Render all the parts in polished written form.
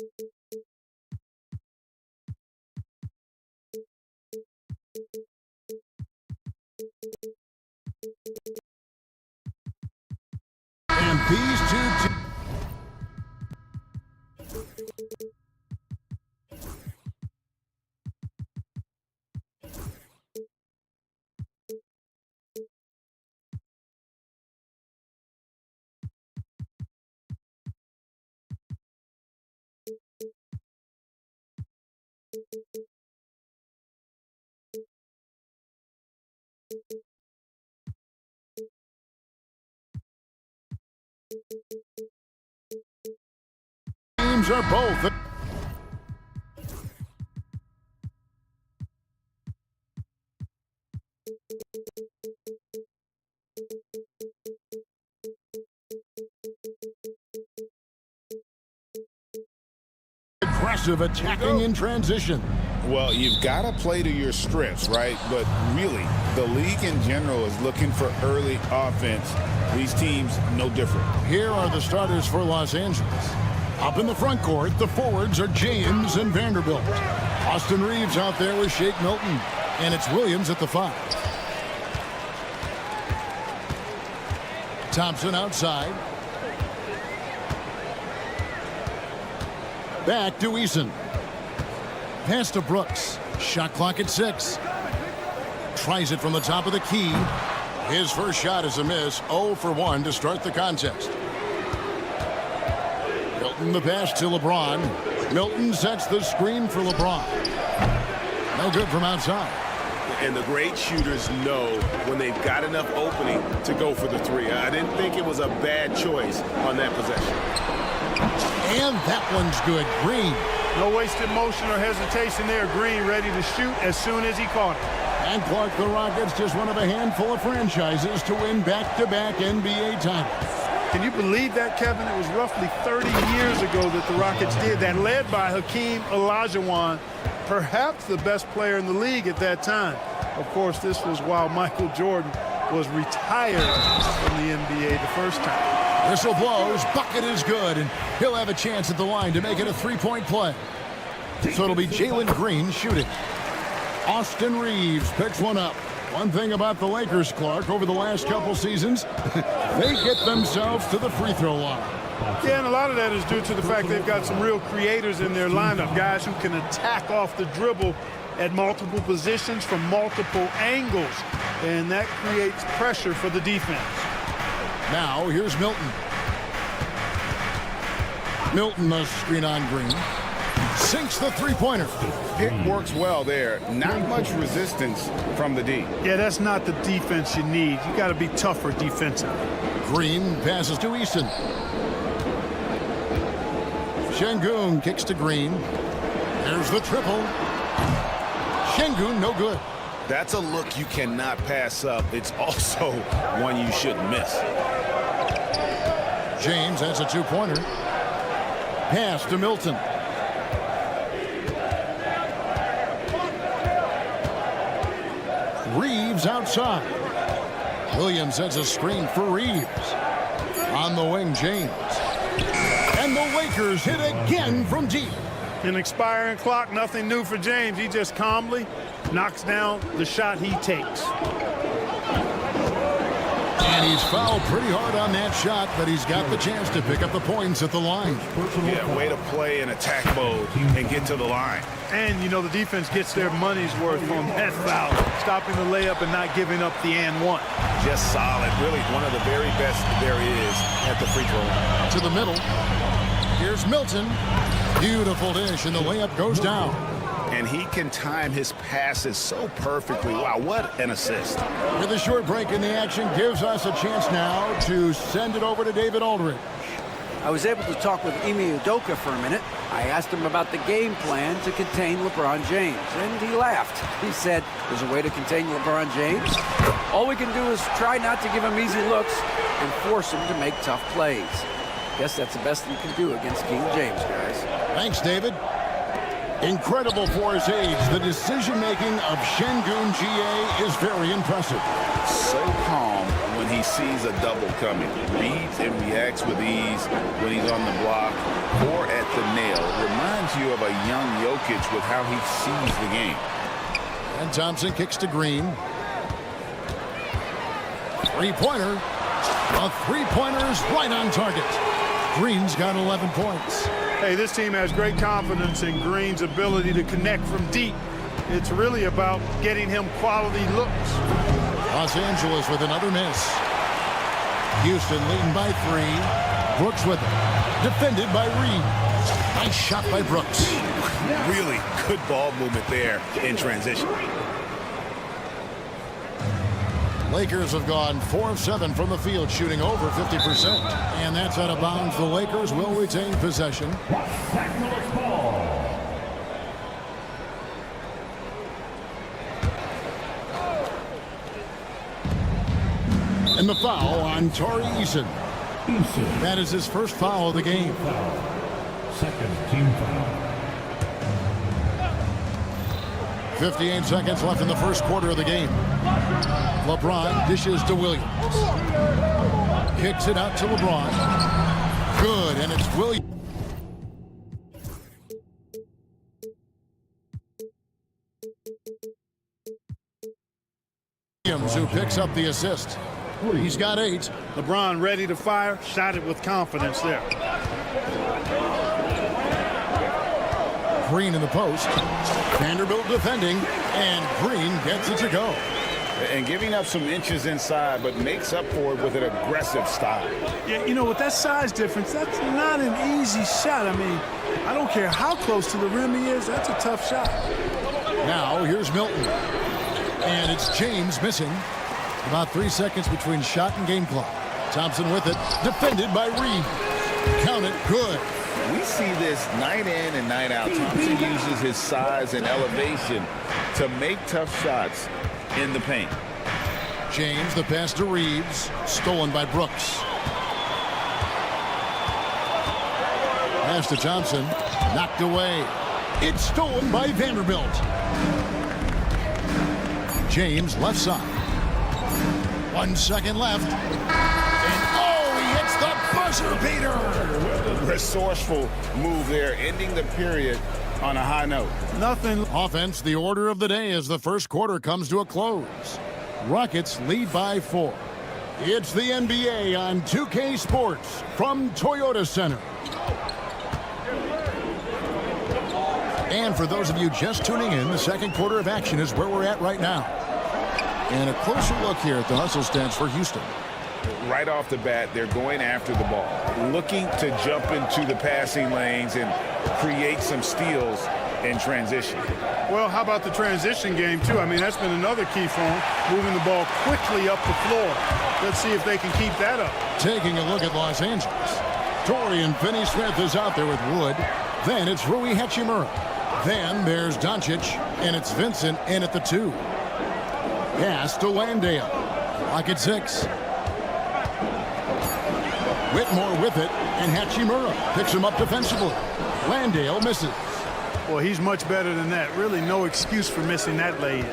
And these two teams are both. Aggressive attacking in transition. Well, you've got to play to your strengths, right? But really, the league in general is looking for early offense. These teams, no different. Here are the starters for Los Angeles. Up in the front court, the forwards are James and Vanderbilt. Austin Reeves out there with Shake Milton. And it's Williams at the 5. Thompson outside. Back to Eason. Pass to Brooks. Shot clock at 6. Tries it from the top of the key. His first shot is a miss. 0 for 1 to start the contest. Milton the pass to LeBron. Milton sets the screen for LeBron. No good from outside. And the great shooters know when they've got enough opening to go for the 3. I didn't think it was a bad choice on that possession. And that one's good. Green. No wasted motion or hesitation there. Green ready to shoot as soon as he caught it. And Clark, the Rockets, just one of a handful of franchises to win back-to-back NBA titles. Can you believe that, Kevin? It was roughly 30 years ago that the Rockets did that, led by Hakeem Olajuwon, perhaps the best player in the league at that time. Of course, this was while Michael Jordan was retired from the NBA the first time. Whistle blows, bucket is good, and he'll have a chance at the line to make it a 3-point play. So it'll be Jalen Green shooting. Austin Reeves picks one up. One thing about the Lakers, Clark, over the last couple seasons, they get themselves to the free throw line. Yeah, and a lot of that is due to the fact they've got some real creators in their lineup, guys who can attack off the dribble at multiple positions from multiple angles, and that creates pressure for the defense. Now, here's Milton. Milton, a screen on Green. Sinks the three-pointer. Pick works well there. Not much resistance from the D. Yeah, that's not the defense you need. You got to be tougher defensively. Green passes to Easton. Şengün kicks to Green. There's the triple. Şengün, no good. That's a look you cannot pass up. It's also one you shouldn't miss. James has a two-pointer. Pass to Milton. Reeves outside. Williams has a screen for Reeves. On the wing, James. And the Lakers hit again from deep. An expiring clock, nothing new for James. He just calmly knocks down the shot he takes. And he's fouled pretty hard on that shot, but he's got the chance to pick up the points at the line. Yeah, way to play in attack mode and get to the line. And, you know, the defense gets their money's worth on that foul, stopping the layup and not giving up the and one. Just solid. Really one of the very best there is at the free throw line. To the middle. Here's Milton. Beautiful dish, and the layup goes down. And he can time his passes so perfectly. Wow, what an assist. With a short break in the action, gives us a chance now to send it over to David Aldridge. I was able to talk with Ime Udoka for a minute. I asked him about the game plan to contain LeBron James, and he laughed. He said, there's a way to contain LeBron James. All we can do is try not to give him easy looks and force him to make tough plays. Guess that's the best you can do against King James, guys. Thanks, David. Incredible for his age. The decision-making of Şengün GA is very impressive. So calm when he he sees a double coming. Reads and reacts with ease when he's on the block or at the nail. Reminds you of a young Jokic with how he sees the game. And Thompson kicks to Green. Three-pointer. The three-pointer's right on target. Green's got 11 points. Hey, this team has great confidence in Green's ability to connect from deep. It's really about getting him quality looks. Los Angeles with another miss. Houston leading by 3. Brooks with it. Defended by Reed. Nice shot by Brooks. Really good ball movement there in transition. Lakers have gone 4 of 7 from the field, shooting over 50%. And that's out of bounds. The Lakers will retain possession. And the foul on Torrey Eason. That is his first foul of the game. Second team foul. 58 seconds left in the first quarter of the game. LeBron dishes to Williams. Kicks it out to LeBron. Good, and it's Williams who picks up the assist. He's got 8. LeBron ready to fire, shot it with confidence there. Green in the post. Vanderbilt defending, and Green gets it to go. And giving up some inches inside, but makes up for it with an aggressive style. Yeah, you know, with that size difference, that's not an easy shot. I mean, I don't care how close to the rim he is, that's a tough shot. Now, here's Milton. And it's James missing. About 3 seconds between shot and game clock. Thompson with it. Defended by Reed. Count it. Good. We see this night in and night out. Thompson uses his size and elevation to make tough shots in the paint. James, the pass to Reeves. Stolen by Brooks. Pass to Thompson. Knocked away. It's stolen by Vanderbilt. James, left side. 1 second left. And oh, he hits the buzzer beater. Resourceful move there, ending the period on a high note. Nothing. Offense, the order of the day as the first quarter comes to a close. Rockets lead by 4. It's the NBA on 2K Sports from Toyota Center. And for those of you just tuning in, the second quarter of action is where we're at right now. And a closer look here at the hustle stance for Houston. Right off the bat, they're going after the ball, looking to jump into the passing lanes and create some steals in transition. Well, how about the transition game, too? I mean, that's been another key for them, moving the ball quickly up the floor. Let's see if they can keep that up. Taking a look at Los Angeles. Torian Finney-Smith is out there with Wood. Then it's Rui Hachimura. Then there's Doncic, and it's Vincent in at the 2. Pass to Landale. Lock at 6. Whitmore with it, and Hachimura picks him up defensively. Landale misses. Well, he's much better than that. Really no excuse for missing that lay-in.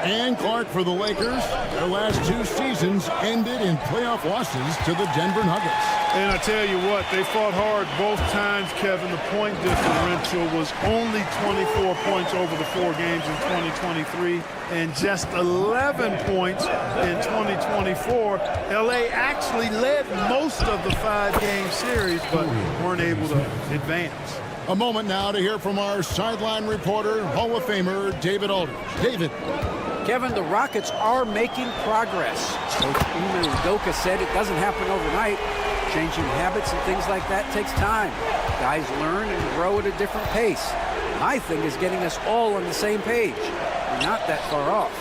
And Clark for the Lakers. Their last 2 seasons ended in playoff losses to the Denver Nuggets. And I tell you what, they fought hard both times, Kevin. The point differential was only 24 points over the 4 games in 2023 and just 11 points in 2024. LA actually led most of the 5-game series, but weren't able to advance. A moment now to hear from our sideline reporter, Hall of Famer David Aldridge. David. Kevin, the Rockets are making progress. Coach Ime Udoka said it doesn't happen overnight. Changing habits and things like that takes time. Guys learn and grow at a different pace. My thing is getting us all on the same page. We're not that far off.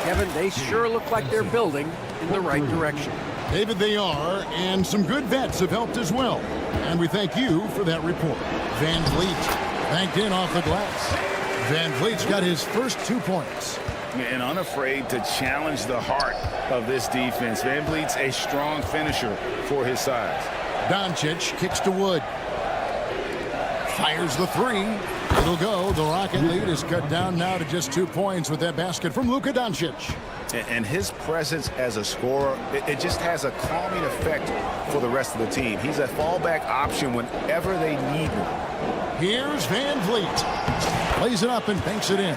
Kevin, they sure look like they're building in the right direction. David, they are, and some good vets have helped as well. And we thank you for that report. Van Vliet banked in off the glass. Van Vliet's got his first 2 points. And unafraid to challenge the heart of this defense. Van Vliet's a strong finisher for his size. Doncic kicks to Wood. Fires the 3. It'll go. The Rocket lead is cut down now to just 2 points with that basket from Luka Doncic. And his presence as a scorer, it just has a calming effect for the rest of the team. He's a fallback option whenever they need one. Here's Van Vliet. Plays it up and banks it in.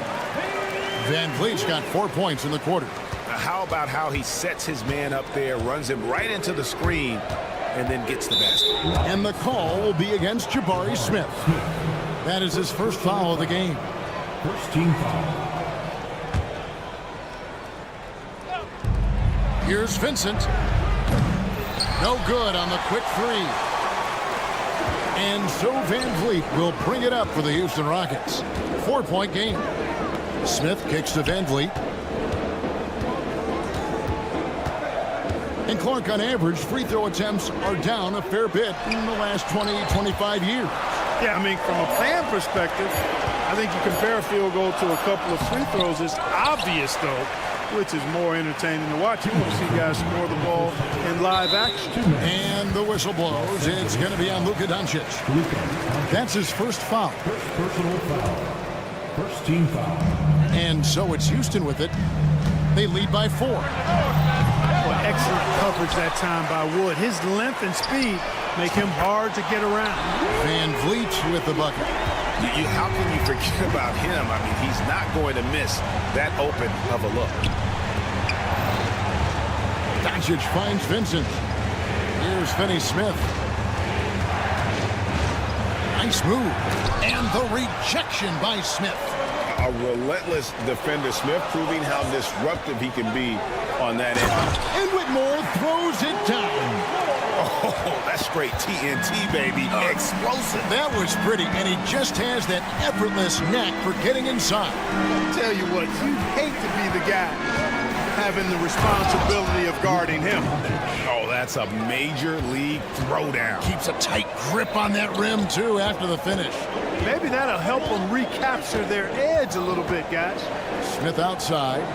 Van Vliet's got 4 points in the quarter. How about how he sets his man up there, runs him right into the screen, and then gets the basket. And the call will be against Jabari Smith. That is his first foul of the game. First team foul. Here's Vincent. No good on the quick three. And so Van Vliet will bring it up for the Houston Rockets. 4-point game. Smith kicks to Van Vliet. And Clark, on average, free throw attempts are down a fair bit in the last 20, 25 years. Yeah, I mean, from a fan perspective, I think you compare a field goal to a couple of free throws. It's obvious, though, which is more entertaining to watch. You want to see guys score the ball in live action. And the whistle blows. It's going to be on Luka Doncic. That's his first foul. First personal foul. First team foul. And so it's Houston with it. They lead by 4. Well, excellent coverage that time by Wood. His length and speed make him hard to get around. Van Vliet with the bucket. How can you forget about him? I mean, he's not going to miss that open of a look. Doncic finds Vincent. Here's Finney Smith. Nice move. And the rejection by Smith. A relentless defender. Smith proving how disruptive he can be on that end. And Whitmore throws it down. Oh, that's straight TNT, baby. Explosive. That was pretty, and he just has that effortless knack for getting inside. Tell you what, you'd hate to be the guy having the responsibility of guarding him. Oh, that's a major league throwdown. Keeps a tight grip on that rim, too, after the finish. Maybe that'll help them recapture their edge a little bit, guys. Smith outside.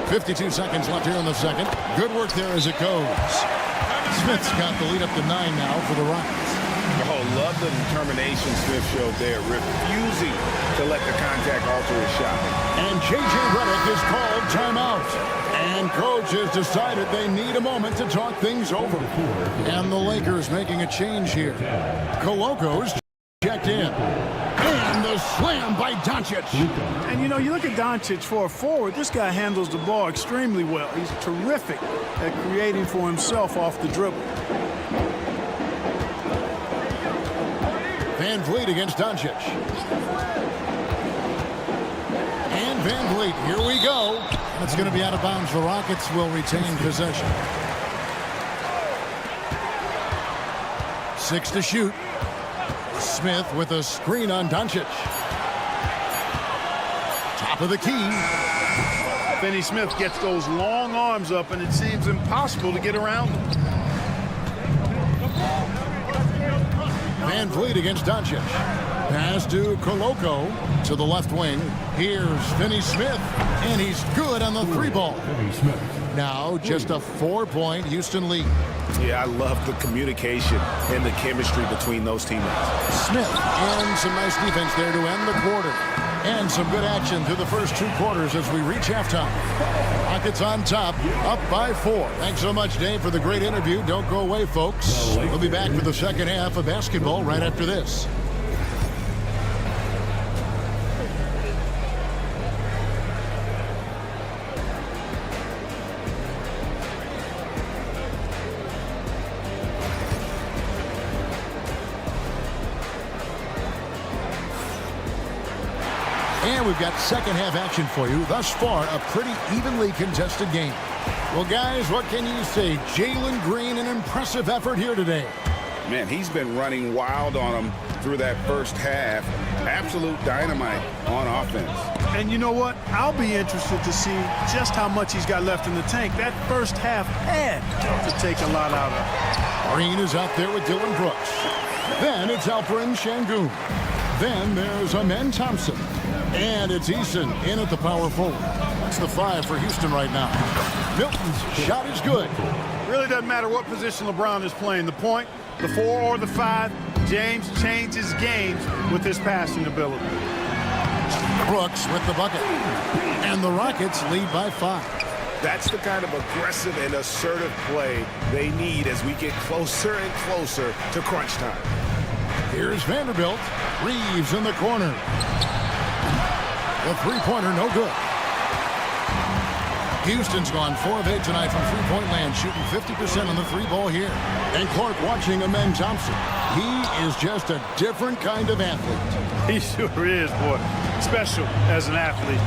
52 seconds left here in the second. Good work there as it goes. Smith's got the lead up to 9 now for the Rockets. Oh, love the determination Smith showed there, refusing to let the contact alter his shot. And J.J. Redick is called timeout. And coach has decided they need a moment to talk things over. And the Lakers making a change here. Coloco's checked in. And the slam by Doncic. And, you know, you look at Doncic for a forward, this guy handles the ball extremely well. He's terrific at creating for himself off the dribble. Van Vliet against Doncic. And Van Vliet, here we go. That's going to be out of bounds. The Rockets will retain possession. 6 to shoot. Smith with a screen on Doncic. Top of the key. Finney Smith gets those long arms up, and it seems impossible to get around them. Van Vliet against Doncic. Pass to Coloco to the left wing. Here's Finney Smith, and he's good on the 3-ball. Now just a 4-point Houston lead. Yeah, I love the communication and the chemistry between those teammates. Smith and some nice defense there to end the quarter. And some good action through the first 2 quarters as we reach halftime. Rockets on top, up by 4. Thanks so much, Dave, for the great interview. Don't go away, folks. We'll be back for the second half of basketball right after this. And we've got second half action for you. Thus far, a pretty evenly contested game. Well, guys, what can you say? Jalen Green, an impressive effort here today. Man, he's been running wild on him through that first half. Absolute dynamite on offense. And you know what? I'll be interested to see just how much he's got left in the tank. That first half had to take a lot out of him. Green is out there with Dylan Brooks. Then it's Alperen Şengün. Then there's Amen Thompson. And it's Eason in at the power forward. That's the 5 for Houston right now. Milton's shot is good. Really doesn't matter what position LeBron is playing. The point, the 4 or the 5, James changes games with his passing ability. Brooks with the bucket. And the Rockets lead by 5. That's the kind of aggressive and assertive play they need as we get closer and closer to crunch time. Here's Vanderbilt. Reeves in the corner. The three-pointer, no good. Houston's gone 4 of 8 tonight from three-point land, shooting 50% on the three ball here. And Clark watching Amen Thompson. He is just a different kind of athlete. He sure is, boy. Special as an athlete.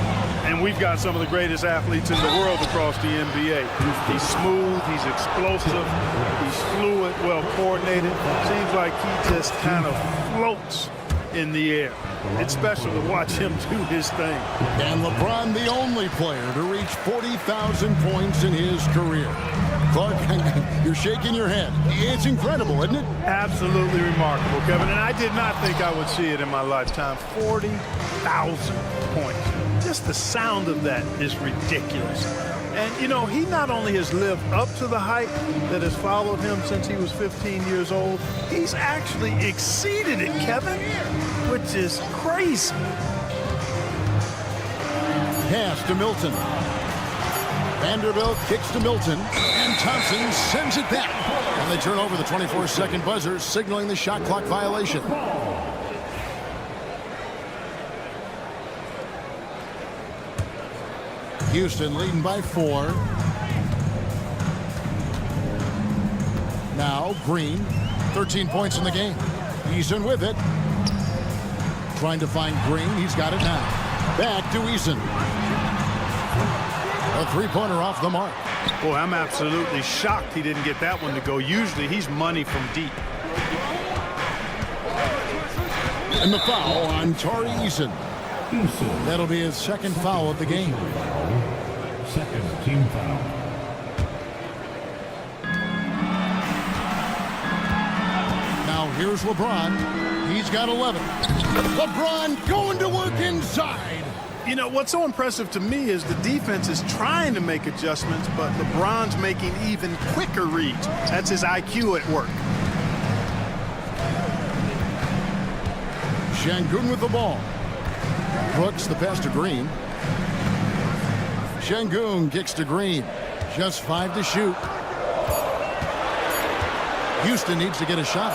And we've got some of the greatest athletes in the world across the NBA. He's smooth, he's explosive, he's fluid, well coordinated. Seems like he just kind of floats in the air. It's special to watch him do his thing. And LeBron, the only player to reach 40,000 points in his career. Clark, you're shaking your head. It's incredible, isn't it? Absolutely remarkable, Kevin. And I did not think I would see it in my lifetime. 40,000 points. Just the sound of that is ridiculous. And, you know, he not only has lived up to the hype that has followed him since he was 15 years old, he's actually exceeded it, Kevin, which is crazy. Pass to Milton. Vanderbilt kicks to Milton, and Thompson sends it back. And they turn over the 24-second buzzer, signaling the shot clock violation. Houston leading by 4. Now Green, 13 points in the game. Eason with it. Trying to find Green. He's got it now. Back to Eason. A three-pointer off the mark. Boy, I'm absolutely shocked he didn't get that one to go. Usually he's money from deep. And the foul on Tari Eason. That'll be his second foul of the game. Second team foul. Now here's LeBron. He's got 11. LeBron going to work inside. You know, what's so impressive to me is the defense is trying to make adjustments, but LeBron's making even quicker reads. That's his IQ at work. Şengün with the ball. Brooks the pass to Green. Şengün kicks to Green. Just 5 to shoot. Houston needs to get a shot.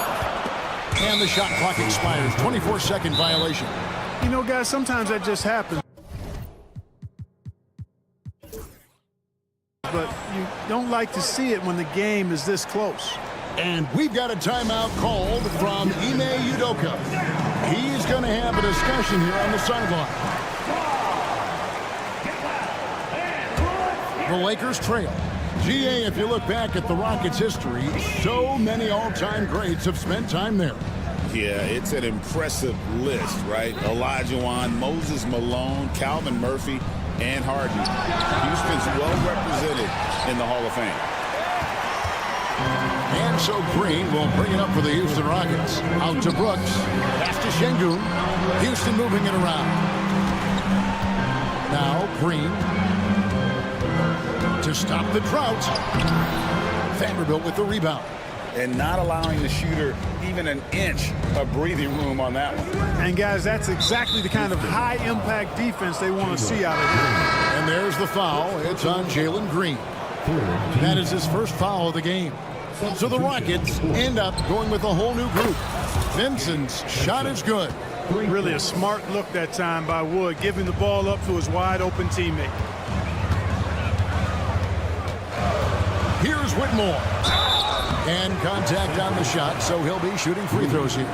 And the shot clock expires. 24-second violation. You know, guys, sometimes that just happens. But you don't like to see it when the game is this close. And we've got a timeout called from Ime Udoka. He's going to have a discussion here on the sideline. The Lakers trail. GA, if you look back at the Rockets' history, so many all-time greats have spent time there. Yeah, it's an impressive list, right? Olajuwon, Moses Malone, Calvin Murphy, and Harden. Houston's well represented in the Hall of Fame. And so Green will bring it up for the Houston Rockets. Out to Brooks. Pass to Şengün. Houston moving it around. Now Green. To stop the drought. Vanderbilt with the rebound. And not allowing the shooter even an inch of breathing room on that one. And, guys, that's exactly the kind of high-impact defense they want to see out of here. And there's the foul. It's on Jalen Green. That is his first foul of the game. So the Rockets end up going with a whole new group. Vincent's shot is good. Really a smart look that time by Wood, giving the ball up to his wide-open teammate. Here's Whitmore. And contact on the shot, so he'll be shooting free throws here.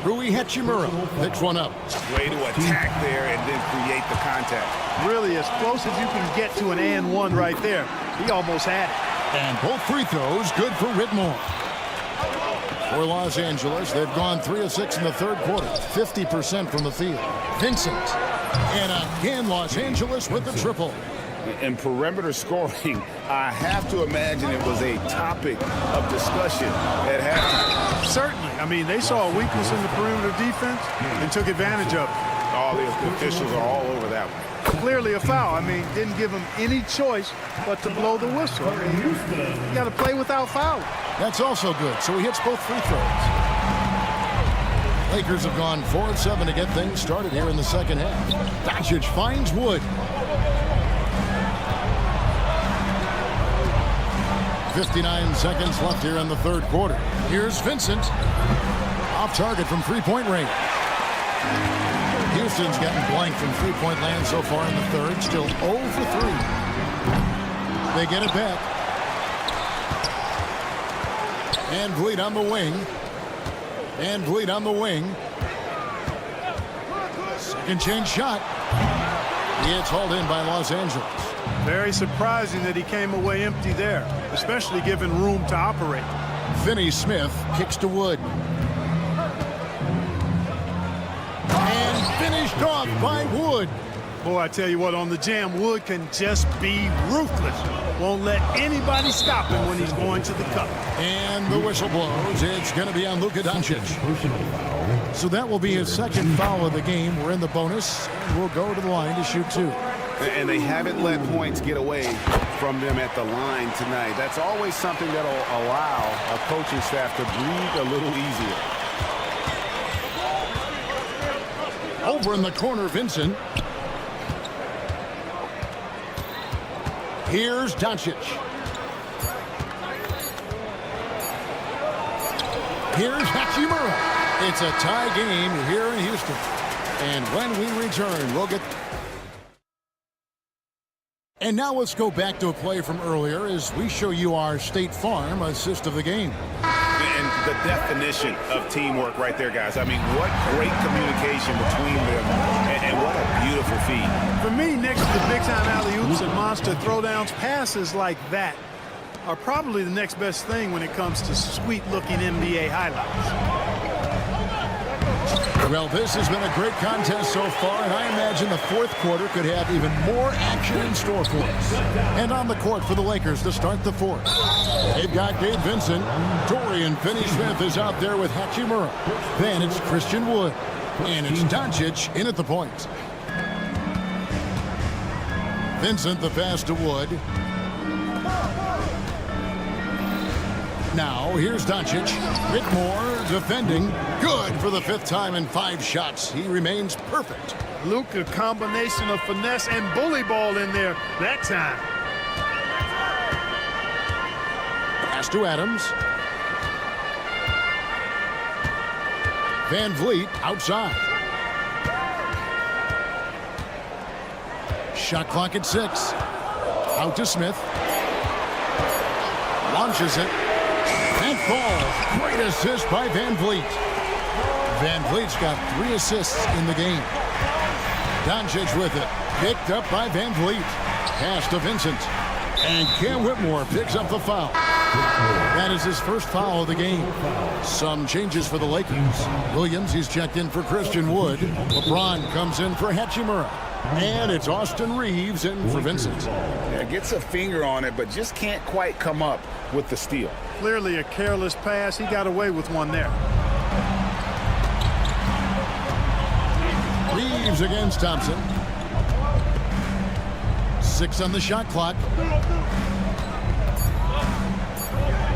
Rui Hachimura picks one up. Way to attack there and then create the contact. Really as close as you can get to an and one right there. He almost had it. And both free throws good for Whitmore. For Los Angeles, they've gone 3 of 6 in the third quarter, 50% from the field. Vincent. And again, Los Angeles with the triple. In perimeter scoring, I have to imagine it was a topic of discussion at halftime. Certainly. I mean, they saw a weakness in the perimeter defense and took advantage of it. All the officials are all over that one. Clearly a foul. I mean, didn't give him any choice but to blow the whistle. I mean, you got to play without fouling. That's also good. So he hits both free throws. Lakers have gone 4 of 7 to get things started here in the second half. Doncic finds Wood. 59 seconds left here in the third quarter. Here's Vincent. Off target from three-point range. Houston's gotten blank from three-point land so far in the third. Still 0 for 3. They get it back. And Vliet on the wing. And Vliet on the wing. Second chance shot. It's hauled in by Los Angeles. Very surprising that he came away empty there, especially given room to operate. Finney Smith kicks to Wood. And finished off by Wood. Boy, I tell you what, on the jam, Wood can just be ruthless. Won't let anybody stop him when he's going to the cup. And the whistle blows. It's going to be on Luka Doncic. Personal foul. So that will be his second foul of the game. We're in the bonus, and we'll go to the line to shoot 2. And they haven't let points get away from them at the line tonight. That's always something that'll allow a coaching staff to breathe a little easier. Over in the corner, Vincent. Here's Doncic. Here's Hachimura. It's a tie game here in Houston. And when we return, we'll get... And now let's go back to a play from earlier as we show you our State Farm assist of the game. And the definition of teamwork right there, guys. I mean, what great communication between them, and what a beautiful feed. For me, next to the big-time alley-oops and monster throwdowns, passes like that are probably the next best thing when it comes to sweet-looking NBA highlights. Well, this has been a great contest so far, and I imagine the fourth quarter could have even more action in store for us. And on the court for the Lakers to start the fourth. They've got Gabe Vincent. Dorian Finney-Smith is out there with Hachimura. Then it's Christian Wood. And it's Doncic in at the point. Vincent the pass to Wood. Now, here's Doncic. Whitmore defending. Good for the 5th time in 5 shots. He remains perfect. Luka, combination of finesse and bully ball in there that time. Pass to Adams. Van Vliet outside. Shot clock at 6. Out to Smith. Launches it. And falls. Great assist by Van Vliet. Van Vliet's got 3 assists in the game. Doncic with it. Picked up by Van Vliet. Pass to Vincent. And Cam Whitmore picks up the foul. That is his first foul of the game. Some changes for the Lakers. Williams, he's checked in for Christian Wood. LeBron comes in for Hachimura. And it's Austin Reeves in for Vincent. Yeah, gets a finger on it, but just can't quite come up with the steal. Clearly a careless pass. He got away with one there. Reeves against Thompson. 6 on the shot clock.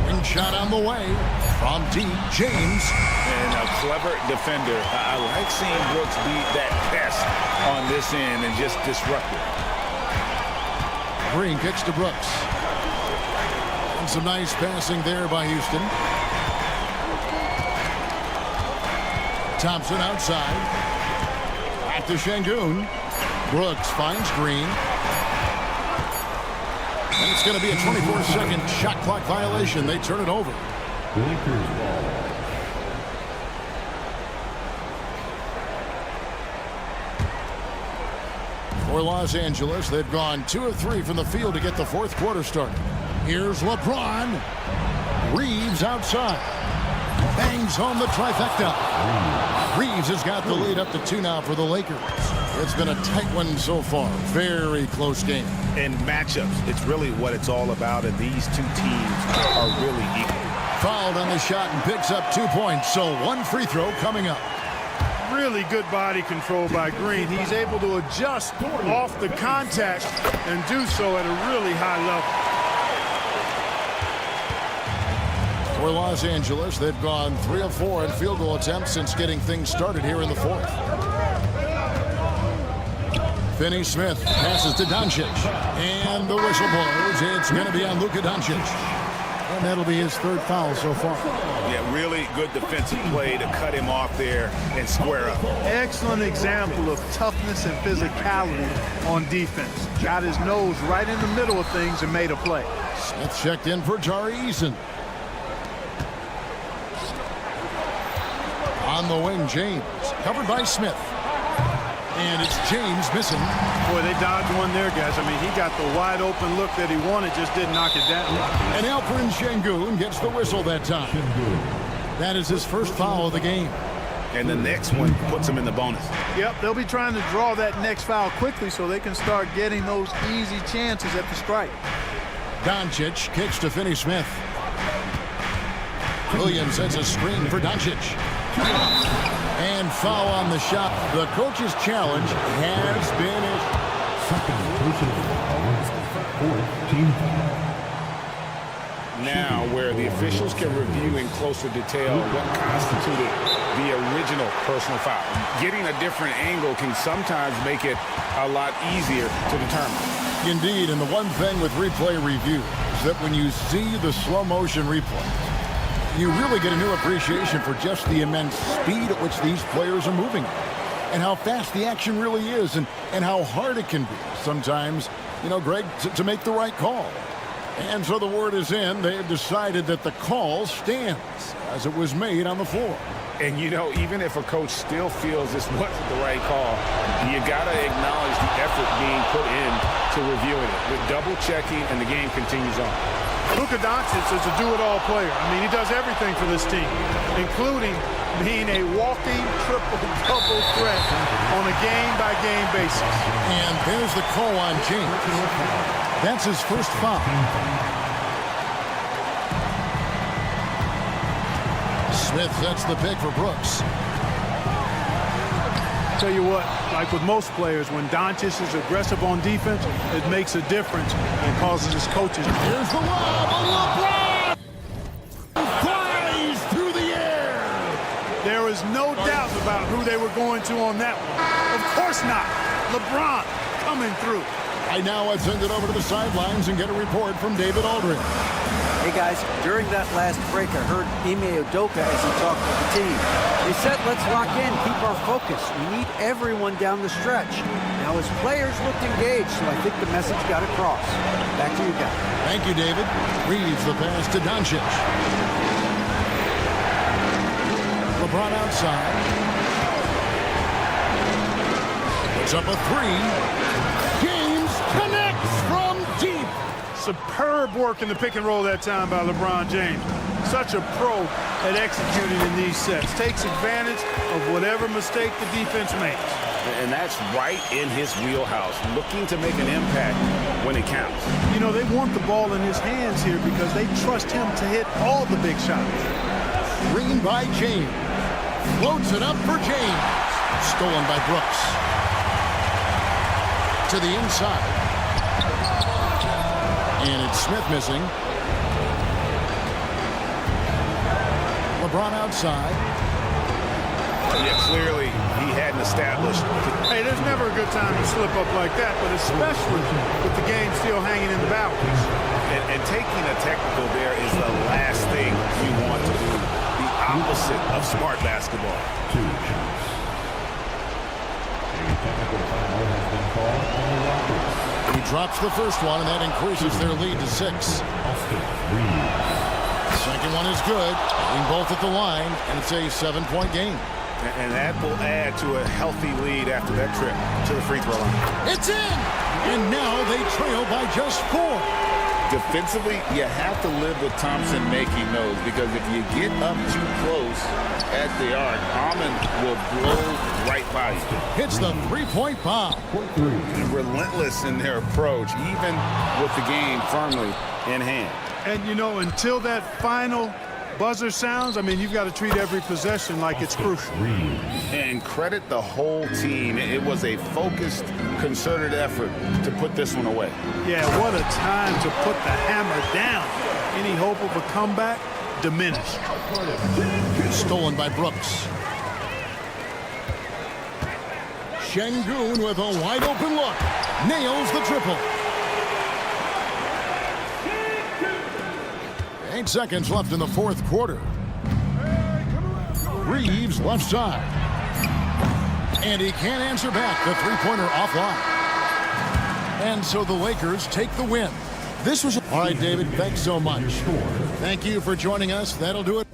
Wing shot on the way from deep. James. And a clever defender. I like seeing Brooks be that pest on this end and just disrupt it. Green kicks to Brooks. And some nice passing there by Houston. Thompson outside. Back to Şengün. Brooks finds Green. And it's going to be a 24-second shot clock violation. They turn it over. Lakers ball. For Los Angeles, they've gone 2 of 3 from the field to get the fourth quarter started. Here's LeBron. Reeves outside. Bangs home the trifecta. Reeves has got the lead up to 2 now for the Lakers. It's been a tight one so far. Very close game. And matchups, it's really what it's all about, and these two teams are really equal. Fouled on the shot and picks up 2 points, so 1 free throw coming up. Really good body control by Green. He's able to adjust off the contact and do so at a really high level. For Los Angeles, they've gone 3 of 4 in field goal attempts since getting things started here in the fourth. Finney Smith passes to Doncic. And the whistle blows. It's going to be on Luka Doncic. And that'll be his 3rd foul so far. Yeah, really good defensive play to cut him off there and square up. Excellent example of toughness and physicality on defense. Got his nose right in the middle of things and made a play. Smith checked in for Tari Eason. On the wing, James. Covered by Smith. And it's James missing. Boy, they dodged one there, guys. I mean, he got the wide open look that he wanted, just didn't knock it down. And Alperen Sengun gets the whistle that time. That is his 1st foul of the game. And the next one puts him in the bonus. Yep, they'll be trying to draw that next foul quickly so they can start getting those easy chances at the strike. Doncic kicks to Finney Smith. Williams sets a screen for Doncic. And foul on the shot. The coach's challenge has been Team foul. Now, where the officials can review in closer detail what constituted the original personal foul. Getting a different angle can sometimes make it a lot easier to determine. Indeed, and the one thing with replay review is that when you see the slow motion replay, you really get a new appreciation for just the immense speed at which these players are moving and how fast the action really is and how hard it can be sometimes, you know, Greg, to make the right call. And so the word is in. They have decided that the call stands as it was made on the floor. And, you know, even if a coach still feels this wasn't the right call, you got to acknowledge the effort being put in to reviewing it. With double checking, and the game continues on. Luka Doncic is a do-it-all player. I mean, he does everything for this team, including being a walking triple-double threat on a game-by-game basis. And there's the call on James. That's his 1st foul. Smith sets the pick for Brooks. Tell you what, like with most players, when Doncic is aggressive on defense, it makes a difference and causes his coaches. Here's the lob on LeBron! Flies through the air! There is no doubt about who they were going to on that one. Of course not. LeBron coming through. I now let's send it over to the sidelines and get a report from David Aldridge. Hey guys, during that last break, I heard Ime Udoka as he talked with the team. They said, let's lock in, keep our focus. We need everyone down the stretch. Now his players looked engaged, so I think the message got across. Back to you guys. Thank you, David. Reeves the pass to Doncic. LeBron outside. Puts up a 3. James connects from deep. Superb work in the pick and roll that time by LeBron James. Such a pro at executing in these sets. Takes advantage of whatever mistake the defense makes. And that's right in his wheelhouse, looking to make an impact when it counts. You know, they want the ball in his hands here because they trust him to hit all the big shots. Green by James. Floats it up for James. Stolen by Brooks. To the inside. And it's Smith missing. LeBron outside. Yeah, clearly he hadn't established. Hey, there's never a good time to slip up like that, but especially with the game still hanging in the balance. And taking a technical there is the last thing you want to do. The opposite of smart basketball. 2 shots. A technical foul has been called on the Rockets. He drops the first one, and that increases their lead to 6. Austin Reeves. Second one is good. Being both at the line, and it's a 7-point game. And that will add to a healthy lead after that trip to the free throw line. It's in! And now they trail by just 4. Defensively, you have to live with Thompson making those, because if you get up too close at the arc, Almond will blow right by you. Hits the 3-point bomb. Relentless in their approach, even with the game firmly in hand. And, you know, until that final buzzer sounds, I mean, you've got to treat every possession like it's crucial. And credit the whole team. It was a focused, concerted effort to put this one away. Yeah, what a time to put the hammer down. Any hope of a comeback? diminish. Stolen by Brooks. Şengün with a wide open look. Nails the triple. 8 seconds left in the fourth quarter. Reeves left side. And he can't answer back. The three-pointer offline. And so the Lakers take the win. This was... All right, David, thanks so much. Thank you for joining us. That'll do it.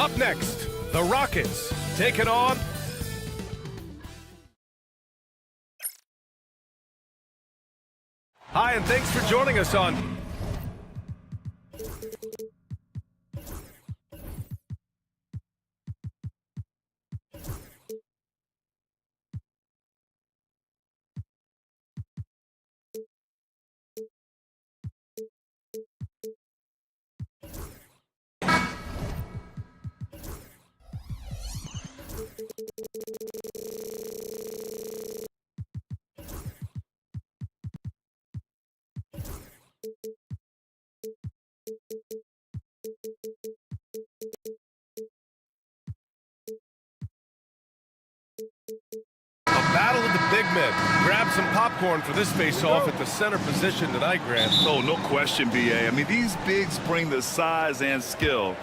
Up next, the Rockets take it on. Hi, and thanks for joining us on battle of the big men. Grab some popcorn for this face-off at the center position tonight, Grant. Oh, no question, B.A. I mean, these bigs bring the size and skill.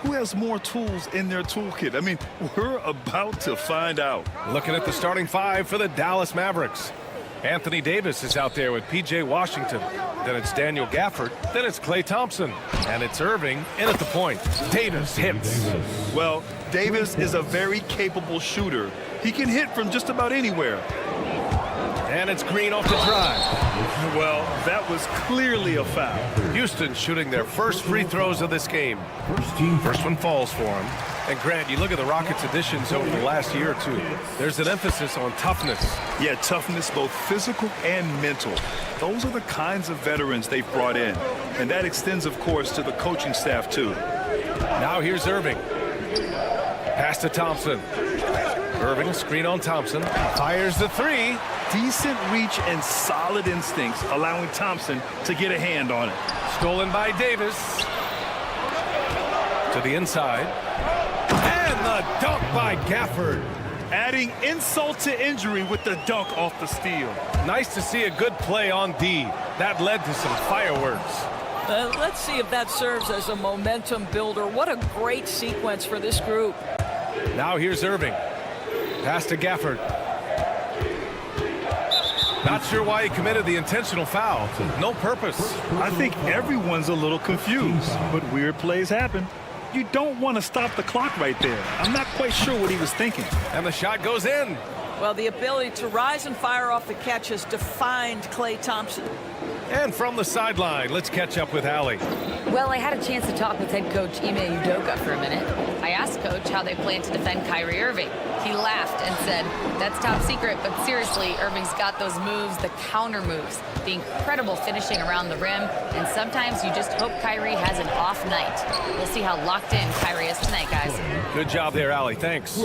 Who has more tools in their toolkit? I mean, we're about to find out. Looking at the starting five for the Dallas Mavericks. Anthony Davis is out there with P.J. Washington. Then it's Daniel Gafford. Then it's Klay Thompson. And it's Irving in at the point. Davis hits. Well, Davis is a very capable shooter. He can hit from just about anywhere. And it's Green off the drive. Well, that was clearly a foul. Houston shooting their first free throws of this game. First one falls for him. And Grant, you look at the Rockets' additions over the last year or two. There's an emphasis on toughness. Yeah, toughness, both physical and mental. Those are the kinds of veterans they've brought in. And that extends, of course, to the coaching staff, too. Now here's Irving. Pass to Thompson. Irving, screen on Thompson. Fires the three. Decent reach and solid instincts, allowing Thompson to get a hand on it. Stolen by Davis. To the inside. And the dunk by Gafford. Adding insult to injury with the dunk off the steal. Nice to see a good play on D. That led to some fireworks. Let's see if that serves as a momentum builder. What a great sequence for this group. Now here's Irving. Pass to Gafford. Not sure why he committed the intentional foul. No purpose. I think everyone's a little confused, but weird plays happen. You don't want to stop the clock right there. I'm not quite sure what he was thinking. And the shot goes in. Well, the ability to rise and fire off the catch has defined Klay Thompson. And from the sideline, let's catch up with Allie. Well, I had a chance to talk with head coach Ime Udoka for a minute. I asked Coach how they plan to defend Kyrie Irving. He laughed and said, that's top secret, but seriously, Irving's got those moves, the counter moves, the incredible finishing around the rim, and sometimes you just hope Kyrie has an off night. We'll see how locked in Kyrie is tonight, guys. Good job there, Allie. Thanks.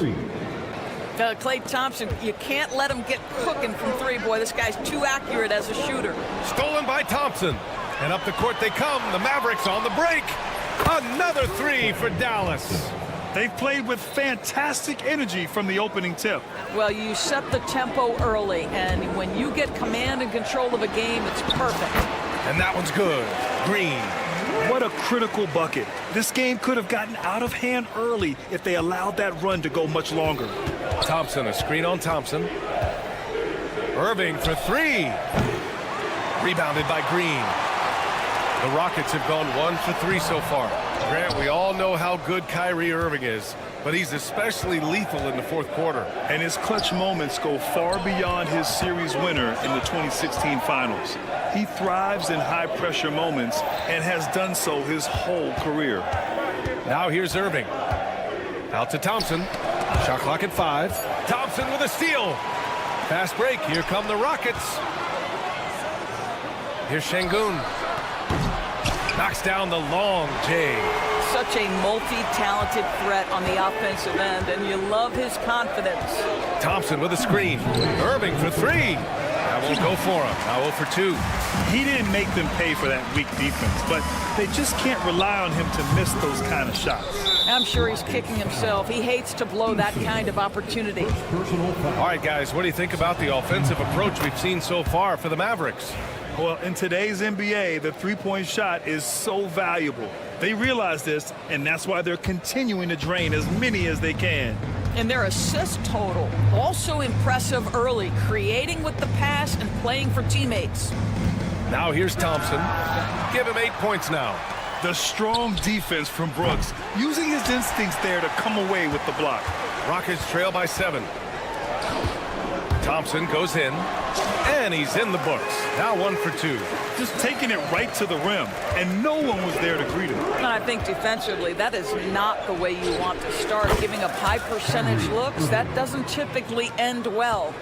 Klay Thompson, you can't let him get cooking from three. Boy, this guy's too accurate as a shooter. Stolen by Thompson. And up the court they come. The Mavericks on the break. Another three for Dallas. They've played with fantastic energy from the opening tip. Well, you set the tempo early, and when you get command and control of a game, it's perfect. And that one's good. Green. What a critical bucket. This game could have gotten out of hand early if they allowed that run to go much longer. Thompson, a screen on Thompson. Irving for three. Rebounded by Green. The Rockets have gone 1 for 3 so far. Grant, we all know how good Kyrie Irving is, but he's especially lethal in the fourth quarter. And his clutch moments go far beyond his series winner in the 2016 finals. He thrives in high-pressure moments and has done so his whole career. Now here's Irving. Out to Thompson. Shot clock at 5. Thompson with a steal. Fast break. Here come the Rockets. Here's Şengün. Knocks down the long J. Such a multi-talented threat on the offensive end, and you love his confidence. Thompson with a screen. Irving for three. That won't go for him. Now 0 for 2. He didn't make them pay for that weak defense, but they just can't rely on him to miss those kind of shots. I'm sure he's kicking himself. He hates to blow that kind of opportunity. All right, guys, what do you think about the offensive approach we've seen so far for the Mavericks? Well, in today's NBA, the three-point shot is so valuable. They realize this, and that's why they're continuing to drain as many as they can. And their assist total, also impressive early, creating with the pass and playing for teammates. Now here's Thompson. Give him 8 points now. The strong defense from Brooks, using his instincts there to come away with the block. Rockets trail by 7. Thompson goes in, and he's in the books. Now 1 for 2. Just taking it right to the rim, and no one was there to greet him. And I think defensively, that is not the way you want to start. Giving up high percentage looks, that doesn't typically end well.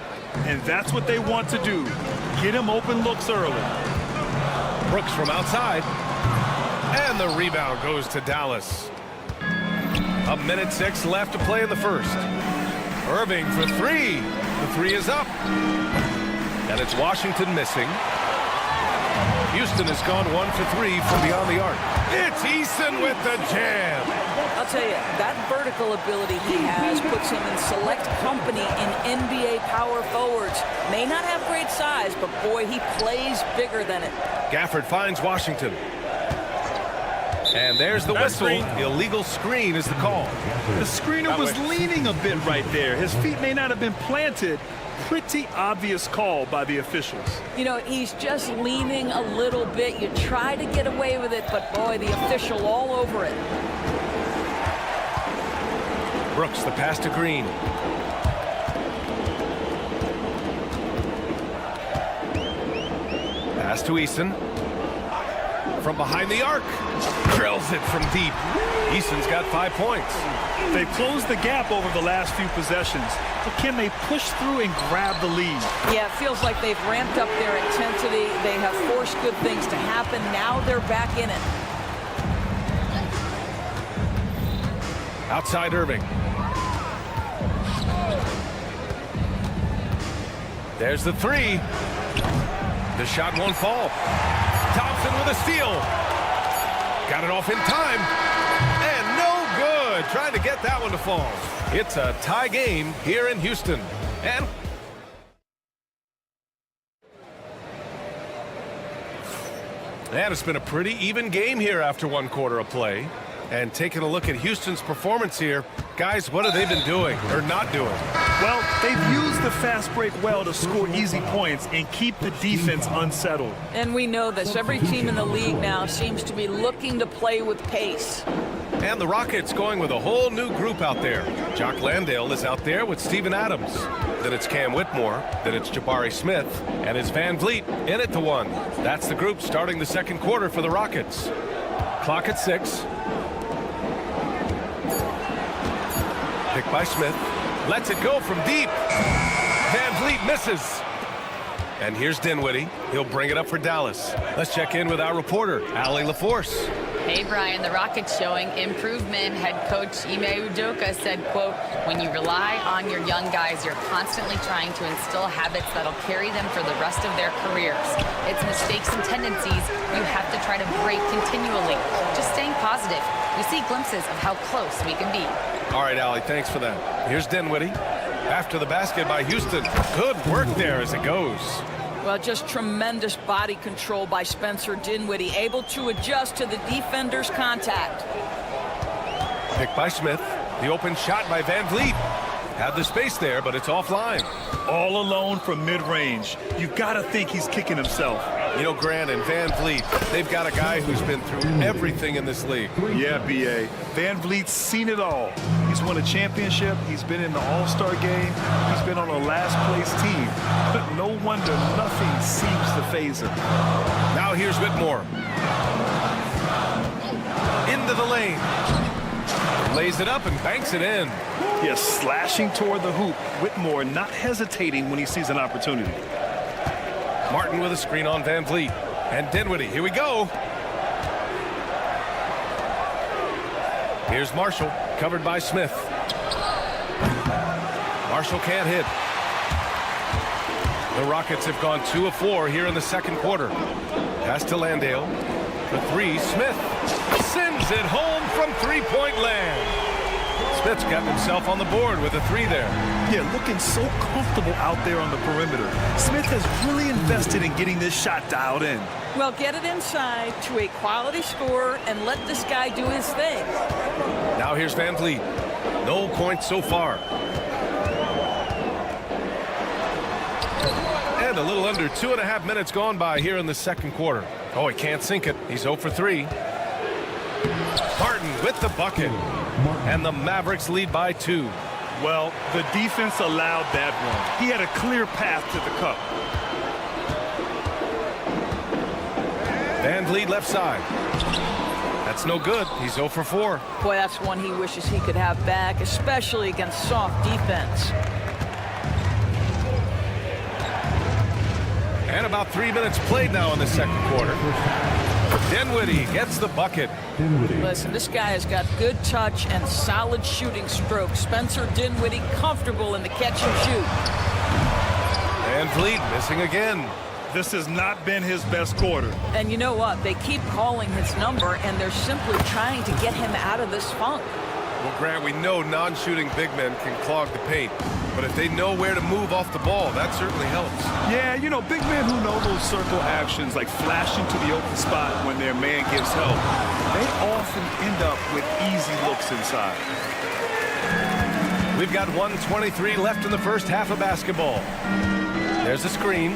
And that's what they want to do. Get him open looks early. Brooks from outside. And the rebound goes to Dallas. 1:06 left to play in the first. Irving for 3. The 3 is up. And it's Washington missing. Houston has gone 1 for 3 from beyond the arc. It's Eason with the jam. I'll tell you, that vertical ability he has puts him in select company in NBA power forwards. May not have great size, but boy, he plays bigger than it. Gafford finds Washington. And there's the whistle. Illegal screen is the call. The screener was leaning a bit right there. His feet may not have been planted. Pretty obvious call by the officials. You know, he's just leaning a little bit. You try to get away with it, but boy, the official all over it. Brooks, the pass to Green. Pass to Eason. From behind the arc. Drills it from deep. Eason's got 5 points. They've closed the gap over the last few possessions. But can they push through and grab the lead? Yeah, it feels like they've ramped up their intensity. They have forced good things to happen. Now they're back in it. Outside Irving. There's the 3. The shot won't fall. Thompson with a steal. Got it off in time. And no good. Trying to get that one to fall. It's a tie game here in Houston. And it's been a pretty even game here after 1 quarter of play. And taking a look at Houston's performance here, guys, what have they been doing or not doing? Well, they've used the fast break well to score easy points and keep the defense unsettled. And we know this. Every team in the league now seems to be looking to play with pace. And the Rockets going with a whole new group out there. Jock Landale is out there with Steven Adams. Then it's Cam Whitmore. Then it's Jabari Smith. And it's Van Vliet in at the 1. That's the group starting the second quarter for the Rockets. Clock at 6. Pick by Smith. Lets it go from deep. Van Vliet misses. And here's Dinwiddie. He'll bring it up for Dallas. Let's check in with our reporter, Allie LaForce. Hey, Brian, the Rockets showing improvement. Head coach Ime Udoka said, quote, when you rely on your young guys, you're constantly trying to instill habits that'll carry them for the rest of their careers. It's mistakes and tendencies you have to try to break continually. Just staying positive. We see glimpses of how close we can be. All right, Allie, thanks for that. Here's Dinwiddie. After the basket by Houston. Good work there as it goes. Well, just tremendous body control by Spencer Dinwiddie, able to adjust to the defender's contact. Picked by Smith. The open shot by Van Vliet. Had the space there, but it's offline. All alone from mid-range. You've got to think he's kicking himself. You know, Grant and Van Vliet, they've got a guy who's been through everything in this league. Yeah, B.A. Van Vliet's seen it all. He's won a championship. He's been in the All-Star game. He's been on a last-place team. But no wonder nothing seems to faze him. Now here's Whitmore. Into the lane. Lays it up and banks it in. Yes, slashing toward the hoop. Whitmore not hesitating when he sees an opportunity. Martin with a screen on Van Vliet. And Dinwiddie, here we go. Here's Marshall, covered by Smith. Marshall can't hit. The Rockets have gone 2 of 4 here in the second quarter. Pass to Landale. For 3, Smith sends it home from three-point land. Smith's got himself on the board with a 3 there. Yeah, looking so comfortable out there on the perimeter. Smith has really invested in getting this shot dialed in. Well, get it inside to a quality scorer and let this guy do his thing. Now here's Van Vliet. No points so far. And a little under 2.5 minutes gone by here in the second quarter. Oh, he can't sink it. He's 0 for 3. Martin with the bucket. And the Mavericks lead by 2. Well, the defense allowed that one. He had a clear path to the cup. Van Vliet left side. That's no good. He's 0 for 4. Boy, that's one he wishes he could have back, especially against soft defense. And about 3 minutes played now in the second quarter. Dinwiddie gets the bucket. Listen, this guy has got good touch and solid shooting stroke. Spencer Dinwiddie comfortable in the catch and shoot. Van Vliet missing again. This has not been his best quarter. And you know what? They keep calling his number, and they're simply trying to get him out of this funk. Well, Grant, we know non-shooting big men can clog the paint. But if they know where to move off the ball, that certainly helps. Yeah, you know, big men who know those circle actions, like flashing to the open spot when their man gives help, they often end up with easy looks inside. We've got 1:23 left in the first half of basketball. There's a screen.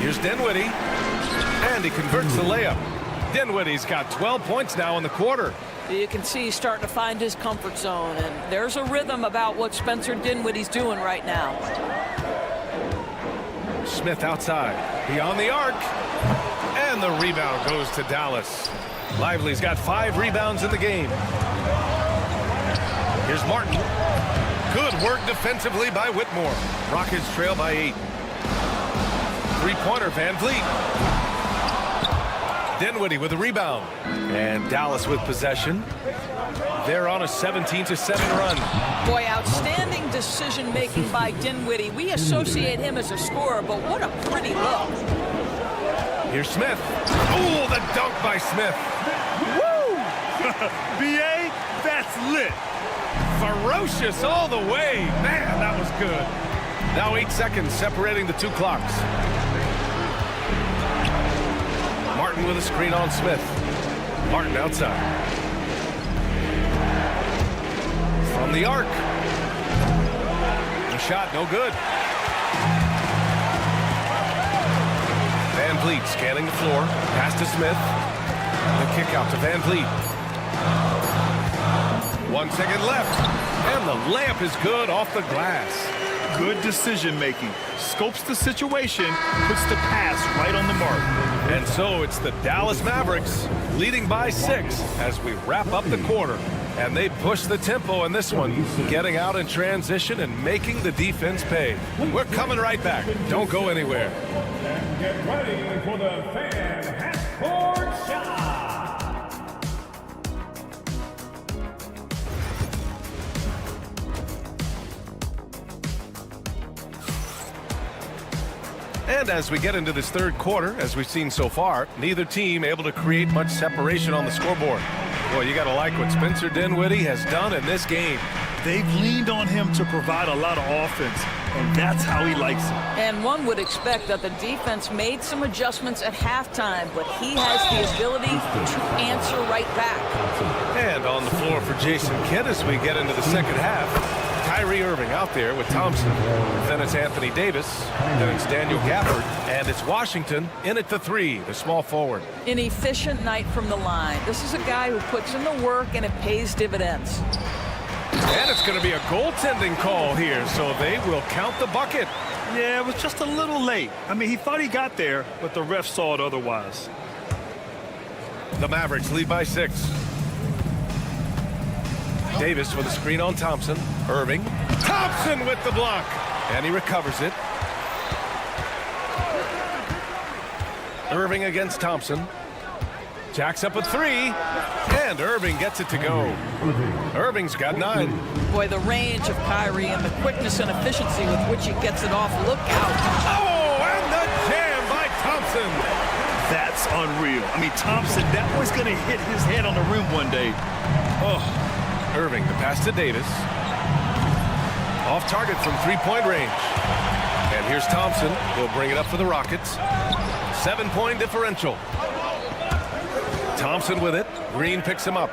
Here's Dinwiddie. And he converts the layup. Dinwiddie's got 12 points now in the quarter. You can see he's starting to find his comfort zone, and there's a rhythm about what Spencer Dinwiddie's doing right now. Smith outside, beyond the arc, and the rebound goes to Dallas. Lively's got 5 rebounds in the game. Here's Martin. Good work defensively by Whitmore. Rockets trail by 8. Three-pointer, Van Vliet. Dinwiddie with a rebound. And Dallas with possession. They're on a 17-7 run. Boy, outstanding decision-making by Dinwiddie. We associate him as a scorer, but what a pretty look. Here's Smith. Oh, the dunk by Smith. Woo! B.A., that's lit. Ferocious all the way. Man, that was good. Now 8 seconds separating the 2 clocks. Martin with a screen on Smith. Martin outside. From the arc. The shot no good. Van Vliet scanning the floor. Pass to Smith. The kick out to Van Vliet. 1 second left. And the layup is good off the glass. Good decision making. Scopes the situation, puts the pass right on the mark. And so it's the Dallas Mavericks leading by 6 as we wrap up the quarter. And they push the tempo in this one, getting out in transition and making the defense pay. We're coming right back. Don't go anywhere. Get ready for the fan half-court shot. And as we get into this third quarter, as we've seen so far, neither team able to create much separation on the scoreboard. Boy, you got to like what Spencer Dinwiddie has done in this game. They've leaned on him to provide a lot of offense, and that's how he likes it. And one would expect that the defense made some adjustments at halftime, but he has the ability to answer right back. And on the floor for Jason Kidd as we get into the second half. Kyrie Irving out there with Thompson. Then it's Anthony Davis. Then it's Daniel Gafford. And it's Washington in at the 3, the small forward. An efficient night from the line. This is a guy who puts in the work, and it pays dividends. And it's going to be a goaltending call here, so they will count the bucket. Yeah, it was just a little late. I mean, he thought he got there, but the ref saw it otherwise. The Mavericks lead by 6. Davis with a screen on Thompson. Irving. Thompson with the block. And he recovers it. Irving against Thompson. Jacks up a 3. And Irving gets it to go. Irving's got 9. Boy, the range of Kyrie and the quickness and efficiency with which he gets it off. Look out. Oh, and the jam by Thompson. That's unreal. I mean, Thompson, that boy's going to hit his head on the rim one day. Oh. Irving, the pass to Davis. Off target from 3-point range. And here's Thompson. He'll bring it up for the Rockets. 7-point differential. Thompson with it. Green picks him up.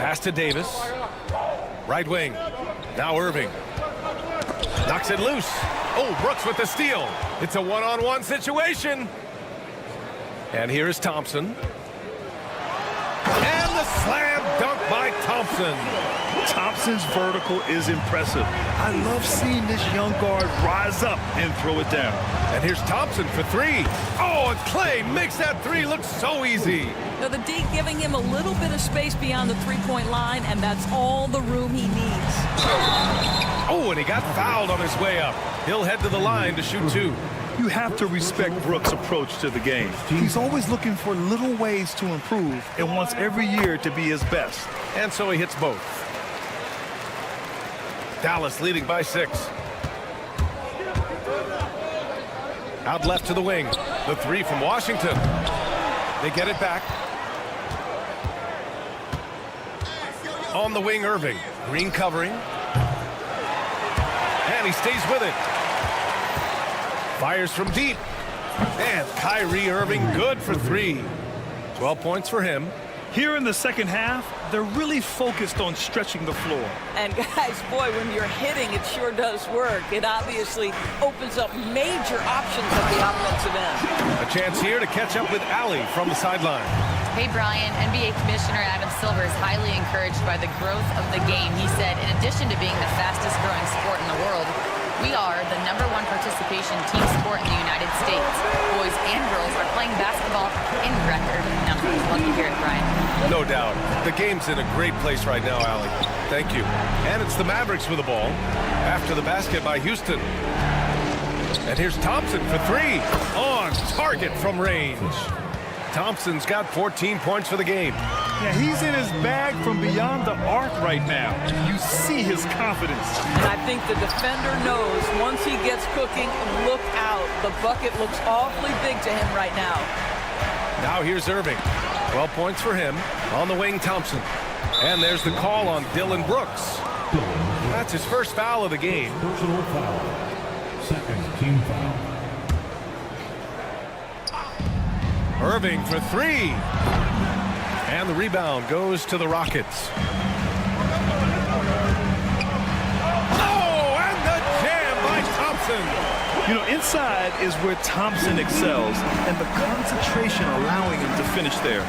Pass to Davis. Right wing. Now Irving. Knocks it loose. Oh, Brooks with the steal. It's a one-on-one situation. And here's Thompson. slam dunk by Thompson. Thompson's vertical is impressive. I love seeing this young guard rise up and throw it down. And here's Thompson for three. Oh, and Clay makes that three look so easy. Now the D giving him a little bit of space beyond the three-point line, and that's all the room he needs. Oh, and he got fouled on his way up. He'll head to the line to shoot two. You have to respect Brooks' approach to the game. He's always looking for little ways to improve and wants every year to be his best. And so he hits both. Dallas leading by 6. Out left to the wing. The three from Washington. They get it back. On the wing, Irving. Green covering. And he stays with it. Fires from deep. And Kyrie Irving good for 3. 12 points for him. Here in the second half, they're really focused on stretching the floor. And guys, boy, when you're hitting, it sure does work. It obviously opens up major options at the offensive end. A chance here to catch up with Allie from the sideline. Hey, Brian, NBA Commissioner Adam Silver is highly encouraged by the growth of the game. He said, in addition to being the fastest growing sport in the world, we are the #1 participation team sport in the United States. Boys and girls are playing basketball in record numbers. Love to hear it, Brian. No doubt. The game's in a great place right now, Allie. Thank you. And it's the Mavericks with the ball after the basket by Houston. And here's Thompson for 3. On target from range. Thompson's got 14 points for the game. Yeah, he's in his bag from beyond the arc right now. You see his confidence. And I think the defender knows once he gets cooking, look out. The bucket looks awfully big to him right now. Now here's Irving. 12 points for him. On the wing, Thompson. And there's the call on Dylan Brooks. That's his first foul of the game. Personal foul. Second team foul. Irving for 3. And the rebound goes to the Rockets. Oh, and the jam by Thompson. You know, inside is where Thompson excels, and the concentration allowing him to finish there.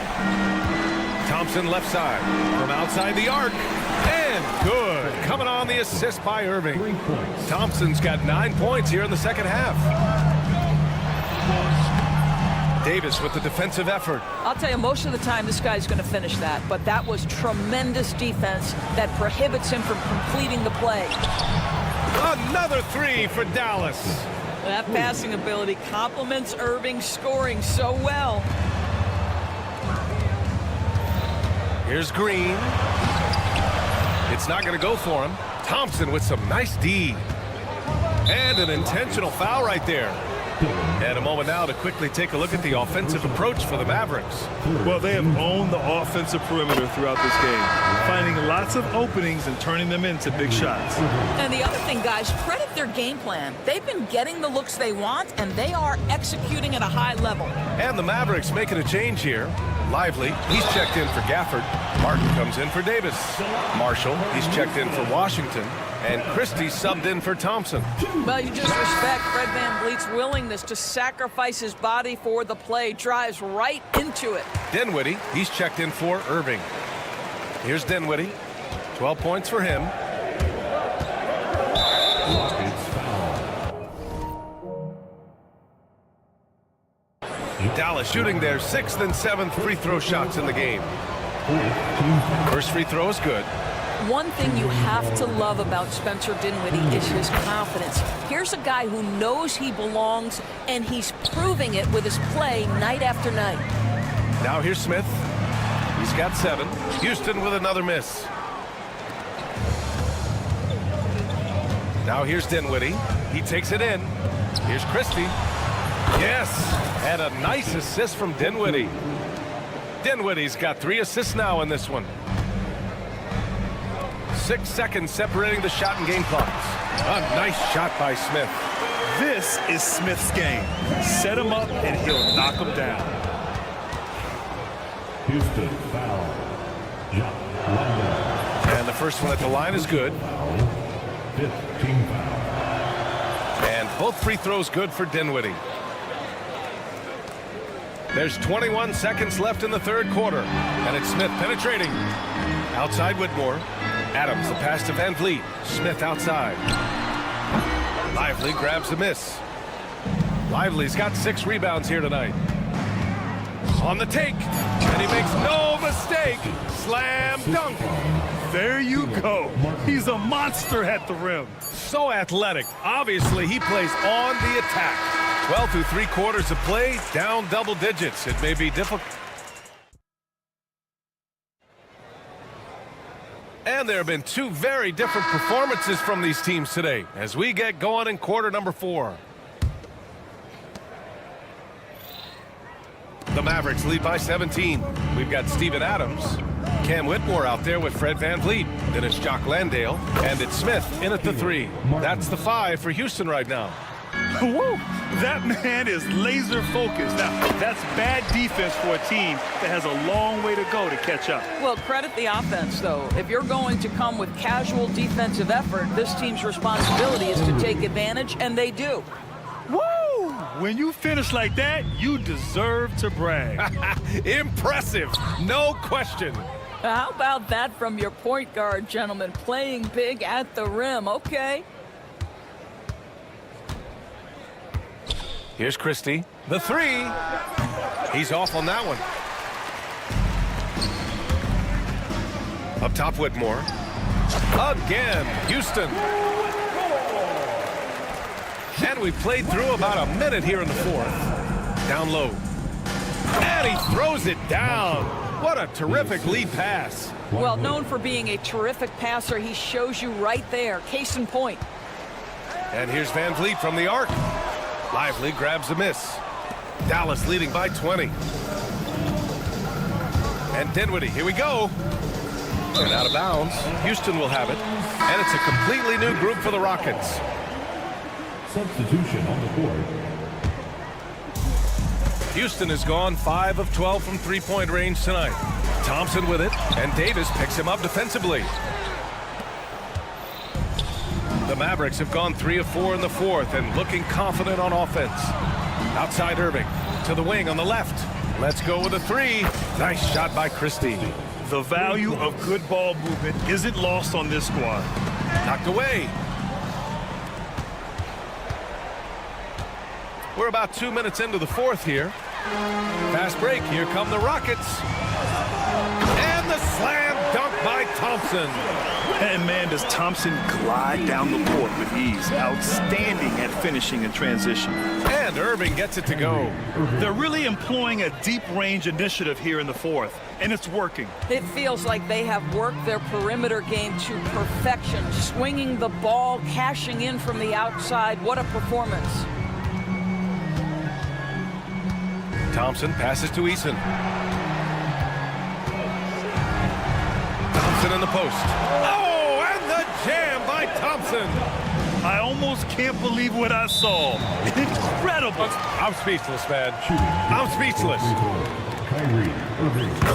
Thompson left side from outside the arc. And good. Coming on the assist by Irving. 3 points. Thompson's got 9 points here in the second half. Davis with the defensive effort. I'll tell you, most of the time this guy's going to finish that, but that was tremendous defense that prohibits him from completing the play. Another 3 for Dallas. That passing ability complements Irving scoring so well. Here's Green. It's not going to go for him. Thompson with some nice D. And an intentional foul right there. And a moment now to quickly take a look at the offensive approach for the Mavericks. Well, they have owned the offensive perimeter throughout this game, finding lots of openings and turning them into big shots. And the other thing, guys, credit their game plan. They've been getting the looks they want, and they are executing at a high level. And the Mavericks making a change here. Lively, he's checked in for Gafford. Martin comes in for Davis. Marshall, he's checked in for Washington. And Christie subbed in for Thompson. Well, you just respect Fred VanVleet's willingness to sacrifice his body for the play. Drives right into it. Dinwiddie, he's checked in for Irving. Here's Dinwiddie. 12 points for him. Dallas shooting their 6th and 7th free throw shots in the game. First free throw is good. One thing you have to love about Spencer Dinwiddie is his confidence. Here's a guy who knows he belongs, and he's proving it with his play night after night. Now here's Smith. He's got 7. Houston with another miss. Now here's Dinwiddie. He takes it in. Here's Christie. Yes, and a nice assist from Dinwiddie. Dinwiddie's got 3 assists now in this one. 6 seconds separating the shot and game clocks. A nice shot by Smith. This is Smith's game. Set him up and he'll knock him down. Houston foul. And the first one at the line is good. 5th team foul. And both free throws good for Dinwiddie. There's 21 seconds left in the third quarter. And it's Smith penetrating. Outside Whitmore. Adams, the pass to Van Vliet. Smith outside. Lively grabs the miss. Lively's got 6 rebounds here tonight. On the take. And he makes no mistake. Slam dunk. There you go. He's a monster at the rim. So athletic. Obviously, he plays on the attack. Well, through 3 quarters of play, down double digits. It may be difficult. And there have been 2 very different performances from these teams today as we get going in quarter number 4. The Mavericks lead by 17. We've got Steven Adams, Cam Whitmore out there with Fred Van Vliet. Then it's Jock Landale, and it's Smith in at the 3. That's the 5 for Houston right now. Woo! That man is laser focused. Now, that's bad defense for a team that has a long way to go to catch up. Well, credit the offense, though. If you're going to come with casual defensive effort, this team's responsibility is to take advantage, and they do. Woo! When you finish like that, you deserve to brag. Impressive, no question. How about that from your point guard, gentlemen? Playing big at the rim. Okay. Here's Christie. The 3. He's off on that one. Up top, Whitmore. Again, Houston. And we played through about a minute here in the 4th. Down low. And he throws it down. What a terrific lead pass. Well, known for being a terrific passer, he shows you right there. Case in point. And here's Van Vliet from the arc. Lively grabs the miss. Dallas leading by 20. And Dinwiddie, here we go. And out of bounds. Houston will have it. And it's a completely new group for the Rockets. Substitution on the court. Houston has gone 5 of 12 from three-point range tonight. Thompson with it, and Davis picks him up defensively. The Mavericks have gone 3 of 4 in the 4th and looking confident on offense. Outside Irving to the wing on the left. Let's go with a 3. Nice shot by Christie. The value of good ball movement isn't lost on this squad. Knocked away. We're about 2 minutes into the 4th here. Fast break. Here come the Rockets. And the slam dunk by Thompson. And man, does Thompson glide down the court with ease. Outstanding at finishing in transition. And Irving gets it to go. They're really employing a deep range initiative here in the 4th, and it's working. It feels like they have worked their perimeter game to perfection. Swinging the ball, cashing in from the outside. What a performance. Thompson passes to Eason. Thompson in the post. Oh, and the jam by Thompson. I almost can't believe what I saw. Incredible. I'm speechless, man. I'm speechless.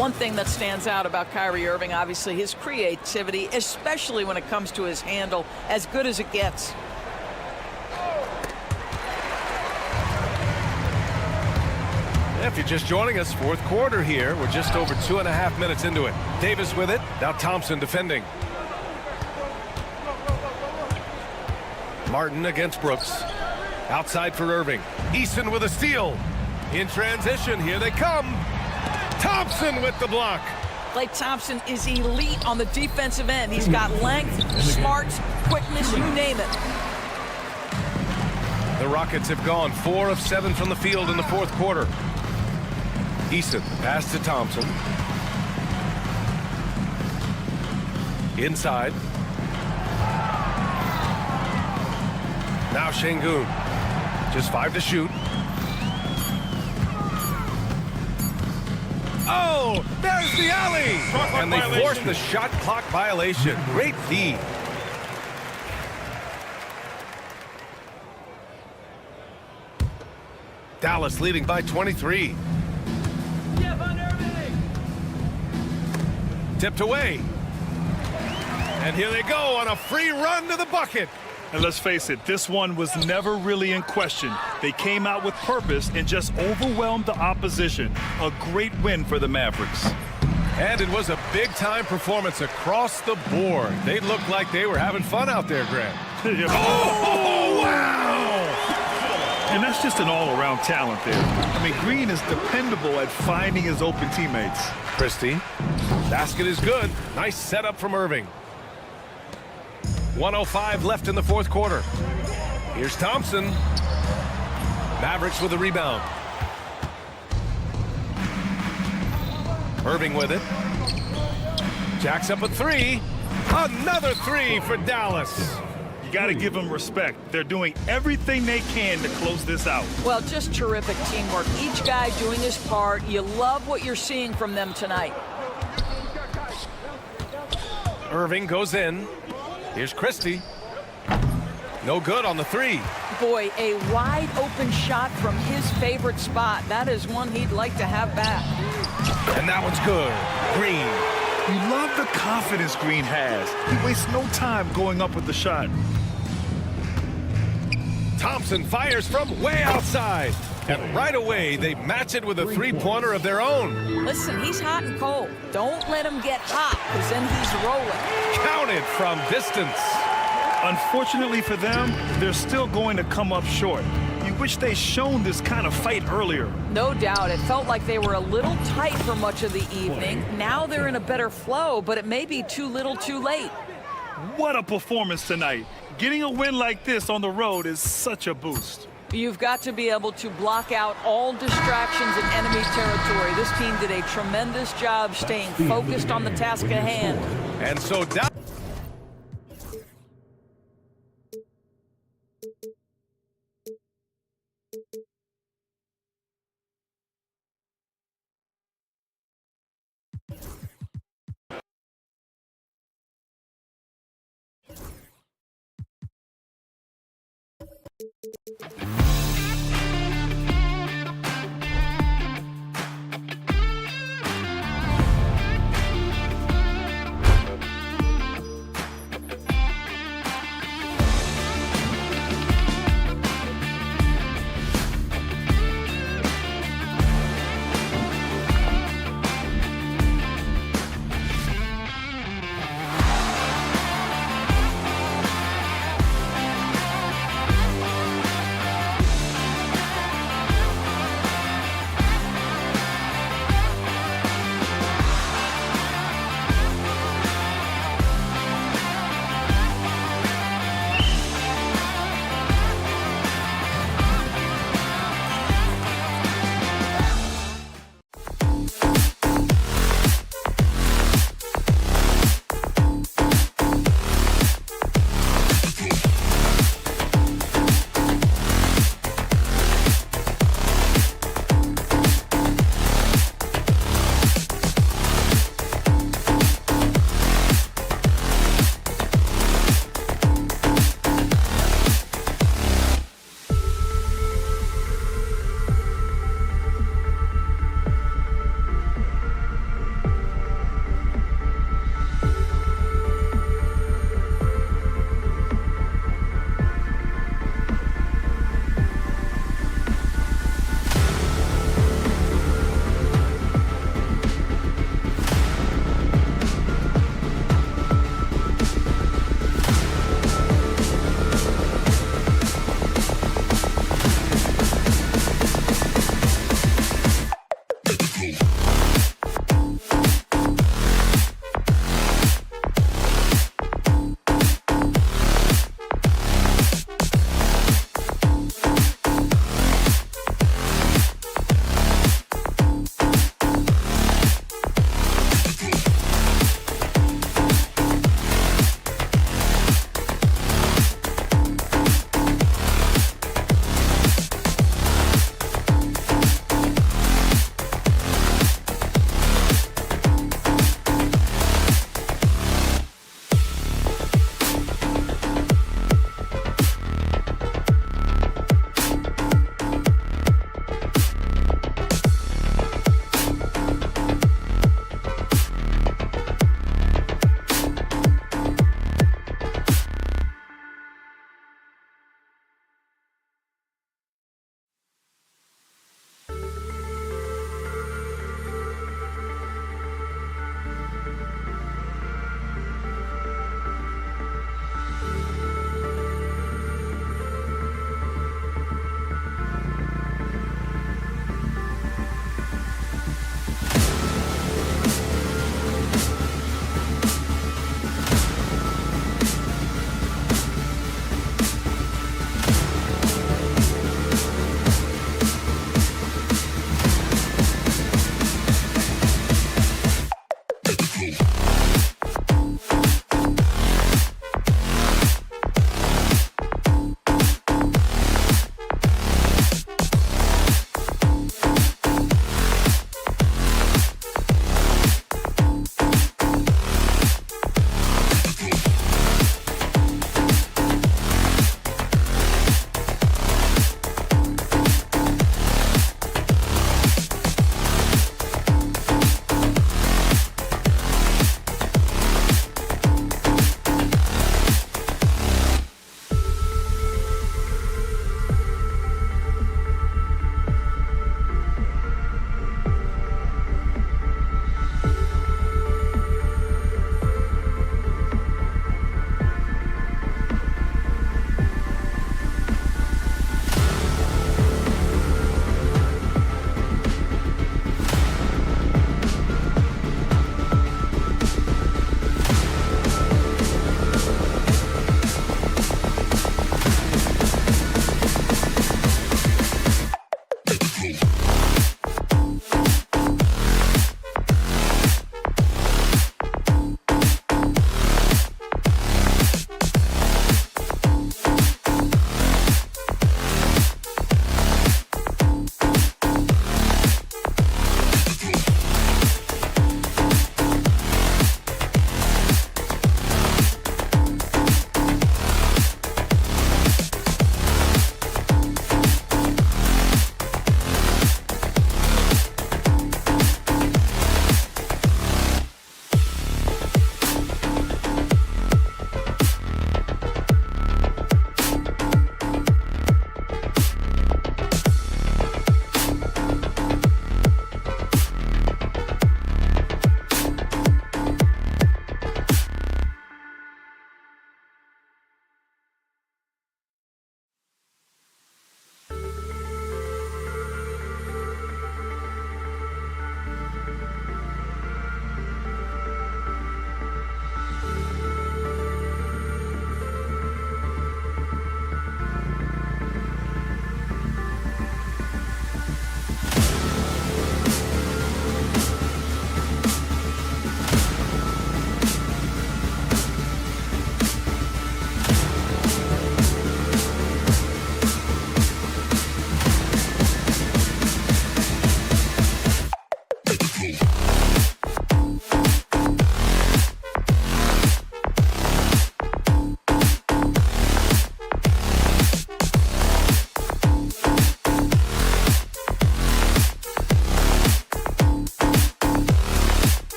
One thing that stands out about Kyrie Irving, obviously, his creativity, especially when it comes to his handle, as good as it gets. If you're just joining us, 4th quarter here. We're just over 2.5 minutes into it. Davis with it. Now Thompson defending. Martin against Brooks. Outside for Irving. Eason with a steal. In transition, here they come. Thompson with the block. Klay Thompson is elite on the defensive end. He's got length, smarts, quickness, you name it. The Rockets have gone 4 of 7 from the field in the 4th quarter. Eason, pass to Thompson. Inside. Now Şengün. Just 5 to shoot. Oh, there's the alley! And they forced the shot clock violation. Great feed. Dallas leading by 23. Tipped away. And here they go on a free run to the bucket. And let's face it, this one was never really in question. They came out with purpose and just overwhelmed the opposition. A great win for the Mavericks. And it was a big-time performance across the board. They looked like they were having fun out there, Grant. Oh, wow! And that's just an all-around talent there. I mean, Green is dependable at finding his open teammates. Christie. Basket is good. Nice setup from Irving. 1:05 left in the fourth quarter. Here's Thompson. Mavericks with a rebound. Irving with it. Jacks up a three. Another three for Dallas. You got to give them respect. They're doing everything they can to close this out. Well, just terrific teamwork. Each guy doing his part. You love what you're seeing from them tonight. Irving goes in. Here's Christie. No good on the three. Boy, a wide open shot from his favorite spot. That is one he'd like to have back. And that one's good. Green. You love the confidence Green has. He wastes no time going up with the shot. Thompson fires from way outside. And right away, they match it with a three-pointer of their own. Listen, he's hot and cold. Don't let him get hot, because then he's rolling. Counted from distance. Unfortunately for them, they're still going to come up short. You wish they'd shown this kind of fight earlier. No doubt. It felt like they were a little tight for much of the evening. Now they're in a better flow, but it may be too little too late. What a performance tonight. Getting a win like this on the road is such a boost. You've got to be able to block out all distractions in enemy territory. This team did a tremendous job staying focused on the task at hand. And so down.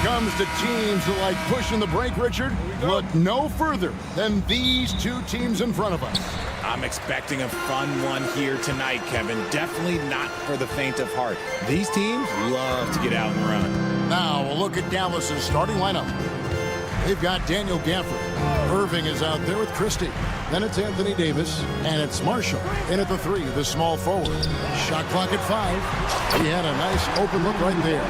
Comes to teams that like pushing the break, Richard, look no further than these two teams in front of us. I'm expecting a fun one here tonight, Kevin. Definitely not for the faint of heart. These teams love to get out and run. Now we'll look at Dallas's starting lineup. They've got Daniel Gafford. Irving is out there with Christie. Then it's Anthony Davis, and it's Marshall. In at the 3, the small forward. Shot clock at 5. He had a nice open look right there.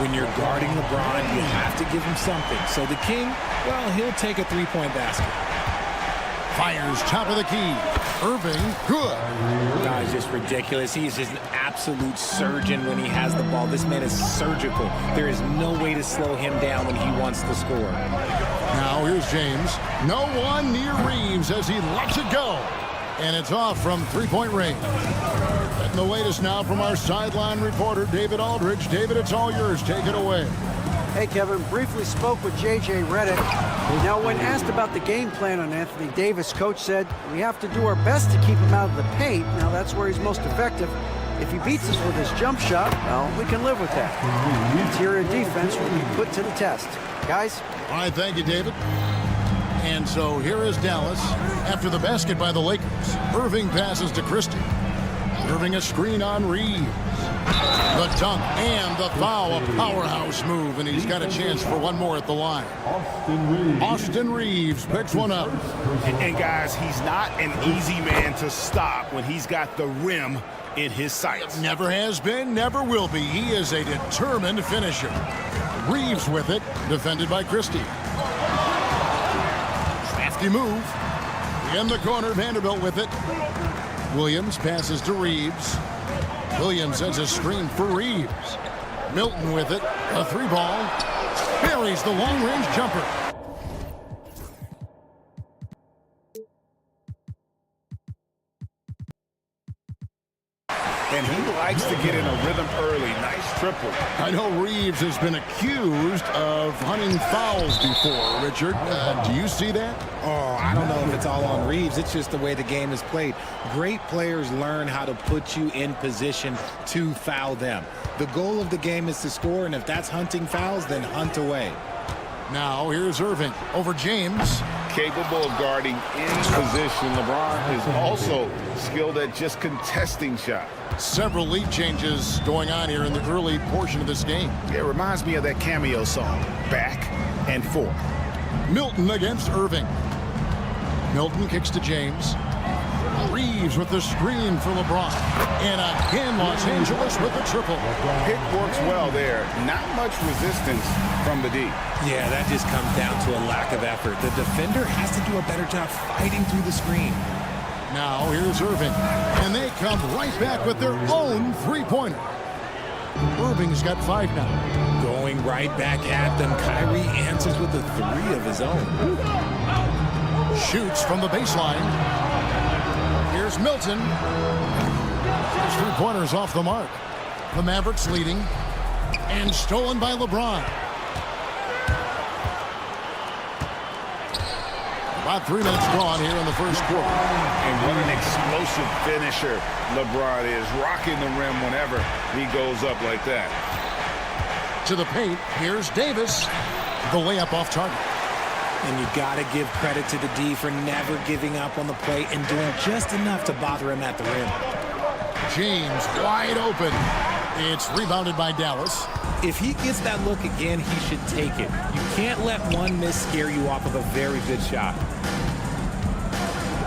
When you're guarding LeBron, you have to give him something. So the King, well, he'll take a three-point basket. Fires top of the key. Irving, good. Guy's just ridiculous. He's just an absolute surgeon when he has the ball. This man is surgical. There is no way to slow him down when he wants to score. Now here's James. No one near Reeves as he lets it go. And it's off from three-point range. Getting the latest now from our sideline reporter, David Aldridge. David, it's all yours. Take it away. Hey, Kevin, briefly spoke with J.J. Redick. Now, when asked about the game plan on Anthony Davis, Coach said, we have to do our best to keep him out of the paint. Now, that's where he's most effective. If he beats us with his jump shot, well, we can live with that. Interior defense will be put to the test. Guys? All right, thank you, David. And so here is Dallas after the basket by the Lakers. Irving passes to Christie. Irving a screen on Reeves. The dunk and the foul, a powerhouse move, and he's got a chance for one more at the line. Austin Reeves picks one up. And guys, he's not an easy man to stop when he's got the rim in his sights. Never has been, never will be. He is a determined finisher. Reeves with it, defended by Christie. Crafty move. In the corner, Vanderbilt with it. Williams passes to Reeves. Williams sends a screen for Reeves. Milton with it. A 3-ball. Buries the long-range jumper. And he likes to get in a rhythm early. Nice triple. I know Reeves has been accused of hunting fouls before, Richard. Do you see that? Oh, I don't know if it's all on Reeves. It's just the way the game is played. Great players learn how to put you in position to foul them. The goal of the game is to score, and if that's hunting fouls, then hunt away. Now here's Irving over James. Capable of guarding in position. LeBron is also skilled at just contesting shots. Several lead changes going on here in the early portion of this game. It reminds me of that cameo song, Back and Forth. Milton against Irving. Milton kicks to James. Reeves with the screen for LeBron. And again, Los Angeles with the triple. Pick works well there. Not much resistance from the D. Yeah, that just comes down to a lack of effort. The defender has to do a better job fighting through the screen. Now here's Irving. And they come right back with their own three-pointer. Irving's got 5 now. Going right back at them. Kyrie answers with a 3 of his own. Shoots from the baseline. Here's Milton. His three-pointer's off the mark. The Mavericks leading. And stolen by LeBron. About 3 minutes gone here in the first quarter. And what an explosive finisher LeBron is. Rocking the rim whenever he goes up like that. To the paint. Here's Davis. The layup off target. And you got to give credit to the D for never giving up on the play and doing just enough to bother him at the rim. James wide open. It's rebounded by Dallas. If he gets that look again, he should take it. You can't let one miss scare you off of a very good shot.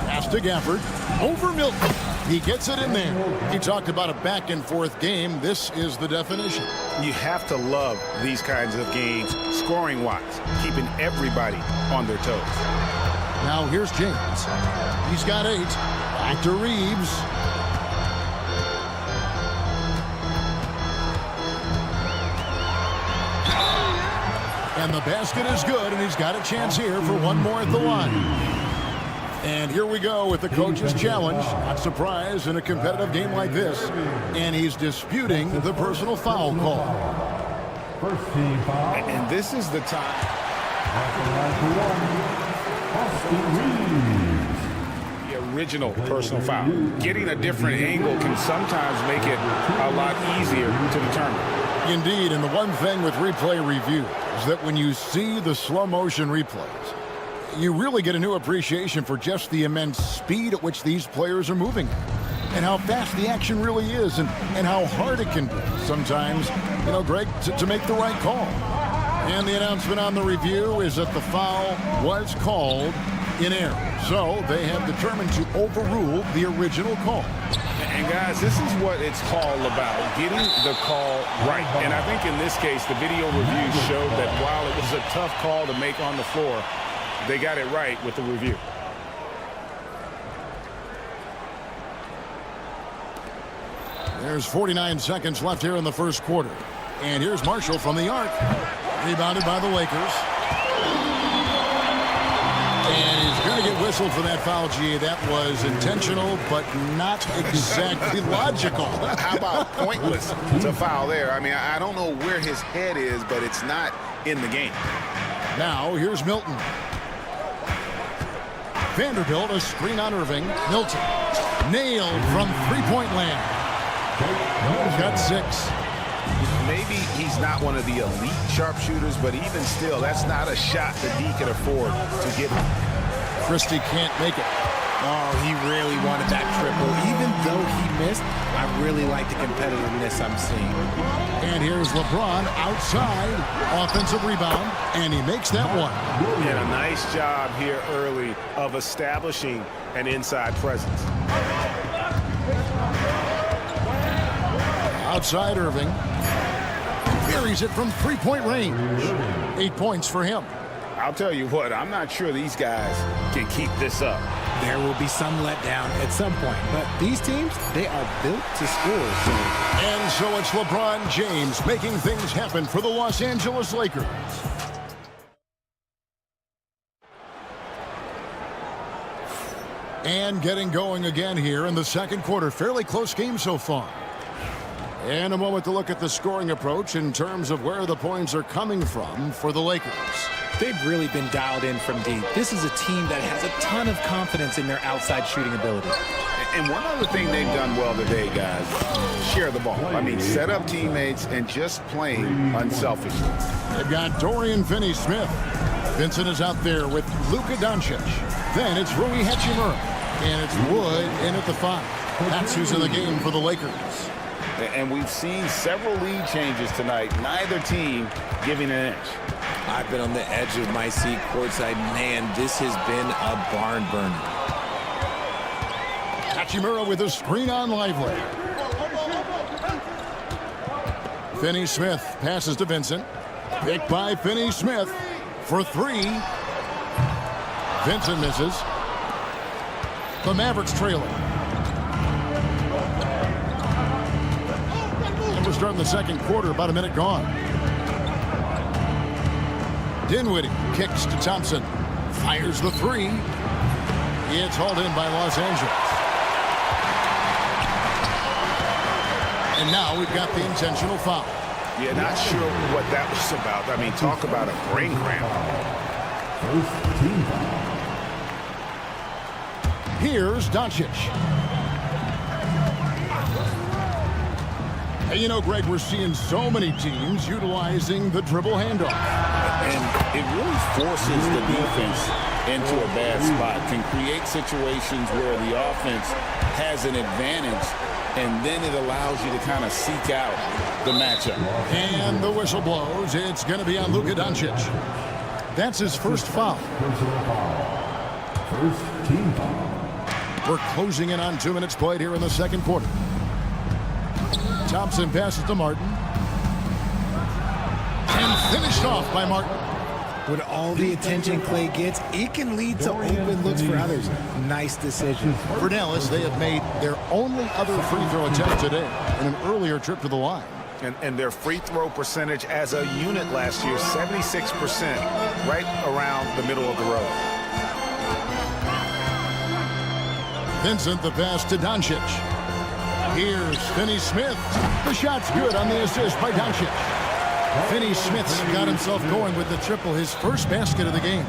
Pass to Gafford. Over Milton. He gets it in there. He talked about a back-and-forth game. This is the definition. You have to love these kinds of games, scoring-wise, keeping everybody on their toes. Now here's James. He's got 8. Back to Reeves. And the basket is good, and he's got a chance here for one more at the line. And here we go with the coach's challenge. Not surprised in a competitive game like this. And he's disputing the personal foul call. First team foul. And this is the time. At the line for one, Austin Reeves. The original personal foul. Getting a different angle can sometimes make it a lot easier to determine. Indeed, and the one thing with replay review is that when you see the slow motion replays, you really get a new appreciation for just the immense speed at which these players are moving and how fast the action really is and how hard it can be sometimes, you know, Greg, to make the right call. And the announcement on the review is that the foul was called in error. So they have determined to overrule the original call. And guys, this is what it's all about, getting the call right. And I think in this case, the video review showed that while it was a tough call to make on the floor, they got it right with the review. There's 49 seconds left here in the first quarter. And here's Marshall from the arc. Rebounded by the Lakers. And he's going to get whistled for that foul, G. That was intentional, but not exactly logical. How about pointless to foul there? I mean, I don't know where his head is, but it's not in the game. Now, here's Milton. Vanderbilt, a screen on Irving. Milton, nailed from three-point land. He's got 6. Maybe he's not one of the elite sharpshooters, but even still, that's not a shot that he can afford to get. Christie can't make it. Oh, he really wanted that triple. Even though he missed, I really like the competitiveness I'm seeing. And here's LeBron outside. Offensive rebound, and he makes that one. And a nice job here early of establishing an inside presence. Outside Irving. Buries it from three-point range. 8 points for him. I'll tell you what, I'm not sure these guys can keep this up. There will be some letdown at some point, but these teams, they are built to score. And so it's LeBron James making things happen for the Los Angeles Lakers. And getting going again here in the second quarter. Fairly close game so far. And a moment to look at the scoring approach in terms of where the points are coming from for the Lakers. They've really been dialed in from deep. This is a team that has a ton of confidence in their outside shooting ability. And one other thing they've done well today, guys, share the ball. I mean, set up teammates and just playing unselfishly. They've got Dorian Finney-Smith. Vincent is out there with Luka Doncic. Then it's Rui Hachimura. And it's Wood in at the 5. That's who's in the game for the Lakers. And we've seen several lead changes tonight. Neither team giving an inch. I've been on the edge of my seat courtside. Man, this has been a barn burner. Hachimura with a screen on Lively. Finney-Smith passes to Vincent. Picked by Finney-Smith for 3. Vincent misses. The Mavericks trailing. And we're starting the second quarter, about a minute gone. Dinwiddie kicks to Thompson. Fires the 3. It's hauled in by Los Angeles. And now we've got the intentional foul. Yeah, not sure what that was about. I mean, talk about a brain cramp. First team foul. Here's Doncic. Hey, you know, Greg, we're seeing so many teams utilizing the dribble handoff. And it really forces the defense into a bad spot. Can create situations where the offense has an advantage, and then it allows you to kind of seek out the matchup. And the whistle blows. It's going to be on Luka Doncic. That's his first foul. Personal foul. First team foul. We're closing in on 2 minutes played here in the second quarter. Thompson passes to Martin. And finished off by Martin. With all the attention Clay gets, it can lead to open looks for others. Nice decision. For Dallas, they have made their only other free throw attempt today in an earlier trip to the line. And their free throw percentage as a unit last year, 76%, right around the middle of the road. Vincent the pass to Doncic. Here's Finney-Smith. The shot's good on the assist by Doncic. Finney-Smith's got himself going with the triple, his first basket of the game.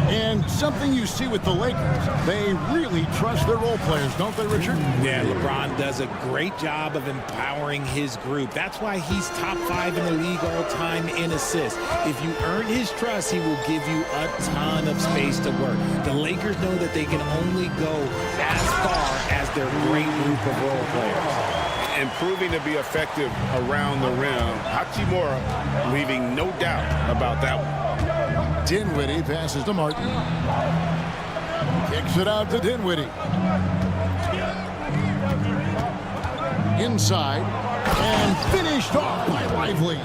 And something you see with the Lakers, they really trust their role players, don't they, Richard? Yeah, LeBron does a great job of empowering his group. That's why he's top 5 in the league all time in assists. If you earn his trust, he will give you a ton of space to work. The Lakers know that they can only go as far as their great group of role players. And proving to be effective around the rim. Hachimura leaving no doubt about that one. Dinwiddie passes to Martin. Kicks it out to Dinwiddie. Inside. And finished off by Lively.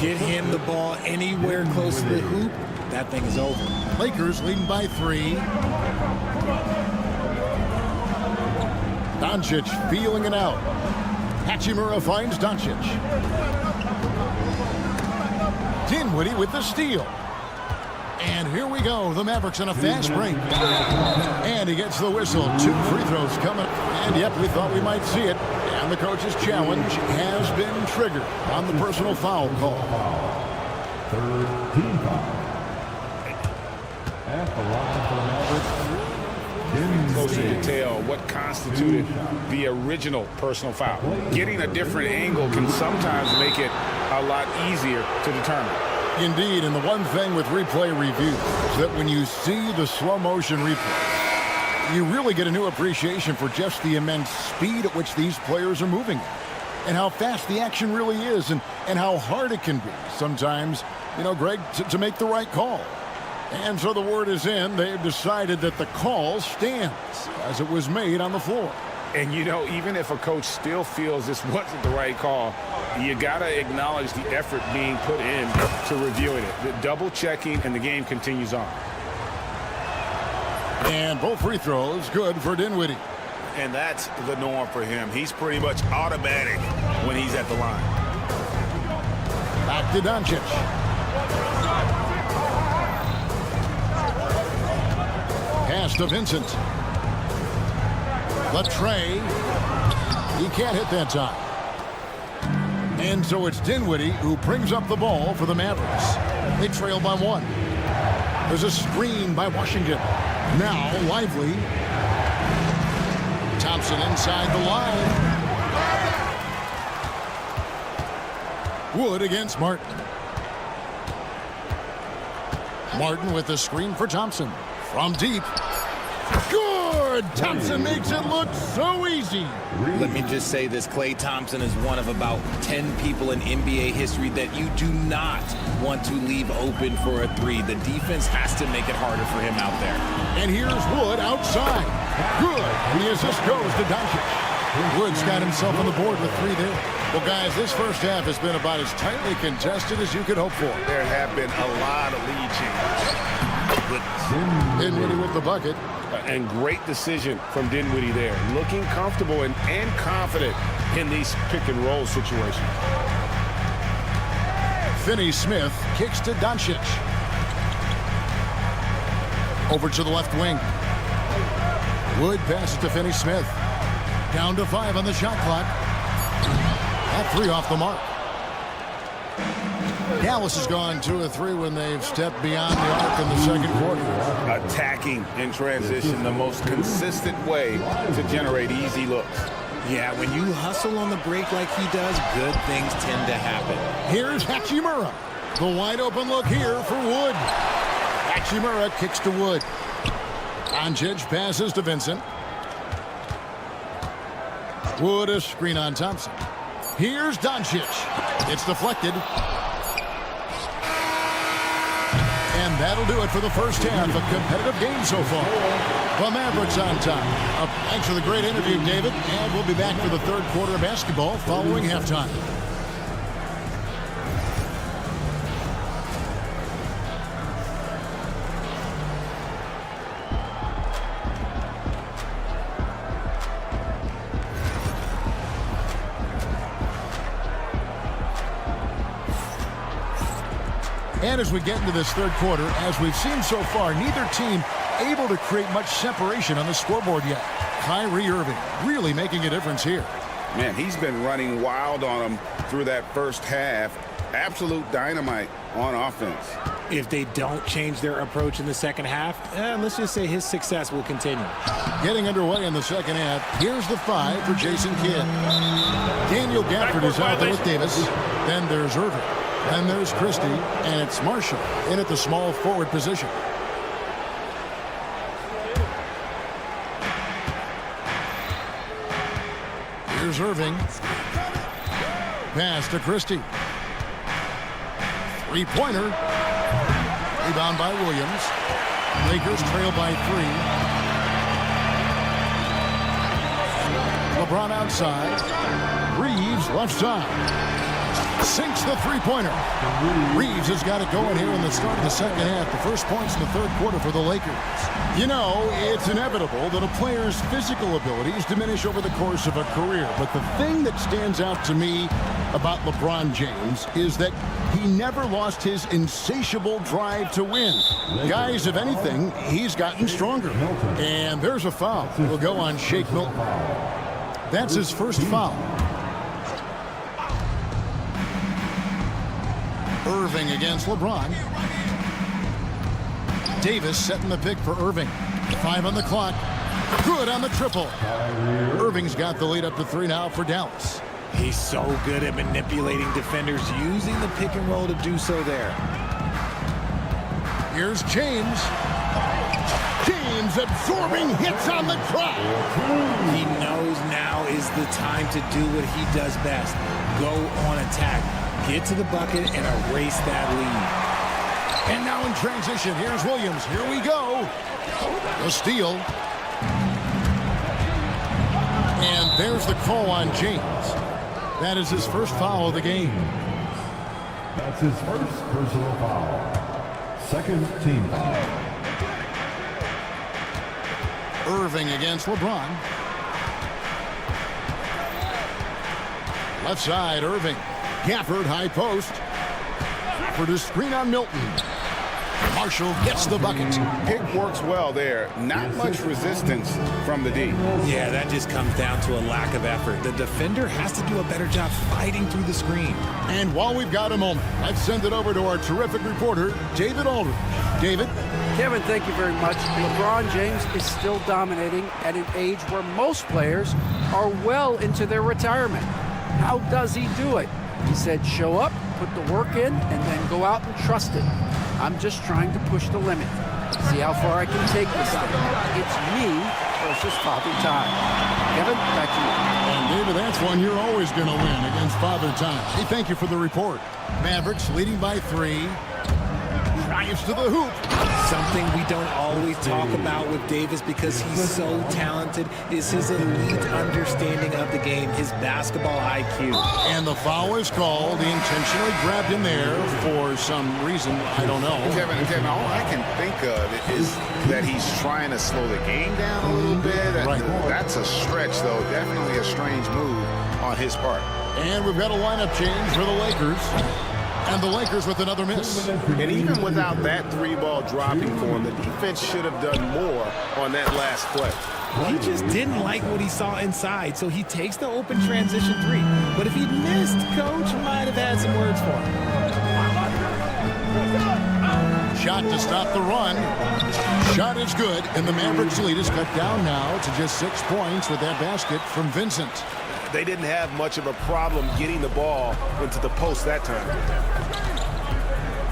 Get him the ball anywhere close to the hoop. That thing is over. Lakers leading by 3. Doncic feeling it out. Hachimura finds Doncic. Dinwiddie with the steal. And here we go. The Mavericks in a fast break. And he gets the whistle. 2 free throws coming. And yep, we thought we might see it. And the coach's challenge has been triggered on the personal foul call. Third team foul. At the line for the Mavericks. Closer to tell what constituted the original personal foul. Getting a different angle can sometimes make it a lot easier to determine. Indeed, and the one thing with replay review is that when you see the slow motion replay, you really get a new appreciation for just the immense speed at which these players are moving and how fast the action really is and how hard it can be sometimes, you know, Greg, to make the right call. And so the word is in. They've decided that the call stands as it was made on the floor. And, you know, even if a coach still feels this wasn't the right call, you got to acknowledge the effort being put in to reviewing it. The double checking, and the game continues on. And both free throws good for Dinwiddie. And that's the norm for him. He's pretty much automatic when he's at the line. Back to Doncic. Pass to Vincent. Latrey. He can't hit that time. And so it's Dinwiddie who brings up the ball for the Mavericks. They trail by 1. There's a screen by Washington. Now Lively. Thompson inside the line. Wood against Martin. Martin with the screen for Thompson. From deep. Good! Thompson makes it look so easy. Let me just say this. Klay Thompson is one of about 10 people in NBA history that you do not want to leave open for a 3. The defense has to make it harder for him out there. And here's Wood outside. Good. And the assist goes to Doncic. Wood's got himself on the board with 3 there. Well, guys, this first half has been about as tightly contested as you could hope for. There have been a lot of lead changes. Dinwiddie with the bucket. And great decision from Dinwiddie there. Looking comfortable and confident in these pick-and-roll situations. Finney-Smith kicks to Doncic. Over to the left wing. Wood passes to Finney-Smith. Down to 5 on the shot clock. That 3 off the mark. Dallas has gone 2 of 3 when they've stepped beyond the arc in the second quarter. Attacking in transition, the most consistent way to generate easy looks. Yeah, when you hustle on the break like he does, good things tend to happen. Here's Hachimura. The wide open look here for Wood. Hachimura kicks to Wood. Doncic passes to Vincent. Wood a screen on Thompson. Here's Doncic. It's deflected. And that'll do it for the first half. A competitive game so far. The Mavericks on top. Thanks for the great interview, David. And we'll be back for the third quarter of basketball following halftime. And as we get into this third quarter, as we've seen so far, neither team able to create much separation on the scoreboard yet. Kyrie Irving really making a difference here. Man, he's been running wild on him through that first half. Absolute dynamite on offense. If they don't change their approach in the second half, let's just say his success will continue. Getting underway in the second half. Here's the 5 for Jason Kidd. Daniel Gafford is out there with Davis. Then there's Irving. Then there's Christie. And it's Marshall in at the small forward position. Here's Irving. Pass to Christie. Three-pointer. Rebound by Williams. Lakers trail by 3. LeBron outside. Reeves left side. Sinks the three-pointer. Reeves has got it going here in the start of the second half. The first points in the third quarter for the Lakers. You know, it's inevitable that a player's physical abilities diminish over the course of a career. But the thing that stands out to me about LeBron James is that he never lost his insatiable drive to win. Guys, if anything, he's gotten stronger. And there's a foul. It'll go on Shake Milton. That's his first foul. Irving against LeBron. Davis setting the pick for Irving. 5 on the clock. Good on the triple. Irving's got the lead up to 3 now for Dallas. He's so good at manipulating defenders, using the pick and roll to do so there. Here's James. James absorbing hits on the drive. He knows now is the time to do what he does best. Go on attack. Get to the bucket and erase that lead. And now in transition, here's Williams. Here we go. The steal. And there's the call on James. That is his first foul of the game. That's his first personal foul. Second team foul. Irving against LeBron. Left side, Irving. Gafford, high post. For the screen on Milton. Marshall gets the bucket. Pick works well there. Not much resistance from the D. Yeah, that just comes down to a lack of effort. The defender has to do a better job fighting through the screen. And while we've got a moment, let's send it over to our terrific reporter, David Aldridge. David? Kevin, thank you very much. LeBron James is still dominating at an age where most players are well into their retirement. How does he do it? He said, show up, put the work in, and then go out and trust it. I'm just trying to push the limit. See how far I can take this thing. It's me versus Father Time. Kevin, back to you. And David, that's one you're always going to win against Father Time. Hey, thank you for the report. Mavericks leading by 3. Drives to the hoop. Something we don't always talk about with Davis because he's so talented is his elite understanding of the game, his basketball IQ. And the foul is called. He intentionally grabbed him there for some reason. I don't know. Kevin, all I can think of is that he's trying to slow the game down a little bit. Right. That's a stretch, though. Definitely a strange move on his part. And we've got a lineup change for the Lakers. And the Lakers with another miss. And even without that 3-ball dropping for him, the defense should have done more on that last play. He just didn't like what he saw inside, so he takes the open transition 3. But if he'd missed, Coach might have had some words for him. Shot to stop the run. Shot is good, and the Mavericks lead is cut down now to just 6 points with that basket from Vincent. They didn't have much of a problem getting the ball into the post that time.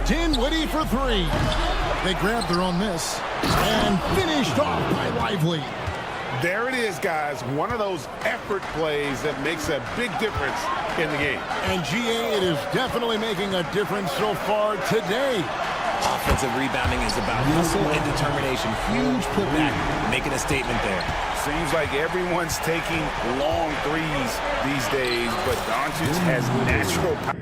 Dinwiddie for 3. They grabbed their own miss and finished off by Lively. There it is, guys. One of those effort plays that makes a big difference in the game. And GA, it is definitely making a difference so far today. Offensive rebounding is about hustle and determination. Huge putback, making a statement there. Seems like everyone's taking long threes these days, but Doncic has natural power.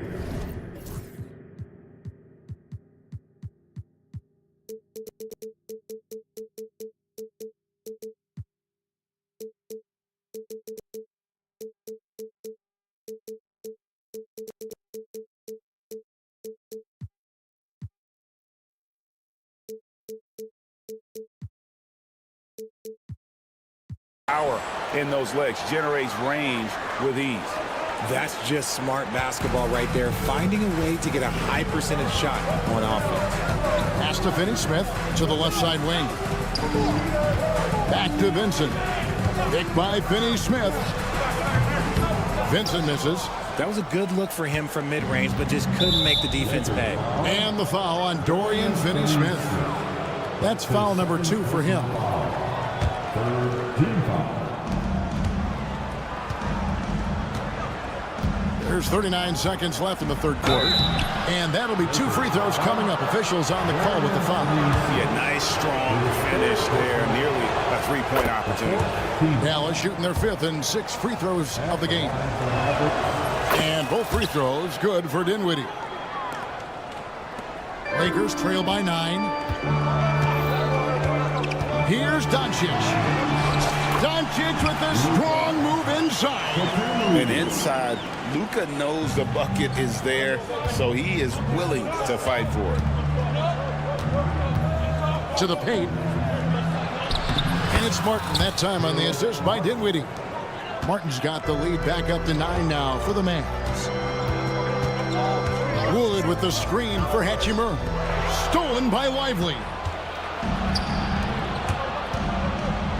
Power in those legs, generates range with ease. That's just smart basketball right there, finding a way to get a high percentage shot on offense. Pass to Finney-Smith to the left side wing. Back to Vincent. Picked by Finney-Smith. Vincent misses. That was a good look for him from mid-range, but just couldn't make the defense pay. And the foul on Dorian Finney-Smith. That's foul number 2 for him. Team foul. There's 39 seconds left in the third quarter. And that'll be 2 free throws coming up. Officials on the call with the foul. Yeah, nice, strong finish there. Nearly a three-point opportunity. Dallas shooting their 5th and 6th free throws of the game. And both free throws good for Dinwiddie. Lakers trail by 9. Here's Doncic. Doncic with a strong move inside. And inside, Luka knows the bucket is there, so he is willing to fight for it. To the paint. And it's Martin that time on the assist by Dinwiddie. Martin's got the lead back up to 9 now for the Mavs. Wood with the screen for Hachimura. Stolen by Lively.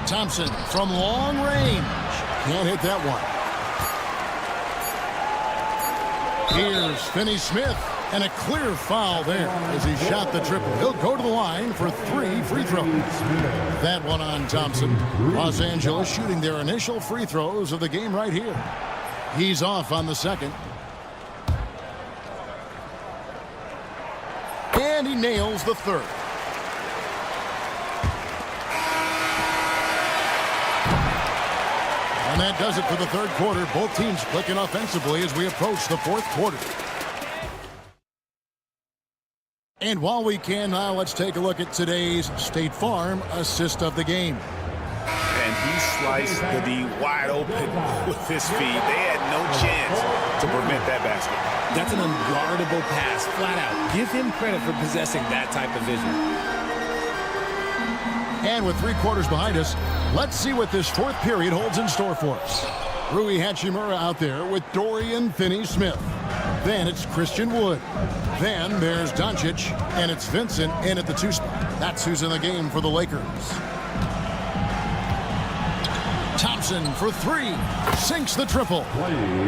Thompson from long range. Can't hit that one. Here's Finney-Smith. And a clear foul there as he shot the triple. He'll go to the line for 3 free throws. That one on Thompson. Los Angeles shooting their initial free throws of the game right here. He's off on the second. And he nails the third. And that does it for the third quarter. Both teams clicking offensively as we approach the fourth quarter. And while we can now, let's take a look at today's State Farm assist of the game. And he sliced the D wide open with his feet. They had no chance to prevent that basket. That's an unguardable pass, flat out. Give him credit for possessing that type of vision. And with 3 quarters behind us, let's see what this fourth period holds in store for us. Rui Hachimura out there with Dorian Finney-Smith. Then it's Christian Wood. Then there's Doncic, and it's Vincent in at the 2 spot. That's who's in the game for the Lakers. Thompson for 3. Sinks the triple.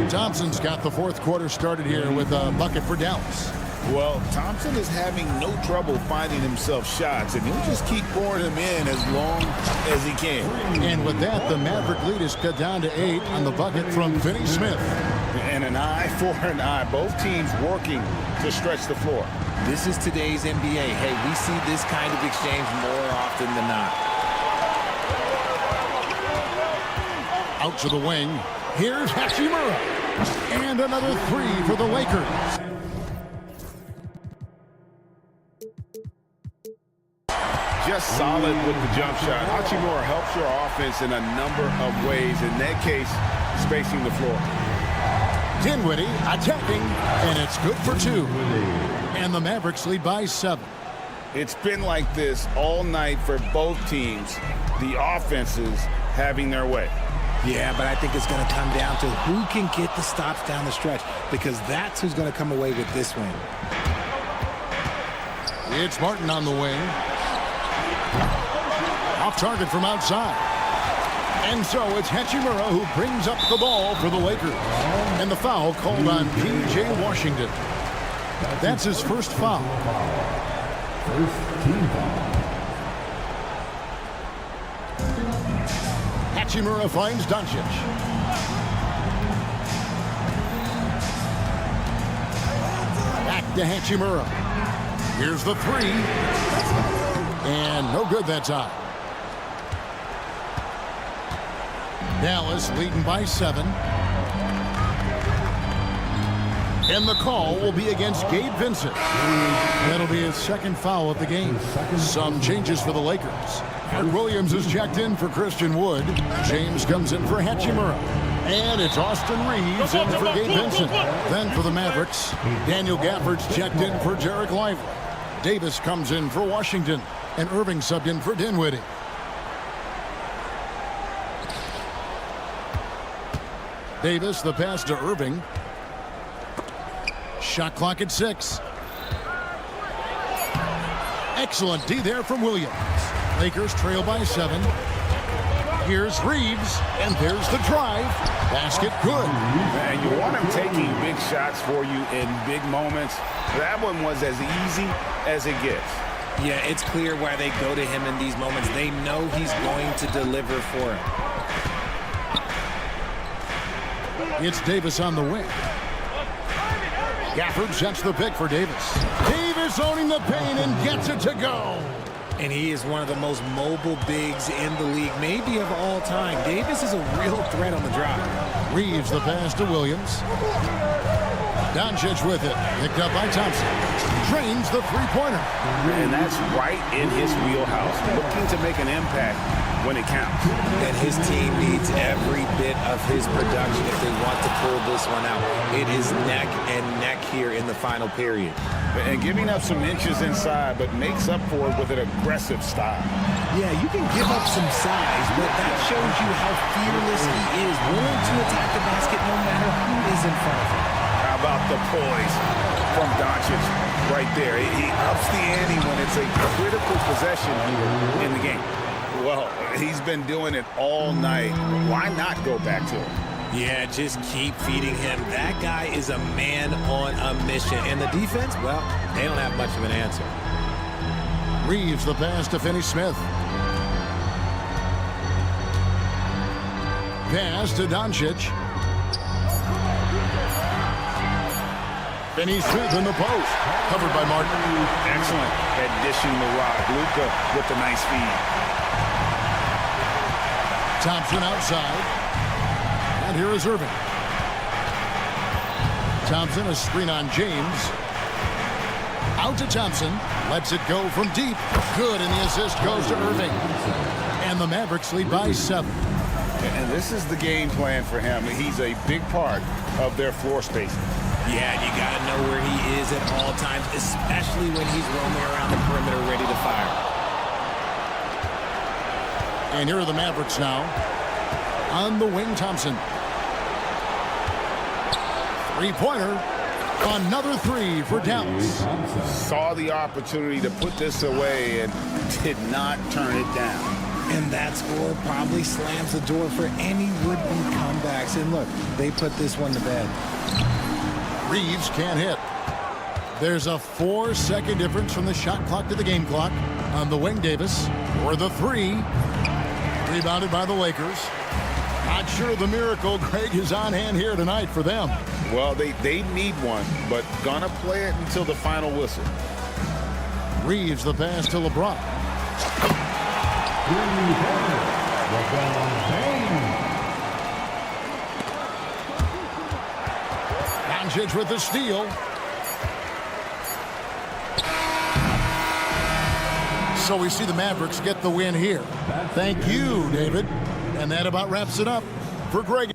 Thompson's got the fourth quarter started here with a bucket for Dallas. Well, Thompson is having no trouble finding himself shots, and he'll just keep pouring them in as long as he can. And with that, the Maverick lead is cut down to 8 on the bucket from Finney-Smith. And an eye for an eye. Both teams working to stretch the floor. This is today's NBA. Hey, we see this kind of exchange more often than not. Out to the wing. Here's Hachimura. And another 3 for the Lakers. Just solid with the jump shot. Hachimura helps your offense in a number of ways. In that case, spacing the floor. Dinwiddie attacking, and it's good for 2. And the Mavericks lead by 7. It's been like this all night for both teams. The offenses having their way. Yeah, but I think it's going to come down to who can get the stops down the stretch, because that's who's going to come away with this win. It's Martin on the wing. Off target from outside. And so it's Hachimura who brings up the ball for the Lakers. And the foul called on P.J. Washington. That's his first foul. First team foul. Hachimura finds Doncic. Back to Hachimura. Here's the 3. And no good that time. Dallas leading by 7. And the call will be against Gabe Vincent. That'll be his second foul of the game. Some changes for the Lakers. Mark Williams is checked in for Christian Wood. James comes in for Hachimura. And it's Austin Reeves in for Gabe Vincent. Then for the Mavericks, Daniel Gafford's checked in for Jarek Lively. Davis comes in for Washington. And Irving subbed in for Dinwiddie. Davis, the pass to Irving. Shot clock at 6. Excellent D there from Williams. Lakers trail by 7. Here's Reeves, and there's the drive. Basket good. Man, you want him taking big shots for you in big moments. That one was as easy as it gets. Yeah, it's clear why they go to him in these moments. They know he's going to deliver for him. It's Davis on the wing. Gafford sets the pick for Davis. Davis owning the paint and gets it to go. And he is one of the most mobile bigs in the league, maybe of all time. Davis is a real threat on the drive. Reeves the pass to Williams. Doncic with it. Picked up by Thompson. Drains the three-pointer. And that's right in his wheelhouse. Looking to make an impact when it counts. And his team needs every bit of his production if they want to pull this one out. It is neck and neck here in the final period. And giving up some inches inside, but makes up for it with an aggressive style. Yeah, you can give up some size, but that shows you how fearless he is, willing to attack the basket no matter who is in front of him. How about the poise from Doncic right there? He ups the ante when it's a critical possession here in the game. Well, he's been doing it all night. Why not go back to him? Yeah, just keep feeding him. That guy is a man on a mission. And the defense, well, they don't have much of an answer. Reeves the pass to Finney-Smith. Pass to Doncic. Finney-Smith in the post. Covered by Martin. Excellent at dishing the rock. Luka with the nice feed. Thompson outside. And here is Irving. Thompson, a screen on James. Out to Thompson. Lets it go from deep. Good, and the assist goes to Irving. And the Mavericks lead by 7. And this is the game plan for him. He's a big part of their floor spacing. Yeah, and you got to know where he is at all times, especially when he's roaming around the perimeter ready to fire. And here are the Mavericks now. On the wing, Thompson. Three-pointer. Another 3 for Dallas. Saw the opportunity to put this away and did not turn it down. And that score probably slams the door for any would-be comebacks. And look, they put this one to bed. Reeves can't hit. There's a 4-second difference from the shot clock to the game clock. On the wing, Davis for the 3. Rebounded by the Lakers. Not sure the miracle, Greg, is on hand here tonight for them. Well, they need one, but gonna play it until the final whistle. Reeves the pass to LeBron. Doncic with the steal. So we see the Mavericks get the win here. Thank you, David. And that about wraps it up for Greg.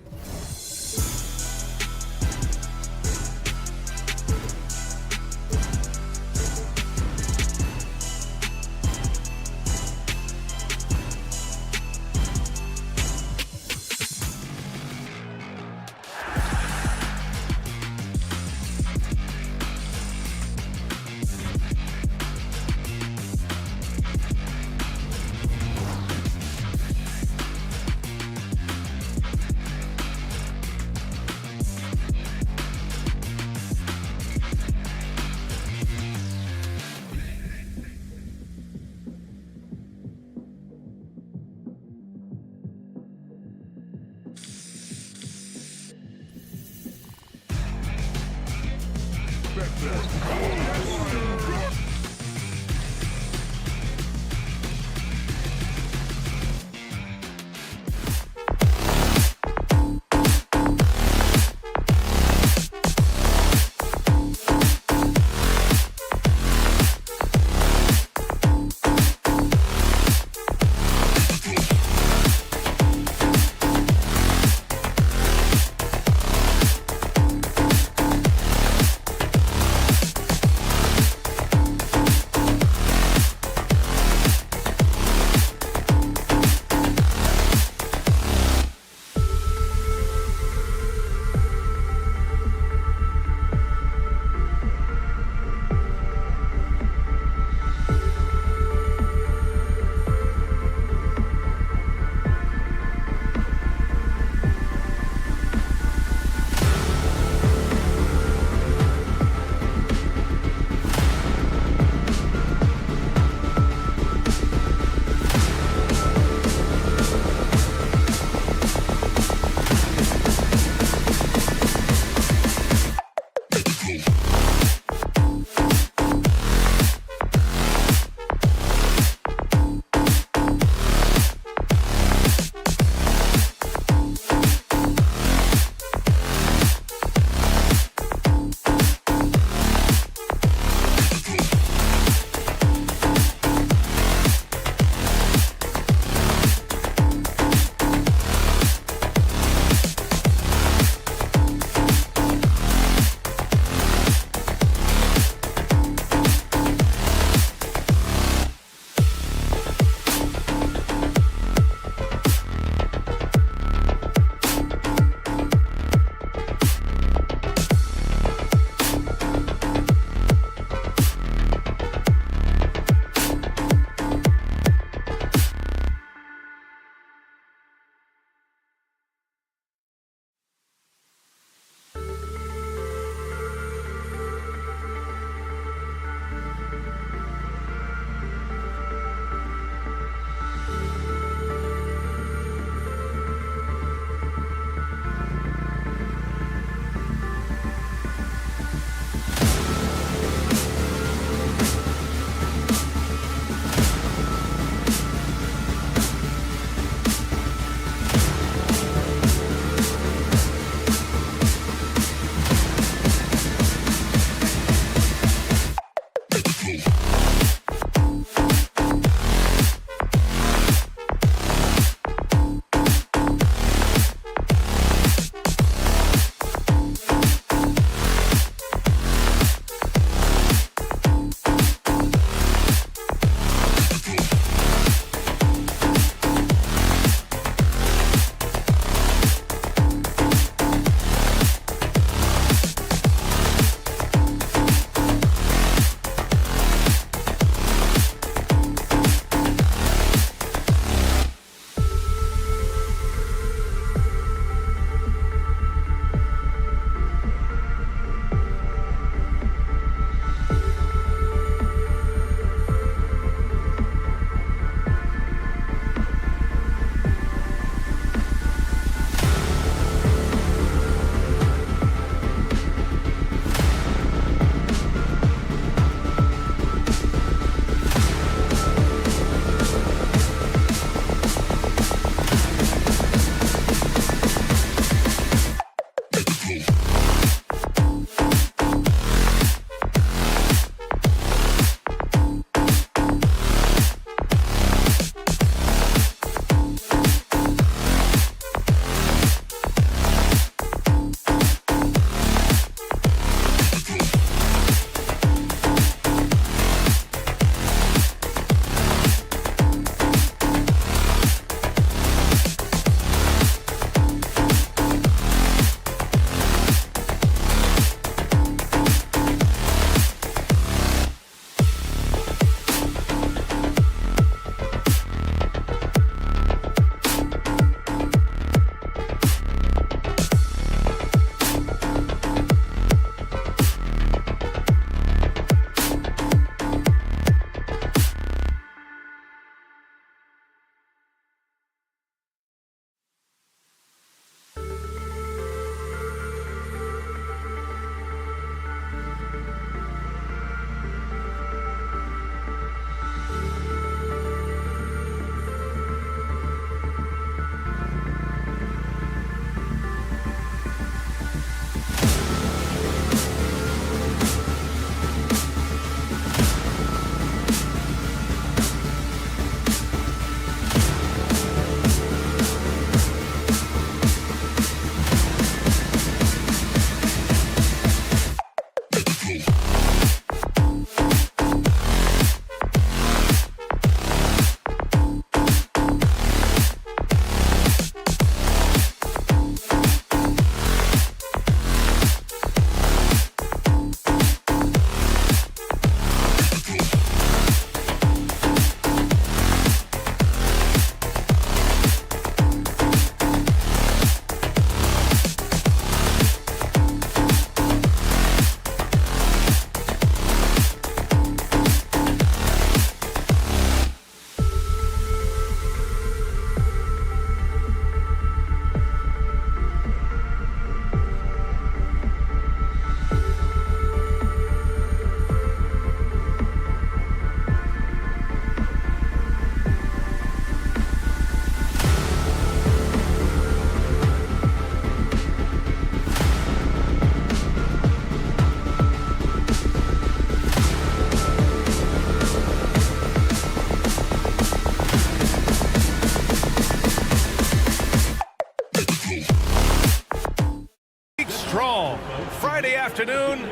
Saturday afternoon.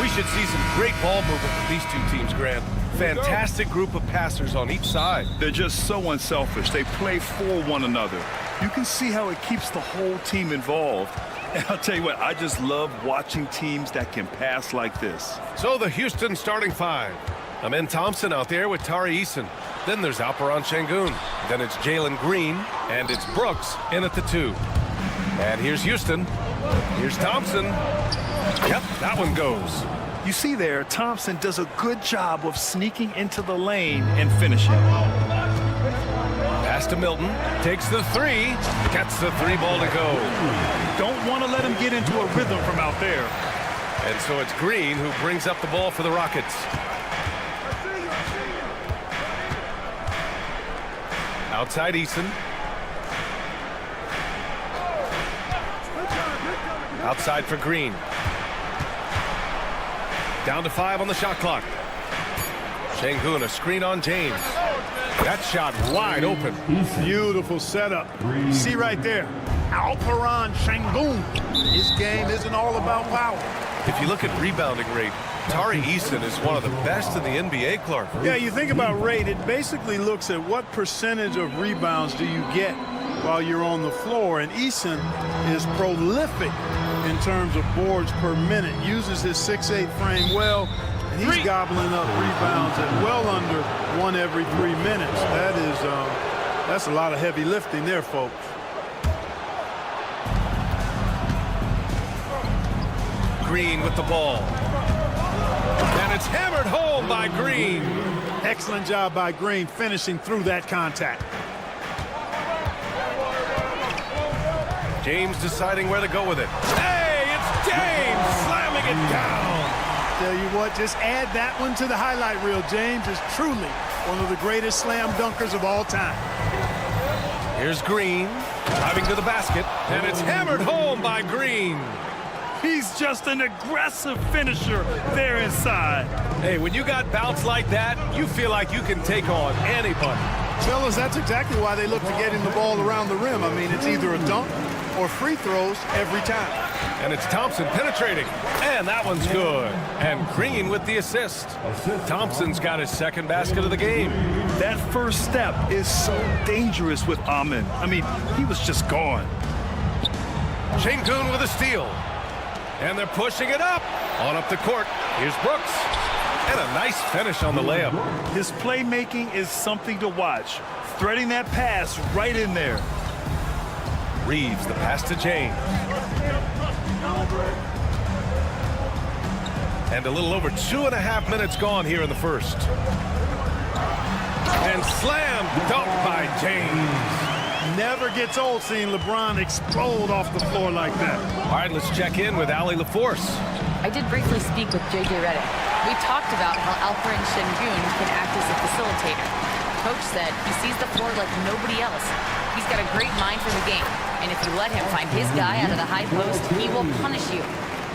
We should see some great ball movement with these two teams, Grant. Fantastic group of passers on each side. They're just so unselfish. They play for one another. You can see how it keeps the whole team involved. And I'll tell you what, I just love watching teams that can pass like this. So the Houston starting five. Amen Thompson out there with Tari Eason. Then there's Alperon Şengün. Then it's Jalen Green. And it's Brooks in at the 2. And here's Houston. Here's Thompson. Yep, that one goes. You see there, Thompson does a good job of sneaking into the lane and finishing. Pass to Milton. Takes the 3. Gets the 3 ball to go. Don't want to let him get into a rhythm from out there. And so it's Green who brings up the ball for the Rockets. Outside Eason. Outside for Green. Down to 5 on the shot clock. Şengün, a screen on James. That shot wide open. Beautiful setup. See right there, Alperon Şengün. His game isn't all about power. If you look at rebounding rate, Tari Eason is one of the best in the NBA, Clark. Yeah, you think about rate, it basically looks at what percentage of rebounds do you get while you're on the floor. And Eason is prolific in terms of boards per minute, uses his 6'8" frame well, and he's gobbling up rebounds at well under 1 every 3 minutes. That's a lot of heavy lifting there, folks. Green with the ball. And it's hammered home by Green. Excellent job by Green finishing through that contact. James deciding where to go with it. Hey, it's James slamming it down. Tell you what, just add that one to the highlight reel. James is truly one of the greatest slam dunkers of all time. Here's Green driving to the basket, and it's hammered home by Green. He's just an aggressive finisher there inside. Hey, when you got bounce like that, you feel like you can take on anybody. Fellas, that's exactly why they look to getting the ball around the rim. I mean, it's either a dunk or free throws every time. And it's Thompson penetrating, and that one's good. And Green with the assist. Thompson's got his second basket of the game. That first step is so dangerous with Amen. I mean, he was just gone. Şengün with a steal. And they're pushing it up. On up the court. Here's Brooks. And a nice finish on the layup. His playmaking is something to watch. Threading that pass right in there. Reeves, the pass to James. And a little over 2.5 minutes gone here in the first. And slam dunk by James. Never gets old seeing LeBron explode off the floor like that. All right, let's check in with Allie LaForce. I did briefly speak with J.J. Redick. We talked about how Alperon Şengün can act as a facilitator. Coach said he sees the floor like nobody else. He's got a great mind for the game. And if you let him find his guy out of the high post, he will punish you.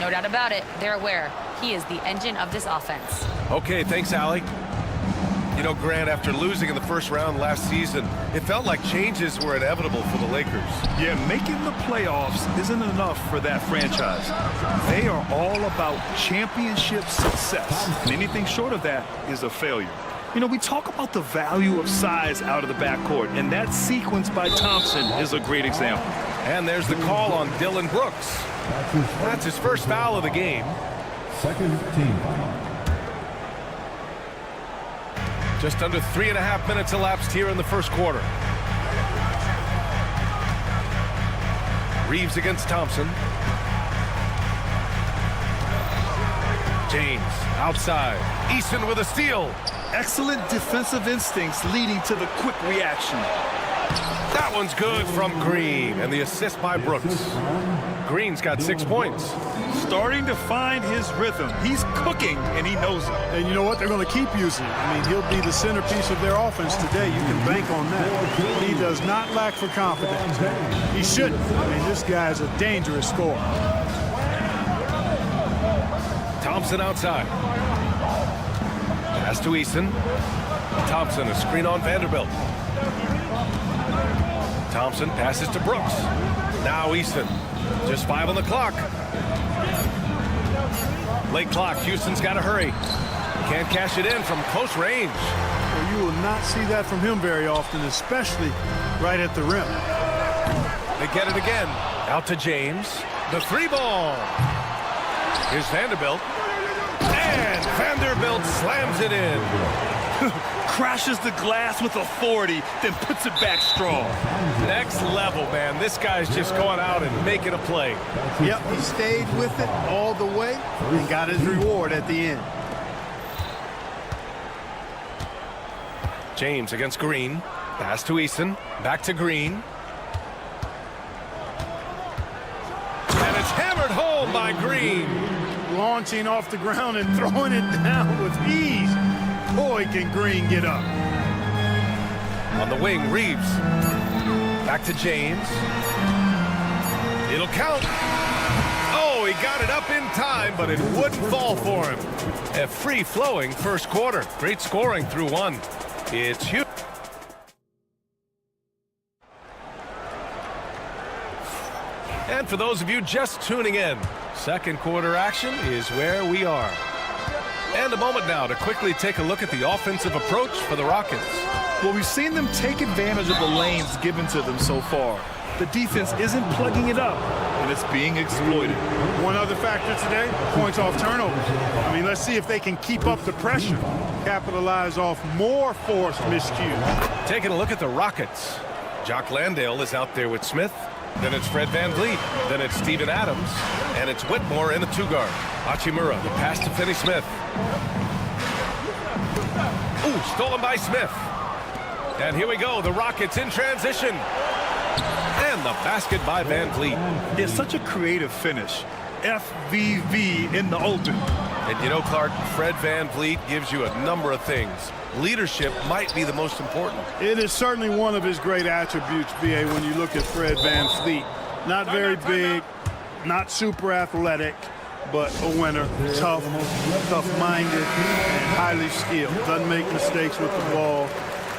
No doubt about it, they're aware. He is the engine of this offense. Okay, thanks, Allie. You know, Grant, after losing in the first round last season, it felt like changes were inevitable for the Lakers. Yeah, making the playoffs isn't enough for that franchise. They are all about championship success. And anything short of that is a failure. You know, we talk about the value of size out of the backcourt, and that sequence by Thompson is a great example. And there's the call on Dylan Brooks. That's his first foul of the game. Second team foul. Just under 3.5 minutes elapsed here in the first quarter. Reeves against Thompson. James outside. Eason with a steal. Excellent defensive instincts leading to the quick reaction. That one's good from Green, and the assist by Brooks. Green's got 6 points. Starting to find his rhythm. He's cooking, and he knows it. And you know what? They're going to keep using him. I mean, he'll be the centerpiece of their offense today. You can bank on that. He does not lack for confidence. He shouldn't. I mean, this guy is a dangerous scorer. Thompson outside. Pass to Eason. Thompson, a screen on Vanderbilt. Thompson passes to Brooks. Now Eason. Just 5 on the clock. Late clock. Houston's got to hurry. Can't cash it in from close range. Well, you will not see that from him very often, especially right at the rim. They get it again. Out to James. The 3-ball. Here's Vanderbilt. And Vanderbilt slams it in. Crashes the glass with authority, then puts it back strong. Next level, man. This guy's just going out and making a play. Yep, he stayed with it all the way and got his reward at the end. James against Green. Pass to Eason. Back to Green. And it's hammered home by Green. Launching off the ground and throwing it down with ease. Boy, can Green get up. On the wing, Reeves. Back to James. It'll count. Oh, he got it up in time, but it wouldn't fall for him. A free-flowing first quarter. Great scoring through one. It's huge. And for those of you just tuning in, second quarter action is where we are. And a moment now to quickly take a look at the offensive approach for the Rockets. Well, we've seen them take advantage of the lanes given to them so far. The defense isn't plugging it up, and it's being exploited. One other factor today, points off turnovers. I mean, let's see if they can keep up the pressure, capitalize off more forced miscues. Taking a look at the Rockets. Jock Landale is out there with Smith. Then it's Fred VanVleet. Then it's Steven Adams. And it's Whitmore in the 2-guard. Hachimura, the pass to Finney-Smith. Ooh, stolen by Smith. And here we go, the Rockets in transition. And the basket by VanVleet. It's such a creative finish. FVV in the open. And you know, Clark, Fred VanVleet gives you a number of things. Leadership might be the most important. It is certainly one of his great attributes, B.A., when you look at Fred VanVleet. Not very big, not super athletic, but a winner, tough-minded, and highly skilled. Doesn't make mistakes with the ball,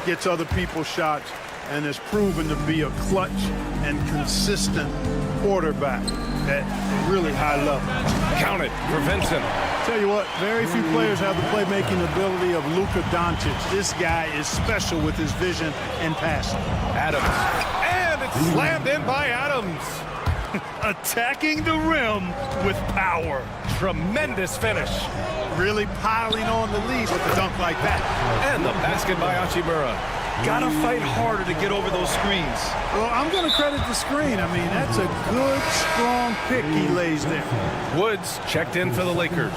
gets other people's shots, and has proven to be a clutch and consistent quarterback at a really high level. Count it for Vincent. Tell you what, very few players have the playmaking ability of Luka Doncic. This guy is special with his vision and passing. Adams. And it's slammed in by Adams. Attacking the rim with power. Tremendous finish. Really piling on the lead with a dunk like that. And the basket by Hachimura. Gotta fight harder to get over those screens. Well, I'm going to credit the screen. I mean, that's a good, strong pick he lays there. Woods checked in for the Lakers.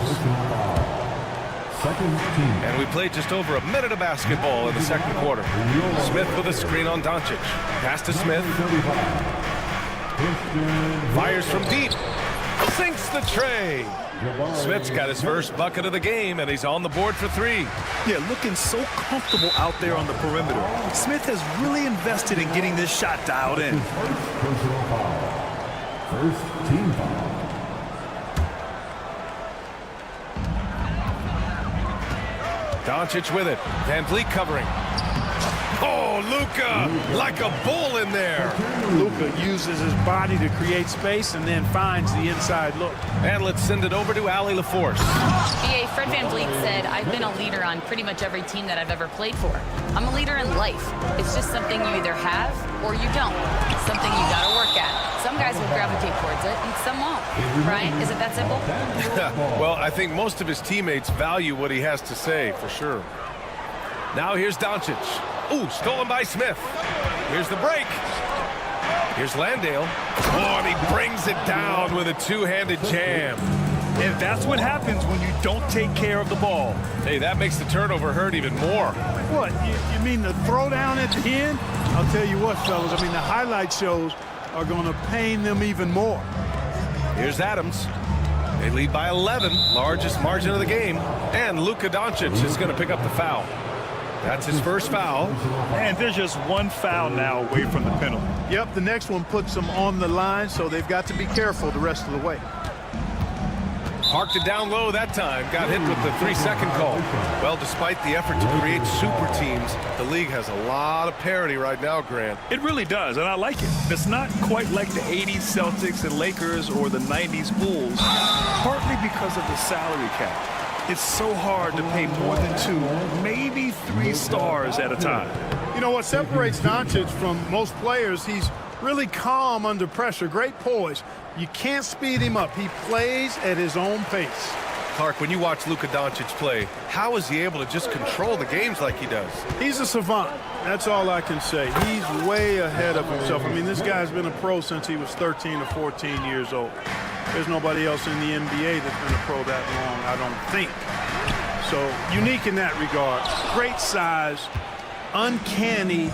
Second team. And we played just over a minute of basketball in the second quarter. Smith with a screen on Doncic. Pass to Smith. Fires from deep. Sinks the tray. Smith's got his first bucket of the game, and he's on the board for 3. Yeah, looking so comfortable out there on the perimeter. Smith has really invested in getting this shot dialed in. Personal foul. First team foul. Doncic with it. VanVleet covering. Oh, Luka, like a bull in there. Luka uses his body to create space and then finds the inside look. And let's send it over to Allie LaForce. BA, Fred VanVleet said, I've been a leader on pretty much every team that I've ever played for. I'm a leader in life. It's just something you either have or you don't. It's something you gotta work at. Some guys will gravitate towards it and some won't. Right? Is it that simple? Well, I think most of his teammates value what he has to say, for sure. Now here's Doncic. Ooh, stolen by Smith. Here's the break. Here's Landale. Oh, and he brings it down with a two-handed jam. And that's what happens when you don't take care of the ball. Hey, that makes the turnover hurt even more. What, you mean the throwdown at the end? I'll tell you what, fellas, I mean, the highlight shows are going to pain them even more. Here's Adams. They lead by 11, largest margin of the game. And Luka Doncic is going to pick up the foul. That's his first foul. And there's just one foul now away from the penalty. Yep, the next one puts them on the line, so they've got to be careful the rest of the way. Parked it down low that time. Got hit with the 3-second call. Well, despite the effort to create super teams, the league has a lot of parity right now, Grant. It really does, and I like it. It's not quite like the 80s Celtics and Lakers or the 90s Bulls, partly because of the salary cap. It's so hard to pay more than 2, maybe 3 stars at a time. You know what separates Doncic from most players? He's really calm under pressure, great poise. You can't speed him up. He plays at his own pace. Clark, when you watch Luka Doncic play, how is he able to just control the games like he does? He's a savant. That's all I can say. He's way ahead of himself. I mean, this guy's been a pro since he was 13 or 14 years old. There's nobody else in the NBA that's been a pro that long, I don't think. So unique in that regard. Great size, uncanny,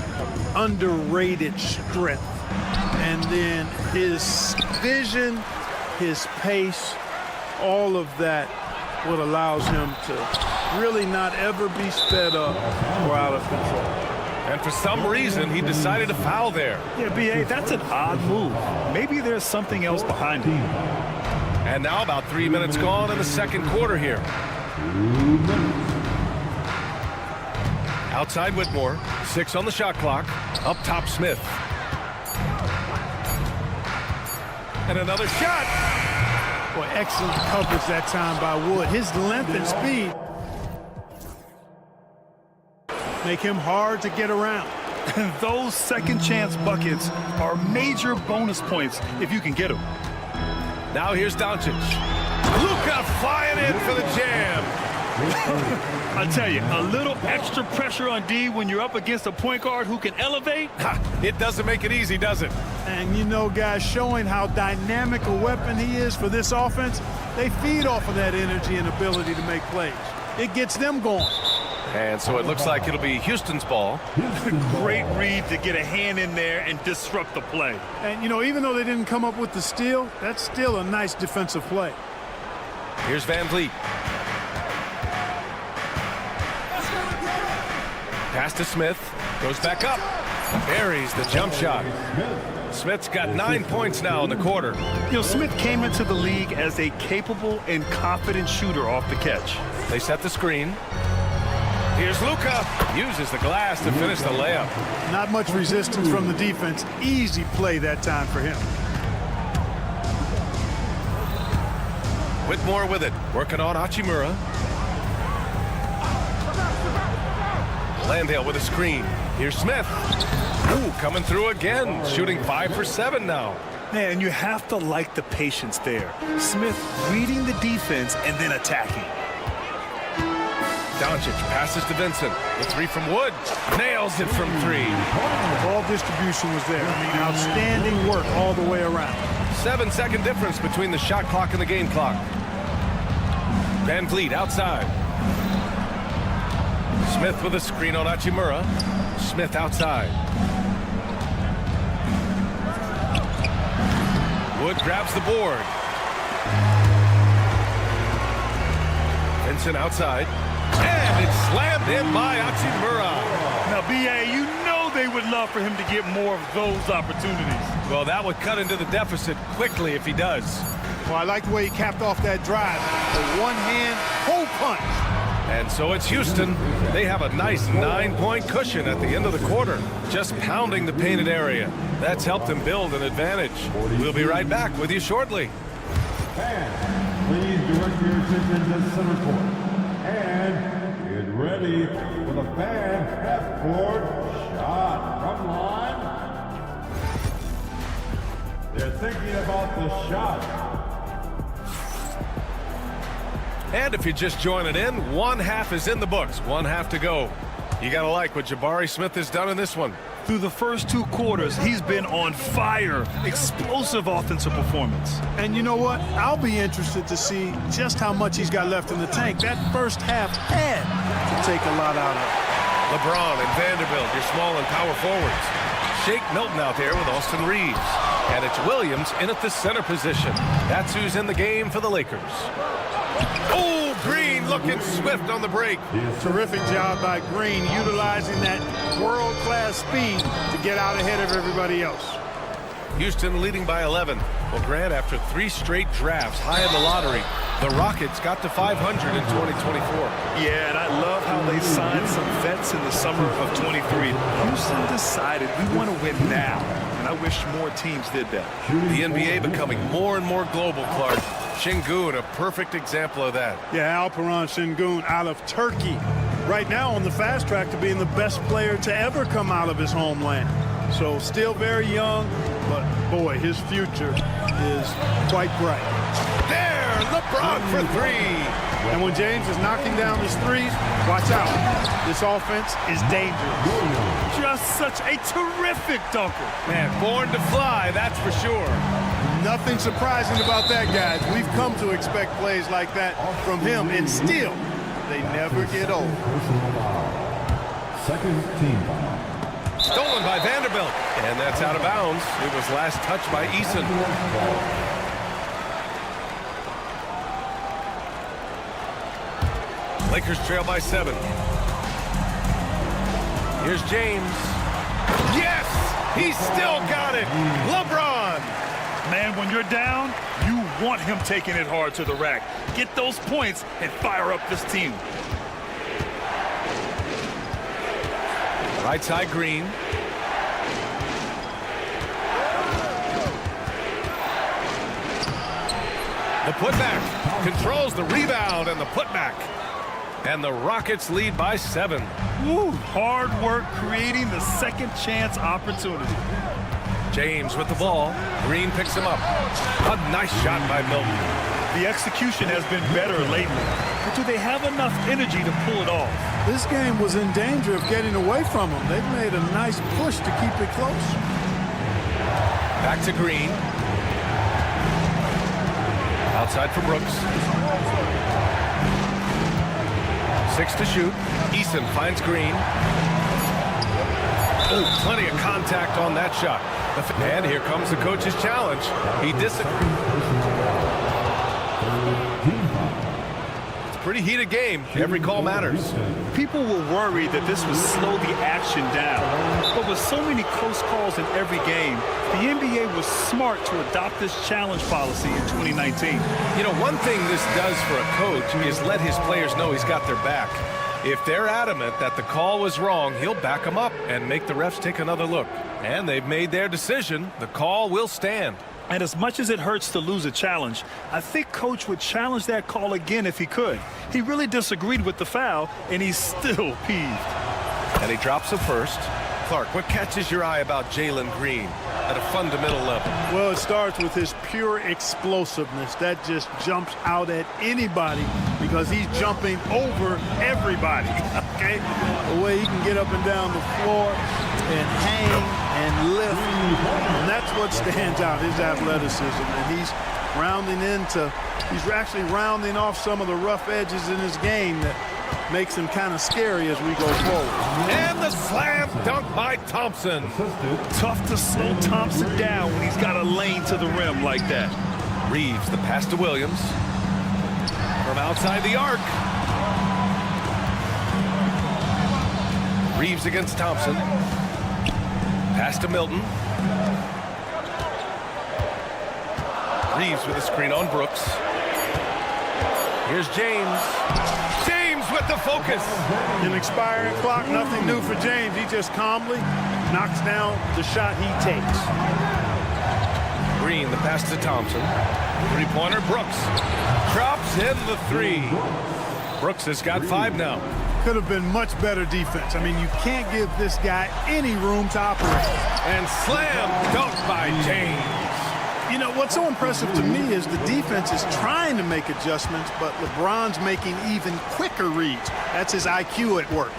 underrated strength. And then his vision, his pace, all of that what allows him to really not ever be sped up or out of control. And for some reason, he decided to foul there. Yeah, B.A., that's an odd move. Maybe there's something else behind it. And now about 3 minutes gone in the second quarter here. Outside Whitmore, 6 on the shot clock. Up top Smith. And another shot. Boy, excellent coverage that time by Wood. His length and speed make him hard to get around. And those second chance buckets are major bonus points if you can get them. Now here's Doncic. Luka flying in for the jam. I tell you, a little extra pressure on D when you're up against a point guard who can elevate. It doesn't make it easy, does it? And you know, guys, showing how dynamic a weapon he is for this offense, they feed off of that energy and ability to make plays. It gets them going. And so it looks like it'll be Houston's ball. Great read to get a hand in there and disrupt the play. And, you know, even though they didn't come up with the steal, that's still a nice defensive play. Here's Van Vliet. Pass to Smith. Goes back up. Buries the jump shot. Smith's got 9 points now in the quarter. You know, Smith came into the league as a capable and confident shooter off the catch. They set the screen. Here's Luka. Uses the glass to finish the layup. Not much resistance from the defense. Easy play that time for him. Whitmore with it. Working on Hachimura. Landale with a screen. Here's Smith. Ooh, coming through again. Shooting 5 for 7 now. Man, you have to like the patience there. Smith reading the defense and then attacking. Doncic passes to Vincent. The 3 from Wood. Nails it from 3. Ball distribution was there. I mean, outstanding work all the way around. 7-second difference between the shot clock and the game clock. Van Vliet outside. Smith with a screen on Hachimura. Smith outside. Wood grabs the board. Vincent outside. And it's slammed in by Hachimura. Now, B.A., you know they would love for him to get more of those opportunities. Well, that would cut into the deficit quickly if he does. Well, I like the way he capped off that drive. The one-hand hole punch. And so it's Houston. They have a nice 9-point cushion at the end of the quarter, just pounding the painted area. That's helped them build an advantage. We'll be right back with you shortly. Fans, please direct your attention to center court. And get ready for the fan half-court shot from line. They're thinking about the shot. And if you're just joining in, 1 half is in the books, 1 half to go. You gotta like what Jabari Smith has done in this one. Through the first 2 quarters, he's been on fire. Explosive offensive performance. And you know what? I'll be interested to see just how much he's got left in the tank. That first half had to take a lot out of it. LeBron and Vanderbilt, your small and power forwards. Shake Milton out there with Austin Reeves. And it's Williams in at the center position. That's who's in the game for the Lakers. Oh, Green looking swift on the break. Terrific job by Green, utilizing that world-class speed to get out ahead of everybody else. Houston leading by 11. Well, Grant, after 3 straight drafts high in the lottery, The Rockets got to 500 in 2024. Yeah, and I love how they signed some vets in the summer of 23. Houston decided we want to win now, and I wish more teams did that. The NBA becoming more and more global, Clark. Şengün, a perfect example of that. Yeah, Alperen Şengün out of Turkey. Right now on the fast track to being the best player to ever come out of his homeland. So still very young, but boy, his future is quite bright. There, LeBron for three. And when James is knocking down his threes, watch out. This offense is dangerous. Just such a terrific dunker. Man, born to fly, that's for sure. Nothing surprising about that, guys. We've come to expect plays like that from him, and still, they never get old. Second team foul. Stolen by Vanderbilt. And that's out of bounds. It was last touched by Eason. Lakers trail by 7. Here's James. Yes! He's still got it! LeBron! Man, when you're down, you want him taking it hard to the rack. Get those points and fire up this team. Right side Green. The putback controls the rebound and the putback. And the Rockets lead by 7. Woo, hard work creating the second chance opportunity. James with the ball. Green picks him up. A nice shot by Milton. The execution has been better lately, but do they have enough energy to pull it off? This game was in danger of getting away from them. They've made a nice push to keep it close. Back to Green. Outside for Brooks. 6 to shoot. Eason finds Green. Oh, plenty of contact on that shot. And here comes the coach's challenge. He disagrees. It's a pretty heated game. Every call matters. People will worry that this would slow the action down. But with so many close calls in every game, the NBA was smart to adopt this challenge policy in 2019. You know, one thing this does for a coach is let his players know he's got their back. If they're adamant that the call was wrong, he'll back them up and make the refs take another look. And they've made their decision. The call will stand. And as much as it hurts to lose a challenge, I think Coach would challenge that call again if he could. He really disagreed with the foul, and he's still peeved. And he drops it first. Clark, what catches your eye about Jalen Green at a fundamental level? Well, it starts with his pure explosiveness. That just jumps out at anybody because he's jumping over everybody, okay? The way he can get up and down the floor and hang and lift, and that's what stands out, his athleticism. And he's actually rounding off some of the rough edges in his game that makes him kind of scary as we go forward. And the slam dunk by Thompson. Tough to slow Thompson down when he's got a lane to the rim like that. Reeves, the pass to Williams. From outside the arc. Reeves against Thompson. Pass to Milton. Reeves with a screen on Brooks. Here's James. James with the focus. An expiring clock, nothing new for James. He just calmly knocks down the shot he takes. Green, the pass to Thompson. Three-pointer, Brooks. Drops in the 3. Brooks has got 5 now. Could have been much better defense. I mean, you can't give this guy any room to operate. And slam dunk by James. You know, what's so impressive to me is the defense is trying to make adjustments, but LeBron's making even quicker reads. That's his IQ at work.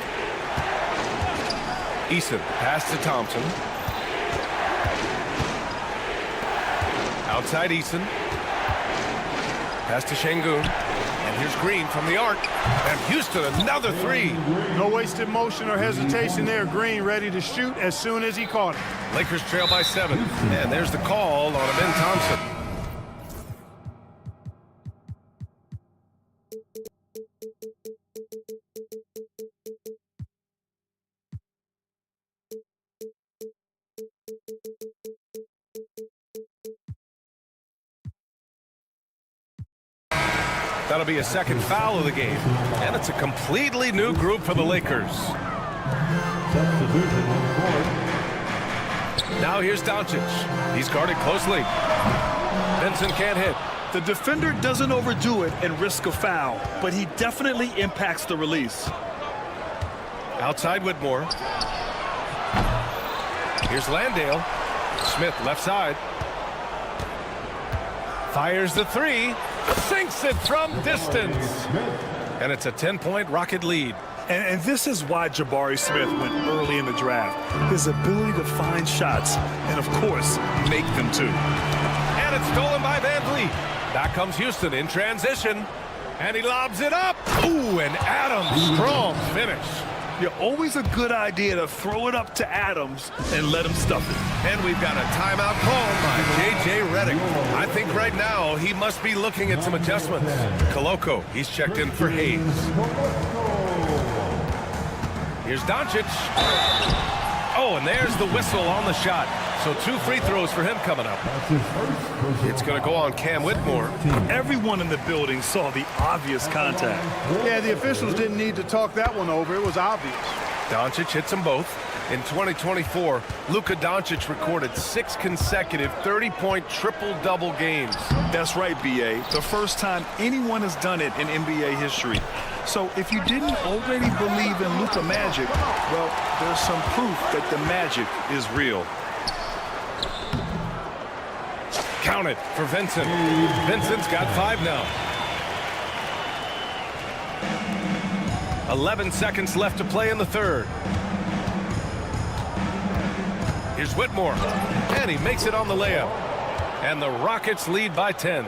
Eason, pass to Thompson. Outside Eason. Pass to Şengün. And here's Green from the arc. And Houston, another 3. No wasted motion or hesitation there. Green ready to shoot as soon as he caught it. Lakers trail by 7. And there's the call on Ben Thompson. That'll be a second foul of the game. And it's a completely new group for the Lakers. Substitution on court. Now here's Doncic. He's guarded closely. Vincent can't hit. The defender doesn't overdo it and risk a foul, but he definitely impacts the release. Outside Whitmore. Here's Landale. Smith left side. Fires the three. Sinks it from distance. And it's a 10-point Rocket lead. And this is why Jabari Smith went early in the draft. His ability to find shots and, of course, make them too. And it's stolen by Van Vliet. Back comes Houston in transition. And he lobs it up. Ooh, and Adams, strong finish. Yeah, always a good idea to throw it up to Adams and let him stuff it. And we've got a timeout called by J.J. Redick. I think right now he must be looking at some adjustments. Koloko, he's checked in for Hayes. Here's Doncic. Oh, and there's the whistle on the shot. So 2 free throws for him coming up. It's going to go on Cam Whitmore. Everyone in the building saw the obvious contact. Yeah, the officials didn't need to talk that one over. It was obvious. Doncic hits them both. In 2024, Luka Doncic recorded 6 consecutive 30-point triple-double games. That's right, B.A. The first time anyone has done it in NBA history. So if you didn't already believe in Luka magic, well, there's some proof that the magic is real. Count it for Vincent. Vincent's got 5 now. 11 seconds left to play in the third. Here's Whitmore. And he makes it on the layup. And the Rockets lead by 10.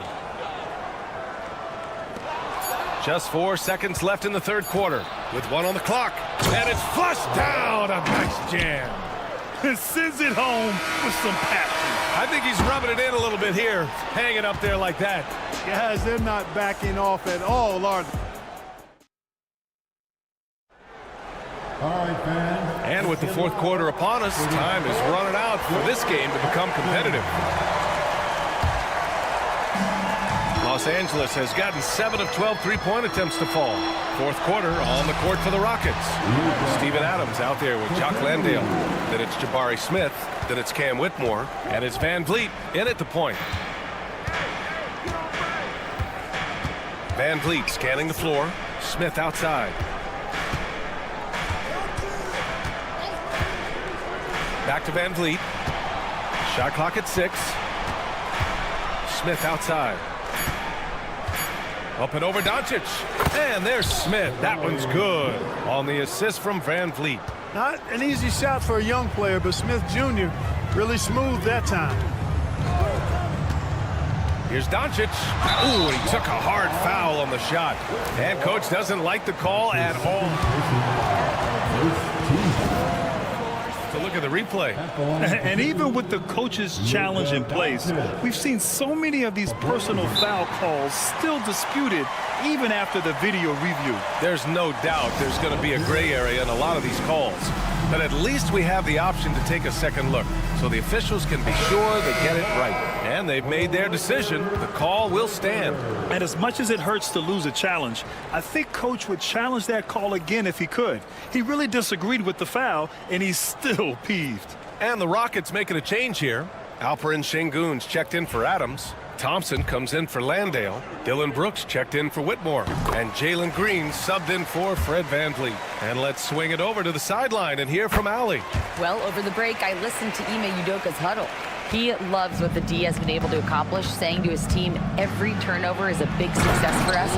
Just 4 seconds left in the third quarter with 1 on the clock. And it's flushed down. A nice jam. Sends it home with some passion. I think he's rubbing it in a little bit here. Hanging up there like that. Guys, they're not backing off at all, are they? All right, fans. And with the fourth quarter upon us, time is running out for this game to become competitive. Los Angeles has gotten 7 of 12 three-point attempts to fall. Fourth quarter on the court for the Rockets. Steven Adams out there with Jock Landale. Then it's Jabari Smith. Then it's Cam Whitmore. And it's Van Vliet in at the point. Van Vliet scanning the floor. Smith outside. Back to Van Vliet. Shot clock at 6. Smith outside. Up and over Doncic. And there's Smith. That one's good on the assist from Van Vliet. Not an easy shot for a young player, but Smith Jr. really smooth that time. Here's Doncic. Ooh, he took a hard foul on the shot. And coach doesn't like the call at all. So look at the replay. And even with the coach's challenge in place, we've seen so many of these personal foul calls still disputed even after the video review. There's no doubt there's going to be a gray area in a lot of these calls. But at least we have the option to take a second look so the officials can be sure they get it right. And they've made their decision. The call will stand. And as much as it hurts to lose a challenge, I think Coach would challenge that call again if he could. He really disagreed with the foul, and he's still peeved. And the Rockets making a change here. Alperen Şengün's checked in for Adams. Thompson comes in for Landale. Dylan Brooks checked in for Whitmore. And Jalen Green subbed in for Fred VanVleet. And let's swing it over to the sideline and hear from Allie. Well, over the break, I listened to Ime Udoka's huddle. He loves what the D has been able to accomplish, saying to his team, every turnover is a big success for us.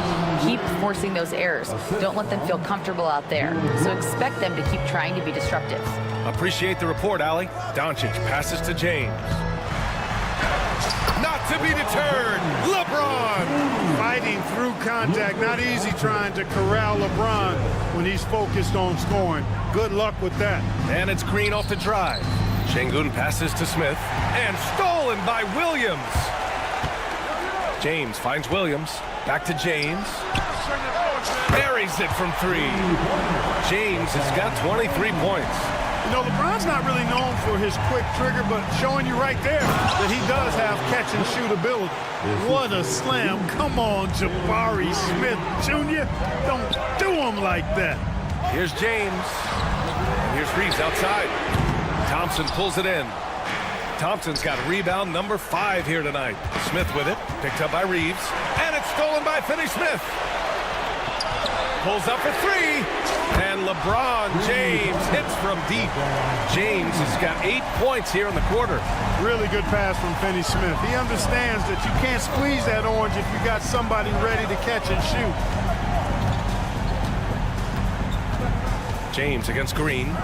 Keep forcing those errors. Don't let them feel comfortable out there. So expect them to keep trying to be disruptive. Appreciate the report, Allie. Doncic passes to James. Not to be deterred, LeBron! Fighting through contact, not easy trying to corral LeBron when he's focused on scoring. Good luck with that. And it's Green off the drive. Şengün passes to Smith, and stolen by Williams. James finds Williams, back to James. Buries it from 3. James has got 23 points. You know, LeBron's not really known for his quick trigger, but showing you right there that he does have catch-and-shoot ability. What a slam. Come on, Jabari Smith Jr. Don't do him like that. Here's James. And here's Reeves outside. Thompson pulls it in. Thompson's got rebound number 5 here tonight. Smith with it. Picked up by Reeves. And it's stolen by Finney-Smith. Pulls up for 3. And LeBron James hits from deep. James has got 8 points here in the quarter. Really good pass from Finney-Smith. He understands that you can't squeeze that orange if you got somebody ready to catch and shoot. James against Green.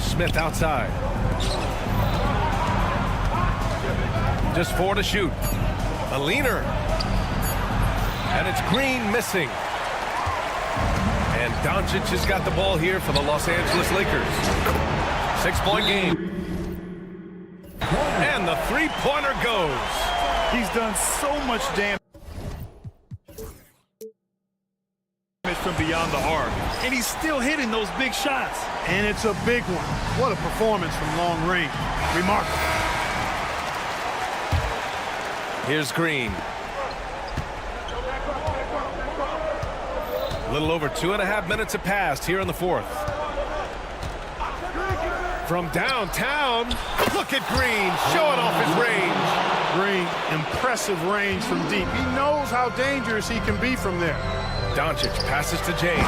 Smith outside. Just 4 to shoot. A leaner. And it's Green missing. And Doncic has got the ball here for the Los Angeles Lakers. 6-point game. And the three-pointer goes. He's done so much damage from beyond the arc, and he's still hitting those big shots. And it's a big one. What a performance from long range. Remarkable. Here's Green. A little over 2.5 minutes have passed here in the 4th. From downtown, look at Green showing off his range. Green, impressive range from deep. He knows how dangerous he can be from there. Doncic passes to James.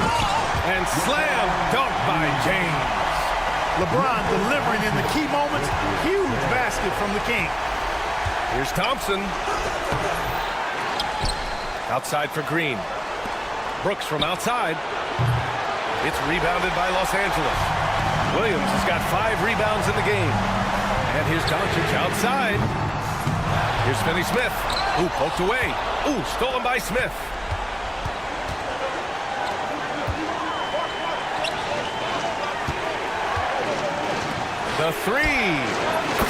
And slam dunk by James. LeBron delivering in the key moments. Huge basket from the King. Here's Thompson. Outside for Green. Brooks from outside. It's rebounded by Los Angeles. Williams has got 5 rebounds in the game. And here's Doncic outside. Here's Finney-Smith. Ooh, poked away. Ooh, stolen by Smith. The 3.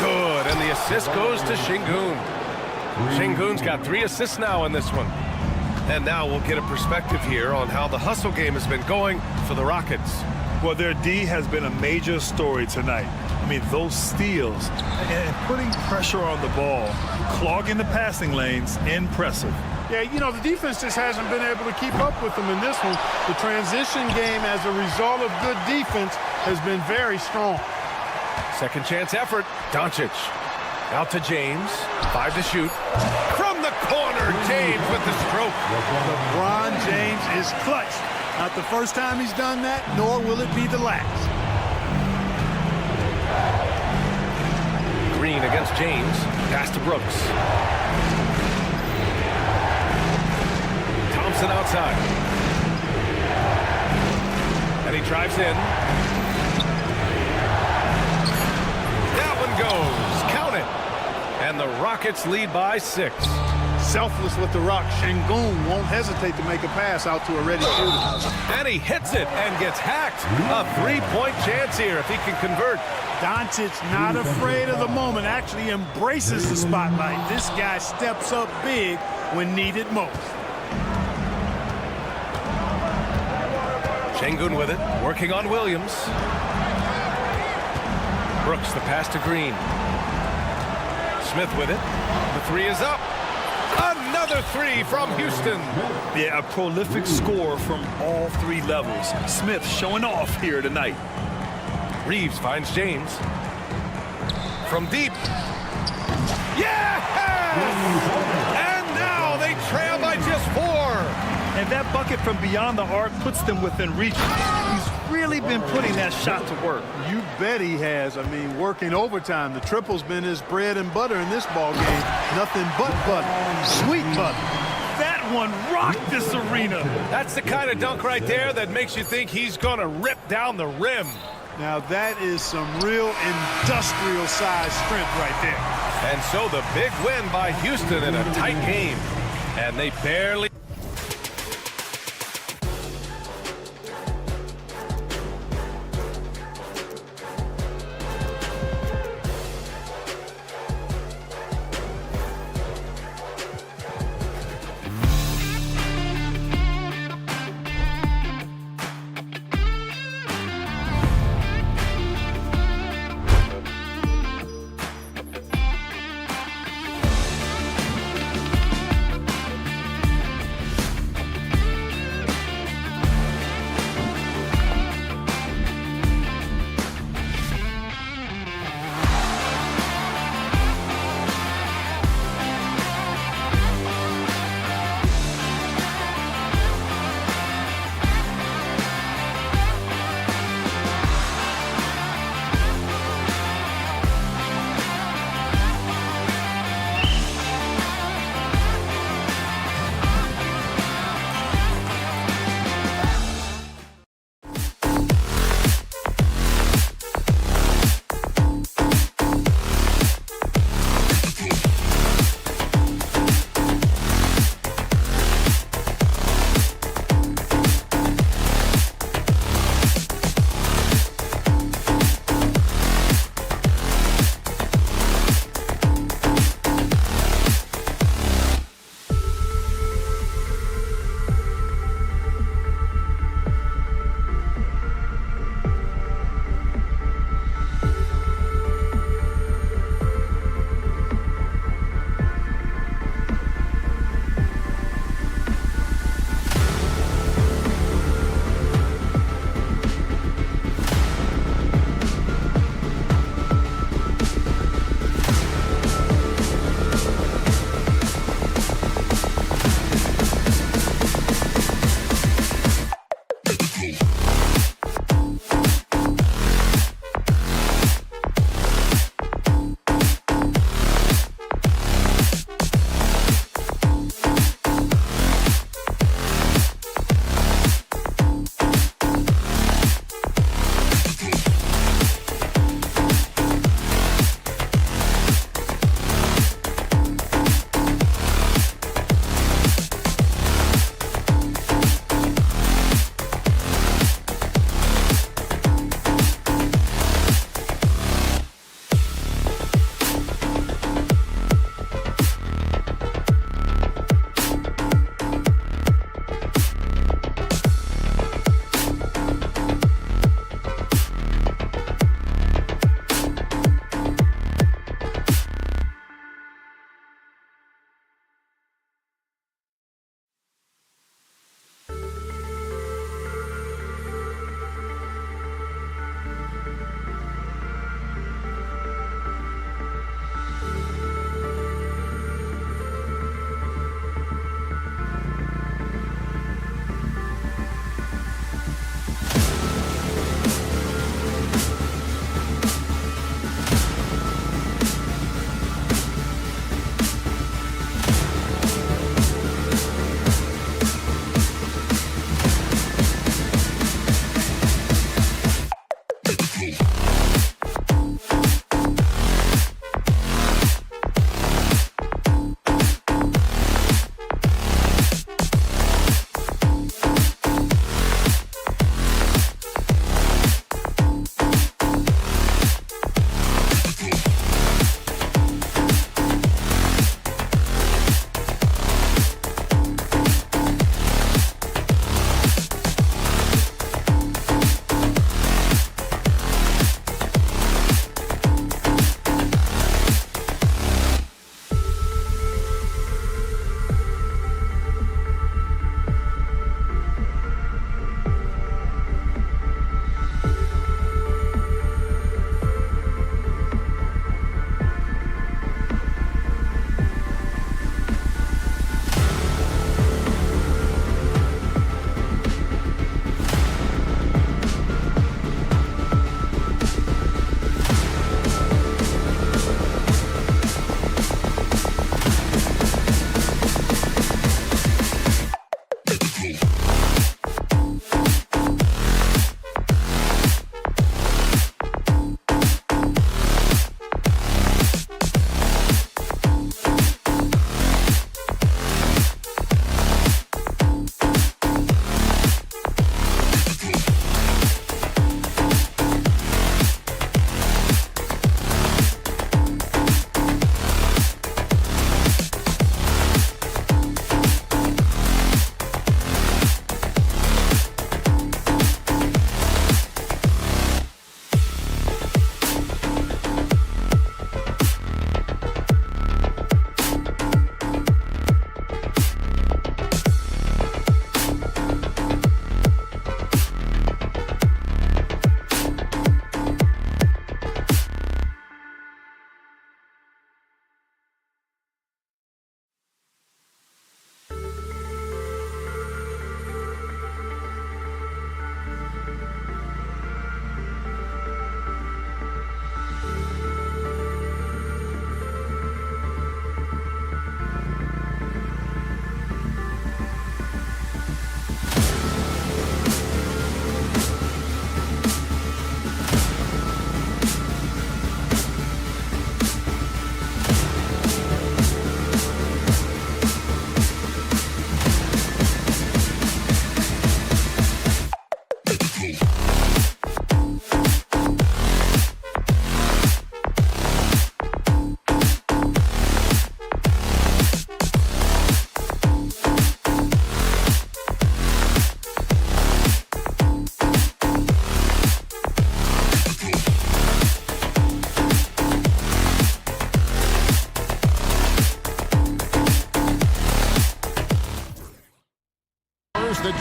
Good. And the assist goes to Şengün. Şengün's got 3 assists now in this one. And now we'll get a perspective here on how the hustle game has been going for the Rockets. Well, their D has been a major story tonight. I mean, those steals and putting pressure on the ball, clogging the passing lanes, impressive. Yeah, you know, the defense just hasn't been able to keep up with them in this one. The transition game as a result of good defense has been very strong. Second chance effort. Doncic. Out to James. 5 to shoot. From the corner, James with the stroke. LeBron James is clutch. Not the first time he's done that, nor will it be the last. Green against James. Pass to Brooks. Thompson outside. And he drives in. That one goes. Count it. And the Rockets lead by 6. Selfless with the rock. Şengün won't hesitate to make a pass out to a ready shooter. And he hits it and gets hacked. A 3-point chance here if he can convert. Doncic not afraid of the moment, actually embraces the spotlight. This guy steps up big when needed most. Şengün with it, working on Williams. Brooks, the pass to Green. Smith with it. The 3 is up. Another 3 from Houston. Yeah, a prolific score from all 3 levels. Smith showing off here tonight. Reeves finds James. From deep. Yes! And now they trail by just 4. And that bucket from beyond the arc puts them within reach. He's really been putting that shot to work. You bet he has. I mean, working overtime. The triple's been his bread and butter in this ball game. Nothing but butter. Sweet butter. That one rocked this arena. That's the kind of dunk right there that makes you think he's going to rip down the rim. Now that is some real industrial size strength right there. And so the big win by Houston in a tight game. And they barely...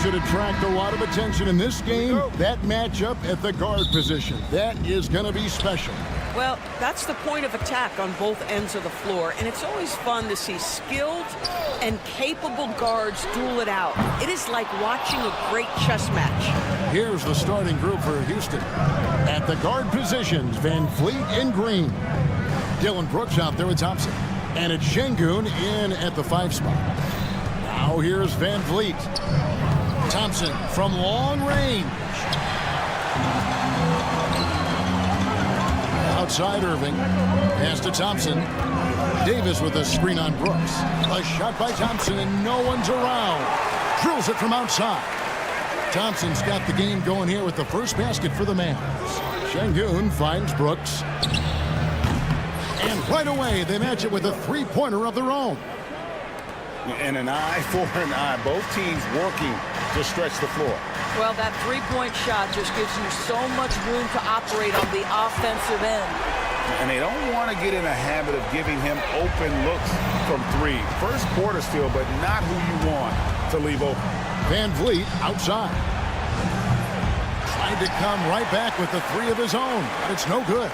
should attract a lot of attention in this game. That matchup at the guard position. That is going to be special. Well, that's the point of attack on both ends of the floor, and it's always fun to see skilled and capable guards duel it out. It is like watching a great chess match. Here's the starting group for Houston. At the guard positions, Van Vliet and Green. Dylan Brooks out there with Thompson. And it's Şengün in at the 5 spot. Now here's Van Vliet. Thompson from long range. Outside Irving. Pass to Thompson. Davis with a screen on Brooks. A shot by Thompson and no one's around. Drills it from outside. Thompson's got the game going here with the first basket for the Mavs. Şengün finds Brooks. And right away they match it with a three-pointer of their own. And an eye for an eye. Both teams working to stretch the floor. Well, that three-point shot just gives you so much room to operate on the offensive end. And they don't want to get in a habit of giving him open looks from 3. First quarter still, but not who you want to leave open. Van Vliet outside. Tried to come right back with the 3 of his own, but it's no good.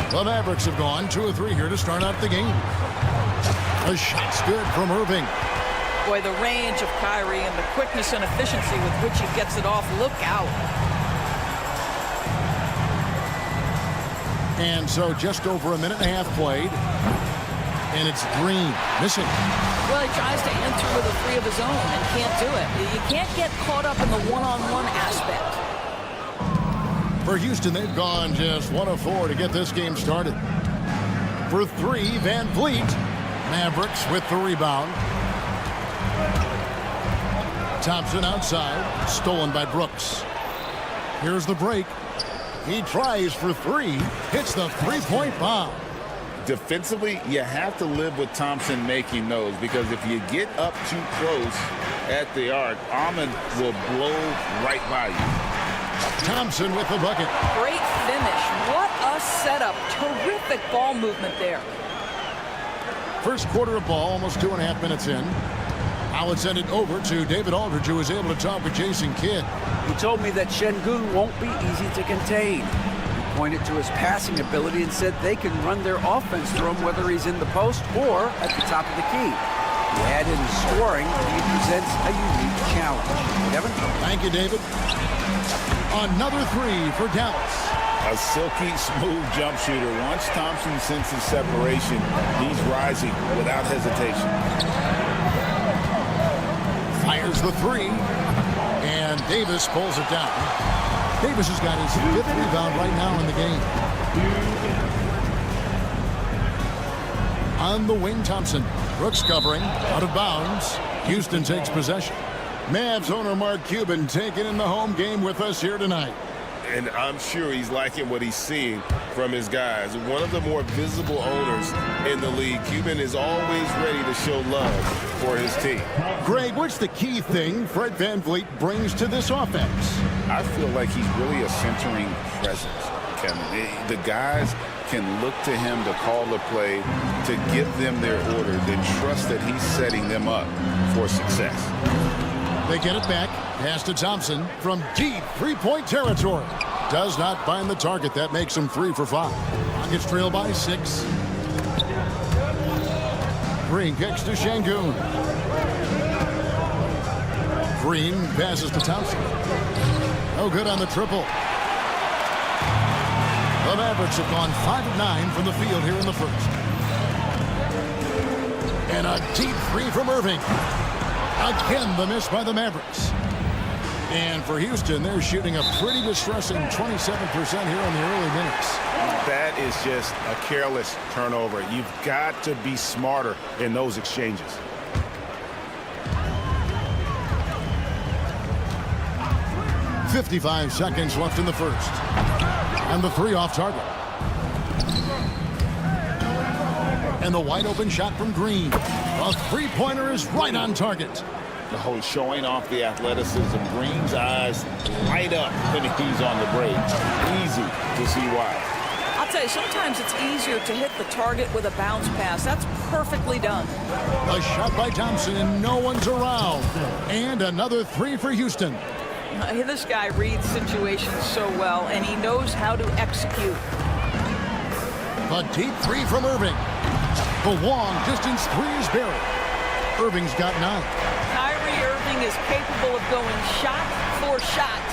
The Mavericks have gone 2 of 3 here to start out the game. The shot's good from Irving. Boy, the range of Kyrie and the quickness and efficiency with which he gets it off. Look out. And so just over a minute and a half played. And it's Green missing. Well, he tries to enter with a 3 of his own and can't do it. You can't get caught up in the one-on-one aspect. For Houston, they've gone just 1 of 4 to get this game started. For 3, Van Vliet. Mavericks with the rebound. Thompson outside, stolen by Brooks. Here's the break. He tries for 3, hits the three-point bomb. Defensively, you have to live with Thompson making those, because if you get up too close at the arc, Ahmed will blow right by you. Thompson with the bucket. Great finish. What a setup. Terrific ball movement there. First quarter of ball, almost 2.5 minutes in. Now it's sent it over to David Aldridge, who was able to talk with Jason Kidd. He told me that Şengün won't be easy to contain. He pointed to his passing ability and said they can run their offense through him whether he's in the post or at the top of the key. He added in scoring, he presents a unique challenge. Kevin? Thank you, David. Another 3 for Dallas. A silky smooth jump shooter. Once Thompson senses separation, he's rising without hesitation. Fires the 3, and Davis pulls it down. Davis has got his 5th rebound right now in the game. On the wing, Thompson. Brooks covering, out of bounds. Houston takes possession. Mavs owner Mark Cuban taking in the home game with us here tonight. And I'm sure he's liking what he's seeing from his guys. One of the more visible owners in the league. Cuban is always ready to show love for his team. Greg, what's the key thing Fred VanVleet brings to this offense? I feel like he's really a centering presence, Kevin. The guys can look to him to call the play, to give them their order, then trust that he's setting them up for success. They get it back. Pass to Thompson from deep three-point territory. Does not find the target. That makes him 3 for 5. Rockets trail by 6. Green kicks to Şengün. Green passes to Thompson. No good on the triple. The Mavericks have gone 5 of 9 from the field here in the first. And a deep 3 from Irving. Again, the miss by the Mavericks. And for Houston, they're shooting a pretty distressing 27% here in the early minutes. That is just a careless turnover. You've got to be smarter in those exchanges. .55 seconds left in the first. And the 3 off target. And the wide open shot from Green. A three-pointer is right on target. Oh, showing off the athleticism. Green's eyes light up when he's on the break. Easy to see why. I'll tell you, sometimes it's easier to hit the target with a bounce pass. That's perfectly done. A shot by Thompson, and no one's around. And another three for Houston. This guy reads situations so well, and he knows how to execute. A deep three from Irving. The long distance three is buried. Irving's got 9. Kyrie Irving is capable of going shot for shot.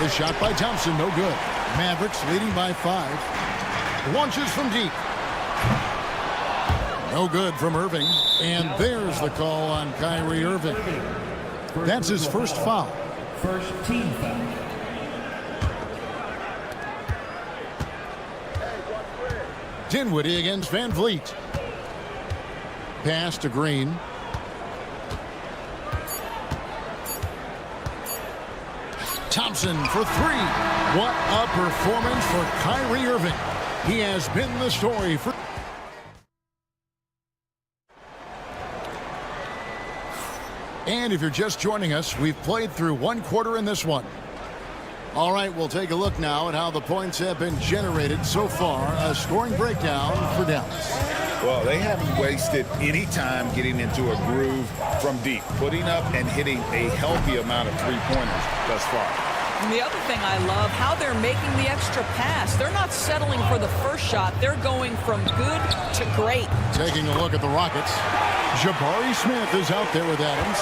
The shot by Thompson, no good. Mavericks leading by 5. Launches from deep. No good from Irving. And there's the call on Kyrie Irving. That's his first foul. First team foul. Dinwiddie against Van Vliet. Pass to Green. Thompson for 3. What a performance for Kyrie Irving. He has been the story for... And if you're just joining us, we've played through 1 quarter in this one. All right, we'll take a look now at how the points have been generated so far. A scoring breakdown for Dallas. Well, they haven't wasted any time getting into a groove from deep, putting up and hitting a healthy amount of three-pointers thus far. And the other thing I love, how they're making the extra pass. They're not settling for the first shot. They're going from good to great. Taking a look at the Rockets. Jabari Smith is out there with Adams.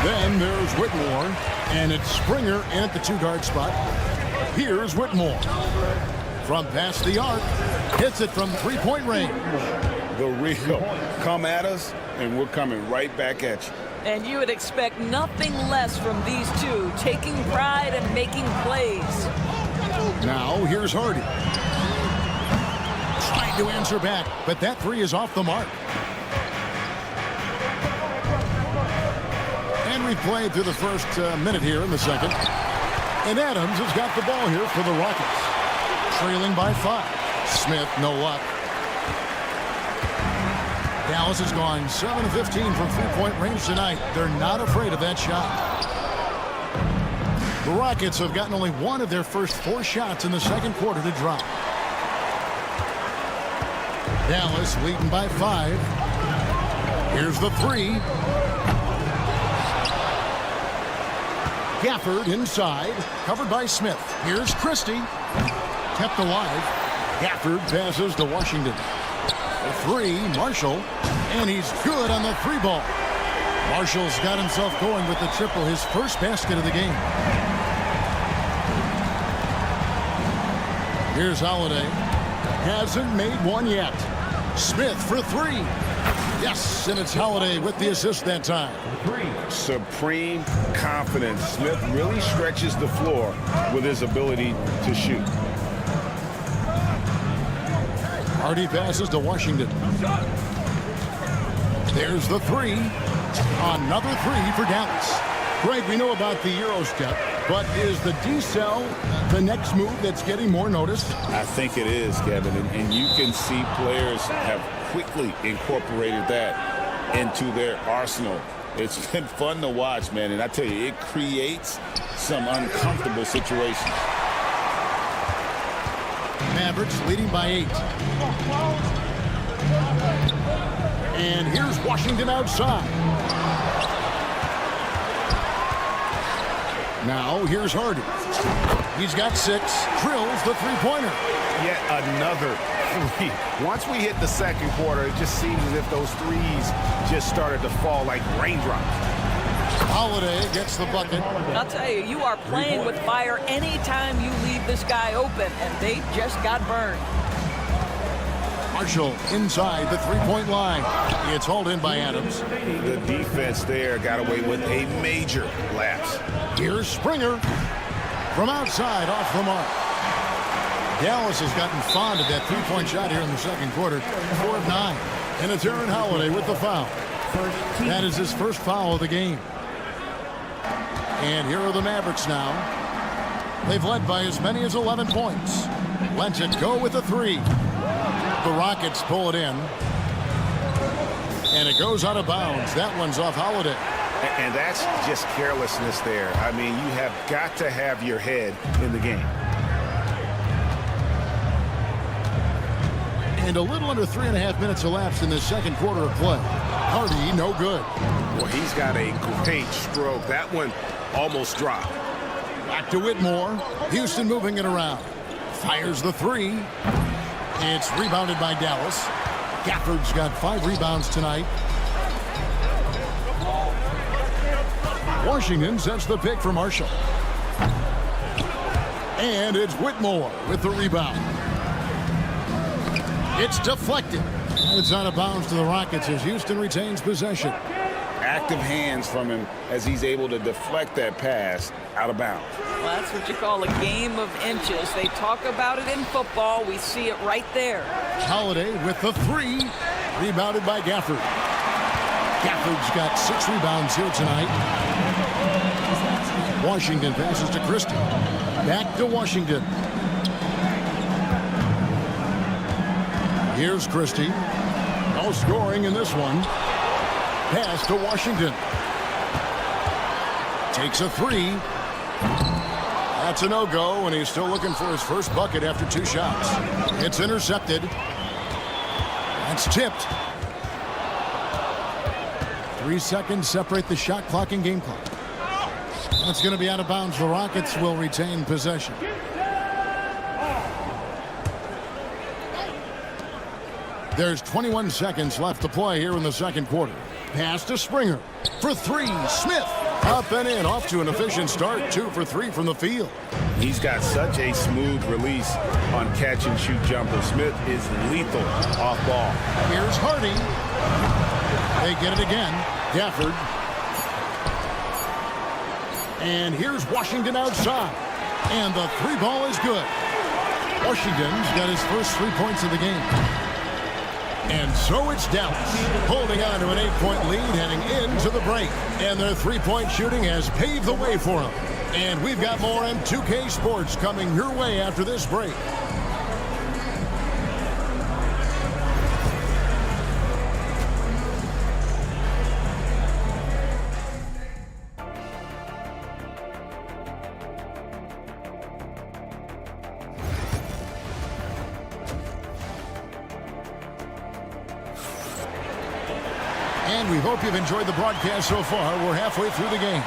Then there's Whitmore. And it's Springer in at the 2-guard spot. Here's Whitmore. From past the arc. Hits it from 3-point range. The real come at us, and we're coming right back at you. And you would expect nothing less from these two, taking pride and making plays. Now here's Hardy. Trying to answer back, but that 3 is off the mark. And we've played through the first minute here in the second. And Adams has got the ball here for the Rockets. Trailing by 5. Smith, no luck. Dallas has gone 7 of 15 from 3-point range tonight. They're not afraid of that shot. The Rockets have gotten only 1 of their first 4 shots in the second quarter to drop. Dallas leading by 5. Here's the 3. Gafford inside, covered by Smith. Here's Christie. Kept alive. Gafford passes to Washington. The 3, Marshall, and he's good on the 3 ball. Marshall's got himself going with the triple, his first basket of the game. Here's Holiday. Hasn't made one yet. Smith for 3. Yes, and it's Holiday with the assist that time. Supreme confidence. Smith really stretches the floor with his ability to shoot. Hardy passes to Washington. There's the 3. Another 3 for Dallas. Greg, we know about the EuroCup, but is the D-cell the next move that's getting more notice? I think it is, Kevin, and you can see players have quickly incorporated that into their arsenal. It's been fun to watch, man, and I tell you, it creates some uncomfortable situations. Mavericks leading by 8. And here's Washington outside. Now here's Hardy. He's got 6. Drills the 3-pointer. Yet another 3. Once we hit the second quarter, it just seems as if those 3s just started to fall like raindrops. Holiday gets the bucket. I'll tell you, you are playing with fire anytime you leave this guy open, and they just got burned. Marshall inside the 3-point line. It's hauled in by Adams. The defense there got away with a major lapse. Here's Springer from outside off the mark. Dallas has gotten fond of that 3-point shot here in the second quarter. 4 of 9. And it's Aaron Holiday with the foul. That is his first foul of the game. And here are the Mavericks now. They've led by as many as 11 points. Lets it go with a 3. The Rockets pull it in. And it goes out of bounds. That one's off Holiday. And that's just carelessness there. I mean, you have got to have your head in the game. And a little under 3.5 minutes elapsed in the second quarter of play. Hardy, no good. Well, he's got a great stroke. That one almost dropped. Back to Whitmore. Houston moving it around. Fires the three. It's rebounded by Dallas. Gafford's got 5 rebounds tonight. Washington sets the pick for Marshall. And it's Whitmore with the rebound. It's deflected. It's out of bounds to the Rockets as Houston retains possession. Active hands from him as he's able to deflect that pass out of bounds. Well, that's what you call a game of inches. They talk about it in football. We see it right there. Holiday with the three. Rebounded by Gafford. Gafford's got 6 rebounds here tonight. Washington passes to Christie. Back to Washington. Here's Christie. No scoring in this one. Pass to Washington. Takes a 3. That's a no-go, and he's still looking for his first bucket after 2 shots. It's intercepted. That's tipped. 3 seconds separate the shot clock and game clock. That's going to be out of bounds. The Rockets will retain possession. There's 21 seconds left to play here in the second quarter. Pass to Springer for 3. Smith up and in, off to an efficient start. 2 for 3 from the field. He's got such a smooth release on catch and shoot jumper. Smith is lethal off ball. Here's Hardy. They get it again. Gafford. And here's Washington outside. And the 3 ball is good. Washington's got his first 3 points of the game. And so it's Dallas holding on to an 8-point lead heading into the break. And their 3-point shooting has paved the way for them. And we've got more in 2K Sports coming your way after this break. And we hope you've enjoyed the broadcast so far. We're halfway through the game.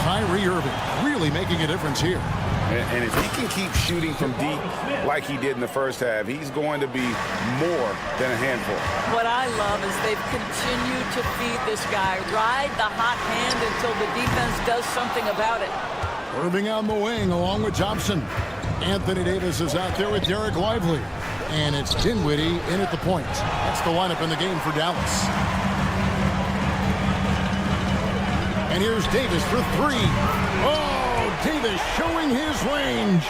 Kyrie Irving really making a difference here. And if he can keep shooting from deep like he did in the first half, he's going to be more than a handful. What I love is they've continued to feed this guy. Ride the hot hand until the defense does something about it. Irving on the wing along with Thompson. Anthony Davis is out there with Derek Lively. And it's Dinwiddie in at the point. That's the lineup in the game for Dallas. And here's Davis for 3. Oh, Davis showing his range.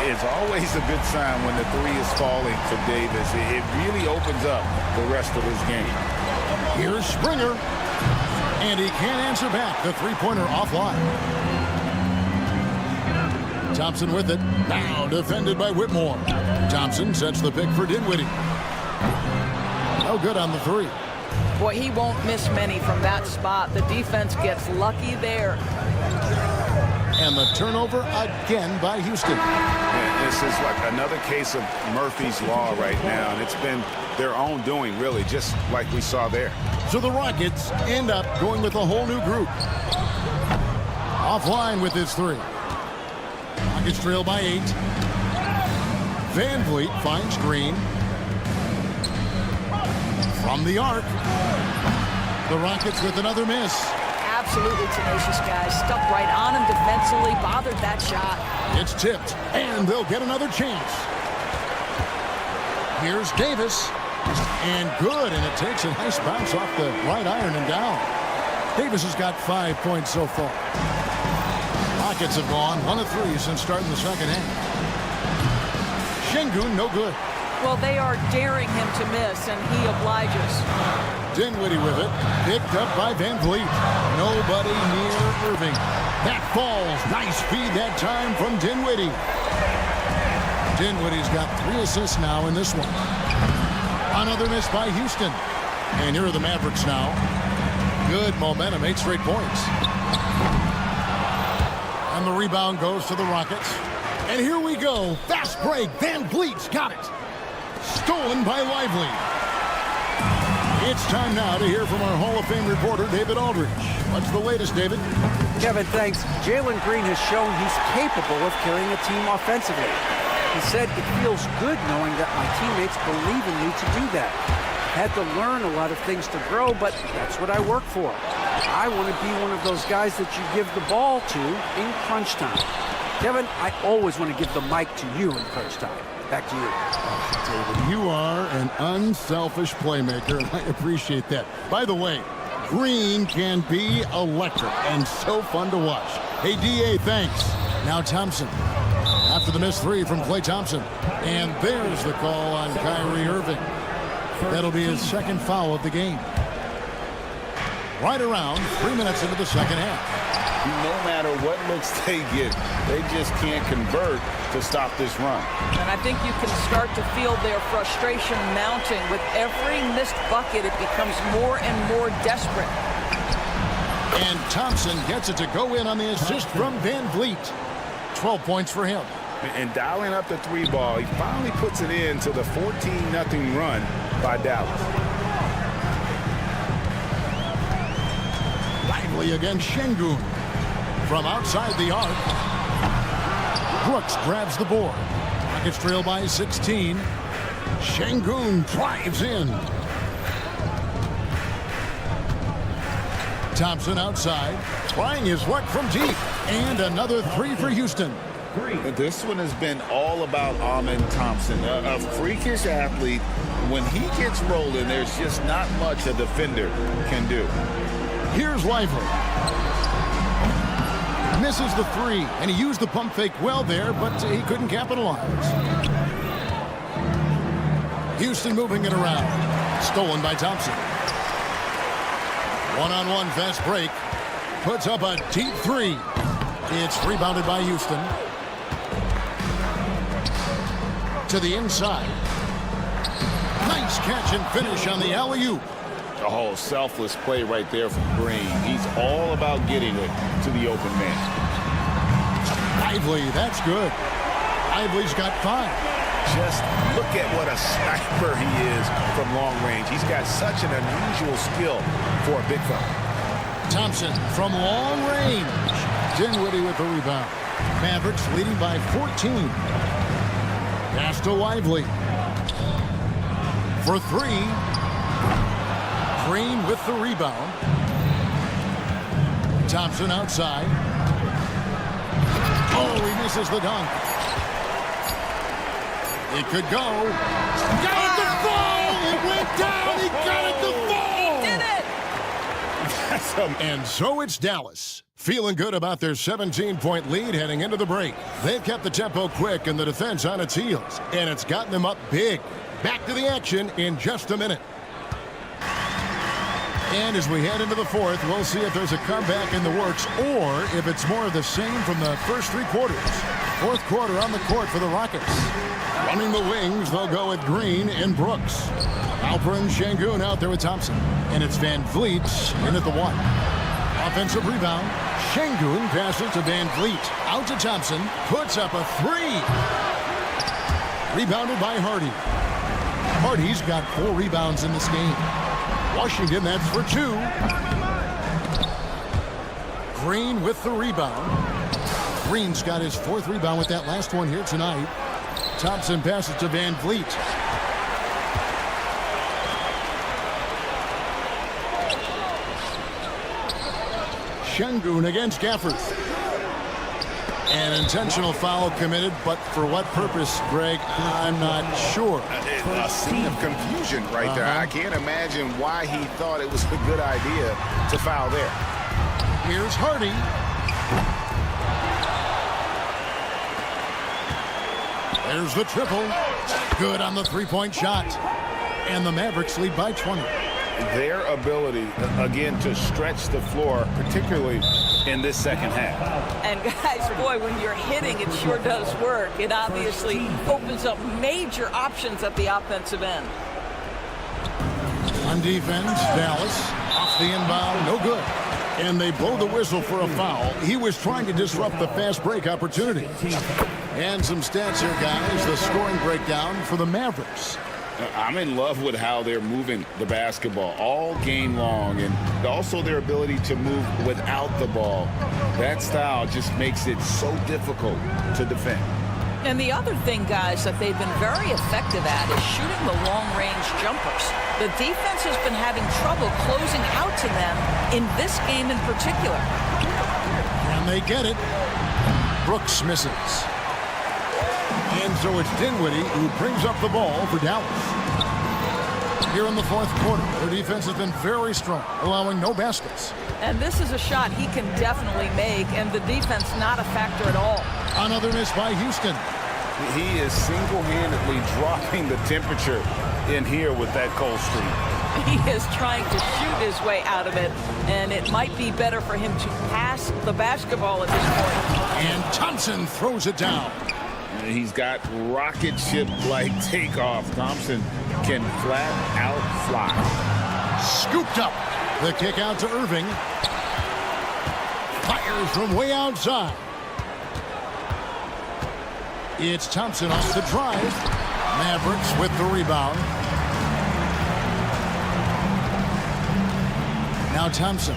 It's always a good sign when the 3 is falling for Davis. It really opens up the rest of his game. Here's Springer. And he can't answer back. The 3-pointer offline. Thompson with it. Now defended by Whitmore. Thompson sets the pick for Dinwiddie. No good on the 3. Boy, he won't miss many from that spot. The defense gets lucky there. And the turnover again by Houston. Yeah, this is like another case of Murphy's Law right now, and it's been their own doing, really, just like we saw there. So the Rockets end up going with a whole new group. Offline with his 3. Rockets trail by 8. Van Vliet finds Green. From the arc. The Rockets with another miss. Absolutely tenacious guys. Stuck right on him defensively. Bothered that shot. It's tipped. And they'll get another chance. Here's Davis. And good. And it takes a nice bounce off the right iron and down. Davis has got 5 points so far. Rockets have gone 1 of 3 since starting the second half. Şengün, no good. Well, they are daring him to miss, and he obliges. Dinwiddie with it. Picked up by Van Vliet. Nobody near Irving. That falls. Nice feed that time from Dinwiddie. Dinwiddie's got 3 assists now in this one. Another miss by Houston. And here are the Mavericks now. Good momentum, 8 straight points. And the rebound goes to the Rockets. And here we go. Fast break. Van Vliet's got it. Stolen by Lively. It's time now to hear from our Hall of Fame reporter, David Aldridge. What's the latest, David? Kevin, thanks. Jalen Green has shown he's capable of carrying a team offensively. He said, it feels good knowing that my teammates believe in me to do that. Had to learn a lot of things to grow, but that's what I work for. I want to be one of those guys that you give the ball to in crunch time. Kevin, I always want to give the mic to you in crunch time. Back to you. David, you are an unselfish playmaker, and I appreciate that. By the way, Green can be electric and so fun to watch. Hey, D.A., thanks. Now Thompson. After the missed three from Klay Thompson. And there's the call on Kyrie Irving. That'll be his second foul of the game. Right around 3 minutes into the second half. No matter what looks they get, they just can't convert to stop this run. And I think you can start to feel their frustration mounting. With every missed bucket, it becomes more and more desperate. And Thompson gets it to go in on the assist from Van Vliet. 12 points for him. And dialing up the three ball, he finally puts it in to the 14-0 run by Dallas. Lively against Şengün. From outside the arc. Brooks grabs the board. Rockets trail by 16. Şengün drives in. Thompson outside. Trying his luck from deep. And another three for Houston. This one has been all about Amen Thompson, a freakish athlete. When he gets rolling, there's just not much a defender can do. Here's Lively. Misses the three, and he used the pump fake well there, but he couldn't capitalize. Houston moving it around. Stolen by Thompson. One-on-one fast break. Puts up a deep three. It's rebounded by Houston. To the inside. Nice catch and finish on the alley-oop. Oh, selfless play right there from Green. He's all about getting it to the open man. Lively, that's good. Lively's got 5. Just look at what a sniper he is from long range. He's got such an unusual skill for a big fella. Thompson from long range. Dinwiddie with the rebound. Mavericks leading by 14. Pass to Lively. For 3. Green with the rebound. Thompson outside. Oh, he misses the dunk. It could go. Got it to fall! It went down! He got it to fall! He did it! And so it's Dallas. Feeling good about their 17-point lead heading into the break. They've kept the tempo quick and the defense on its heels. And it's gotten them up big. Back to the action in just a minute. And as we head into the fourth, we'll see if there's a comeback in the works or if it's more of the same from the first 3 quarters. Fourth quarter on the court for the Rockets. Running the wings, they'll go with Green and Brooks. Alperen Şengün out there with Thompson. And it's Van Vliet in at the 1. Offensive rebound. Şengün passes to Van Vliet. Out to Thompson. Puts up a 3. Rebounded by Hardy. Hardy's got 4 rebounds in this game. Washington, that's for 2. Green with the rebound. Green's got his 4th rebound with that last one here tonight. Thompson passes to Van Vliet. Şengün against Gafford. An intentional foul committed, but for what purpose, Greg, I'm not sure. A scene of confusion right there. I can't imagine why he thought it was a good idea to foul there. Here's Hardy. There's the triple. Good on the 3-point shot. And the Mavericks lead by 20. Their ability, again, to stretch the floor, particularly in this second half. And guys, boy, when you're hitting, it sure does work. It obviously opens up major options at the offensive end. On defense, Dallas off the inbound, no good. And they blow the whistle for a foul. He was trying to disrupt the fast break opportunity. And some stats here, guys. The scoring breakdown for the Mavericks. I'm in love with how they're moving the basketball all game long, and also their ability to move without the ball. That style just makes it so difficult to defend. And the other thing, guys, that they've been very effective at is shooting the long-range jumpers. The defense has been having trouble closing out to them in this game in particular. And they get it. Brooks misses. And so it's Dinwiddie who brings up the ball for Dallas. Here in the fourth quarter, their defense has been very strong, allowing no baskets. And this is a shot he can definitely make, and the defense not a factor at all. Another miss by Houston. He is single-handedly dropping the temperature in here with that cold streak. He is trying to shoot his way out of it, and it might be better for him to pass the basketball at this point. And Thompson throws it down. He's got rocket ship-like takeoff. Thompson can flat out fly. Scooped up. The kick out to Irving. Fires from way outside. It's Thompson off the drive. Mavericks with the rebound. Now Thompson.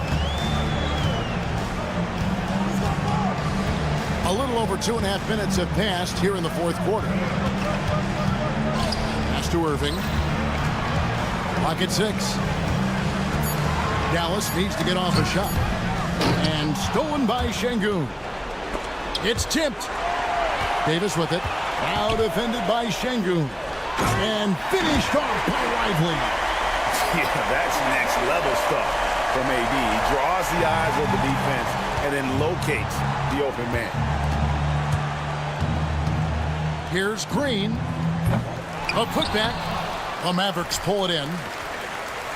A little over 2.5 minutes have passed here in the fourth quarter. Pass to Irving. Clock at 6. Dallas needs to get off a shot. And stolen by Şengün. It's tipped. Davis with it. Now defended by Şengün. And finished off by Lively. Yeah, that's next level stuff from AD. He draws the eyes of the defense and then locates the open man. Here's Green. A putback. The Mavericks pull it in.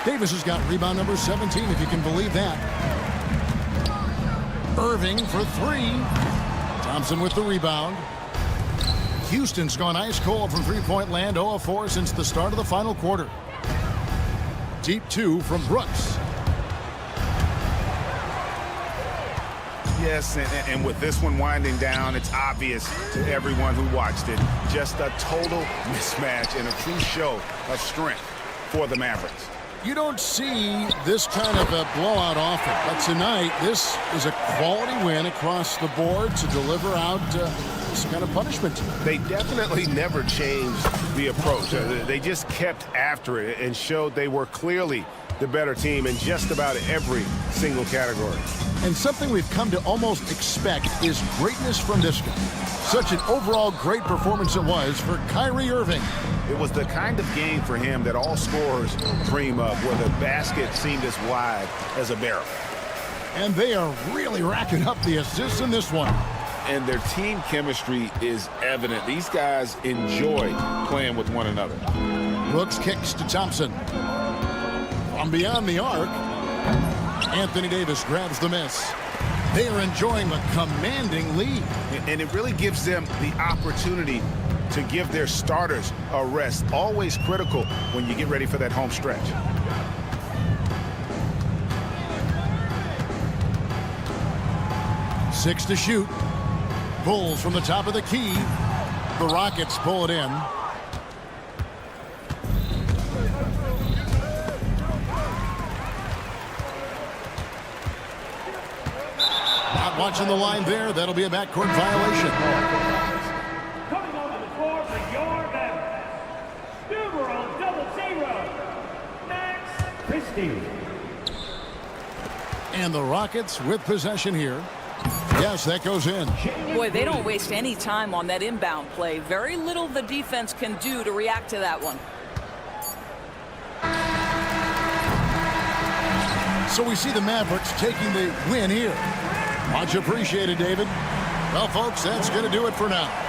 Davis has got rebound number 17, if you can believe that. Irving for 3. Thompson with the rebound. Houston's gone ice cold from three-point land, 0 of 4 since the start of the final quarter. Deep 2 from Brooks. Yes, and with this one winding down, it's obvious to everyone who watched it. Just a total mismatch and a true show of strength for the Mavericks. You don't see this kind of a blowout often, but tonight this is a quality win across the board to deliver out this kind of punishment. They definitely never changed the approach. They just kept after it and showed they were clearly the better team in just about every single category. And something we've come to almost expect is greatness from this guy. Such an overall great performance it was for Kyrie Irving. It was the kind of game for him that all scorers dream of, where the basket seemed as wide as a barrel. And they are really racking up the assists in this one. And their team chemistry is evident. These guys enjoy playing with one another. Brooks kicks to Thompson. From beyond the arc, Anthony Davis grabs the miss. They are enjoying the commanding lead. And it really gives them the opportunity to give their starters a rest. Always critical when you get ready for that home stretch. Six to shoot. Bulls from the top of the key. The Rockets pull it in. Not watching the line there. That'll be a backcourt violation. Coming over the floor for your Mavericks, numero 00, Max Christie. And the Rockets with possession here. Yes, that goes in. Boy, they don't waste any time on that inbound play. Very little the defense can do to react to that one. So we see the Mavericks taking the win here. Much appreciated, David. Well, folks, that's going to do it for now.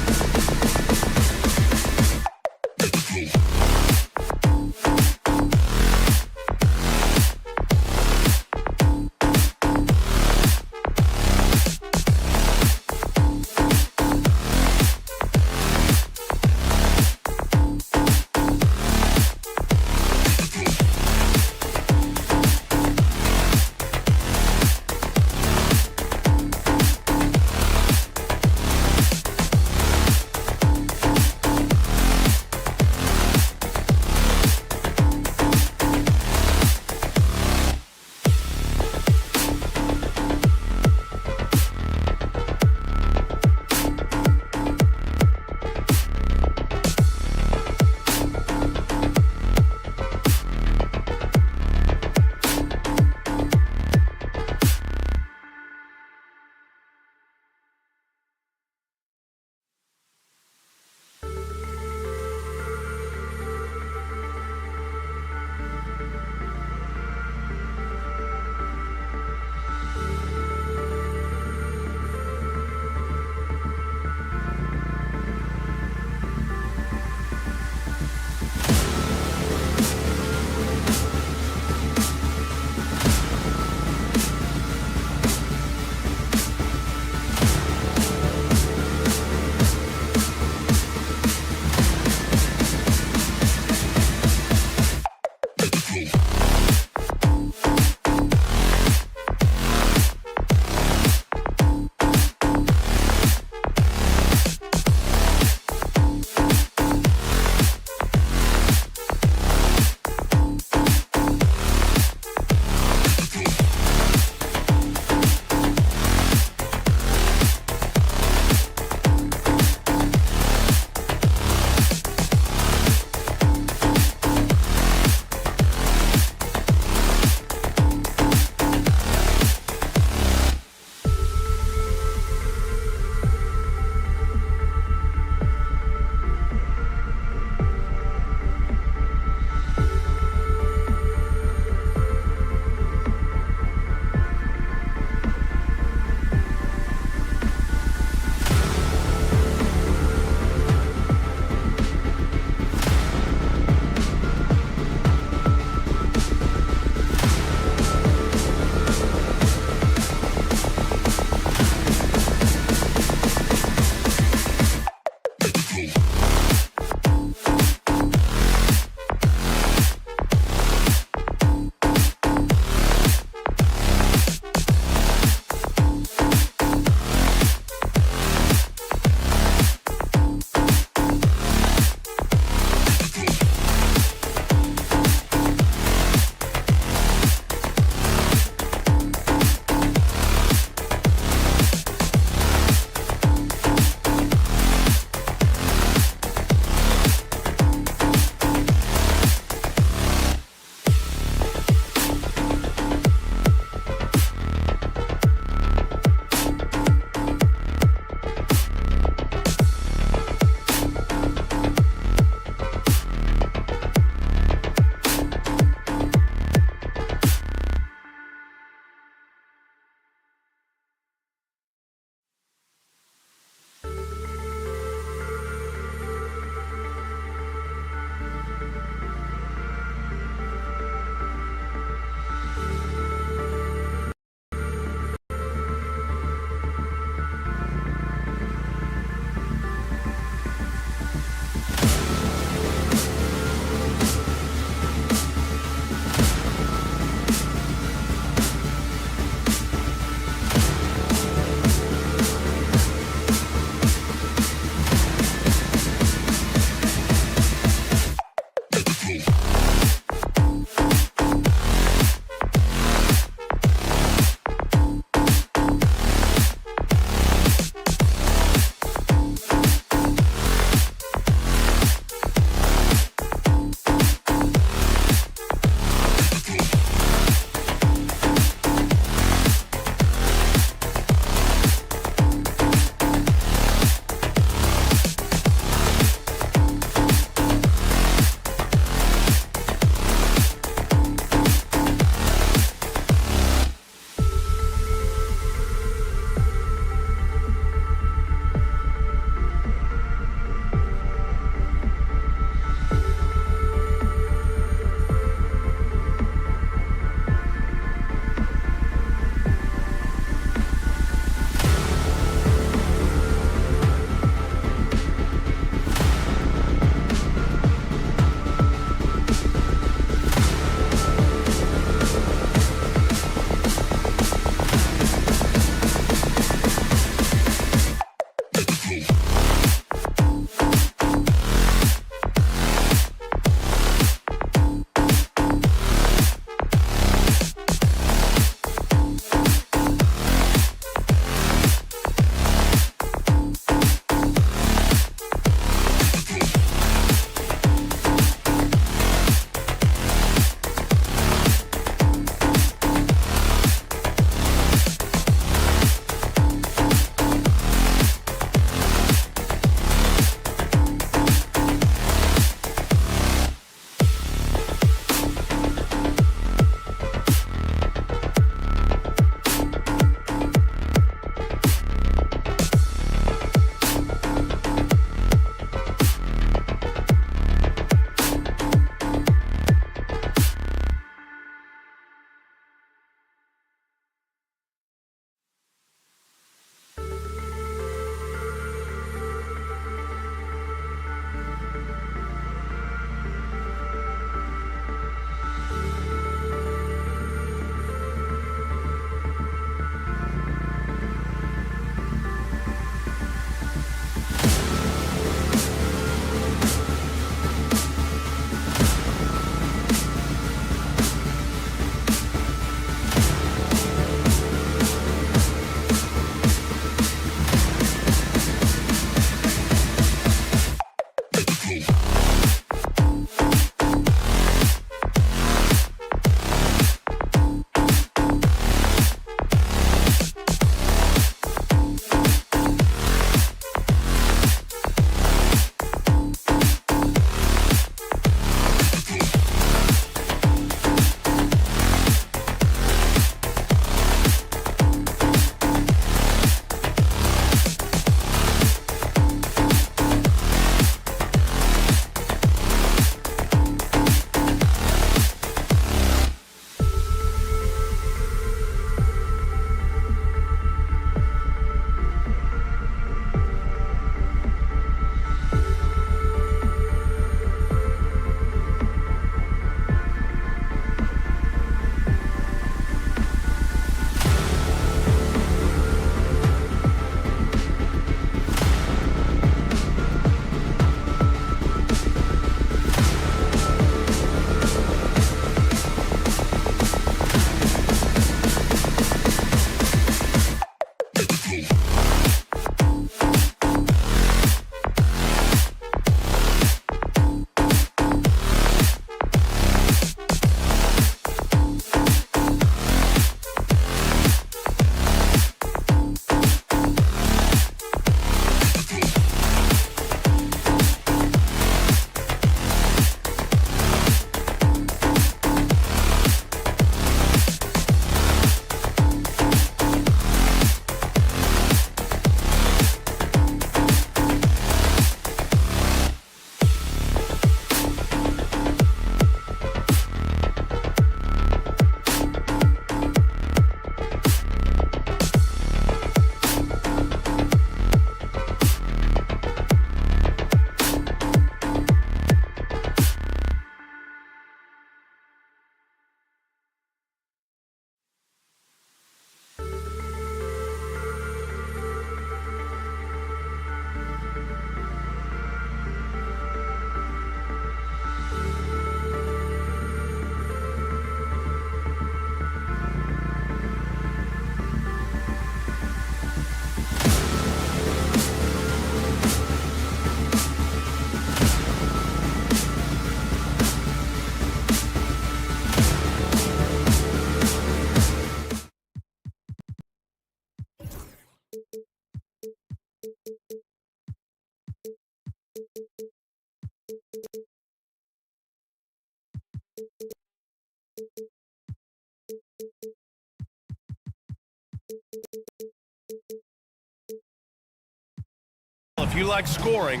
If you like scoring,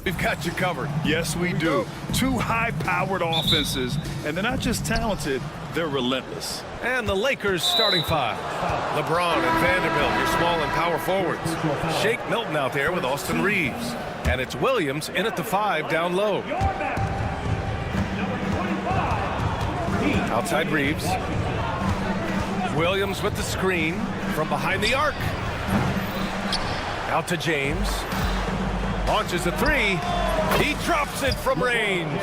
we've got you covered. Yes, we do. Two high-powered offenses, and they're not just talented, they're relentless. And the Lakers starting five. LeBron and Vanderbilt, your small and power forwards. Shake Milton out there with Austin Reeves. And it's Williams in at the 5 down low. Outside Reeves. Williams with the screen from behind the arc. Out to James. Launches a 3. He drops it from range.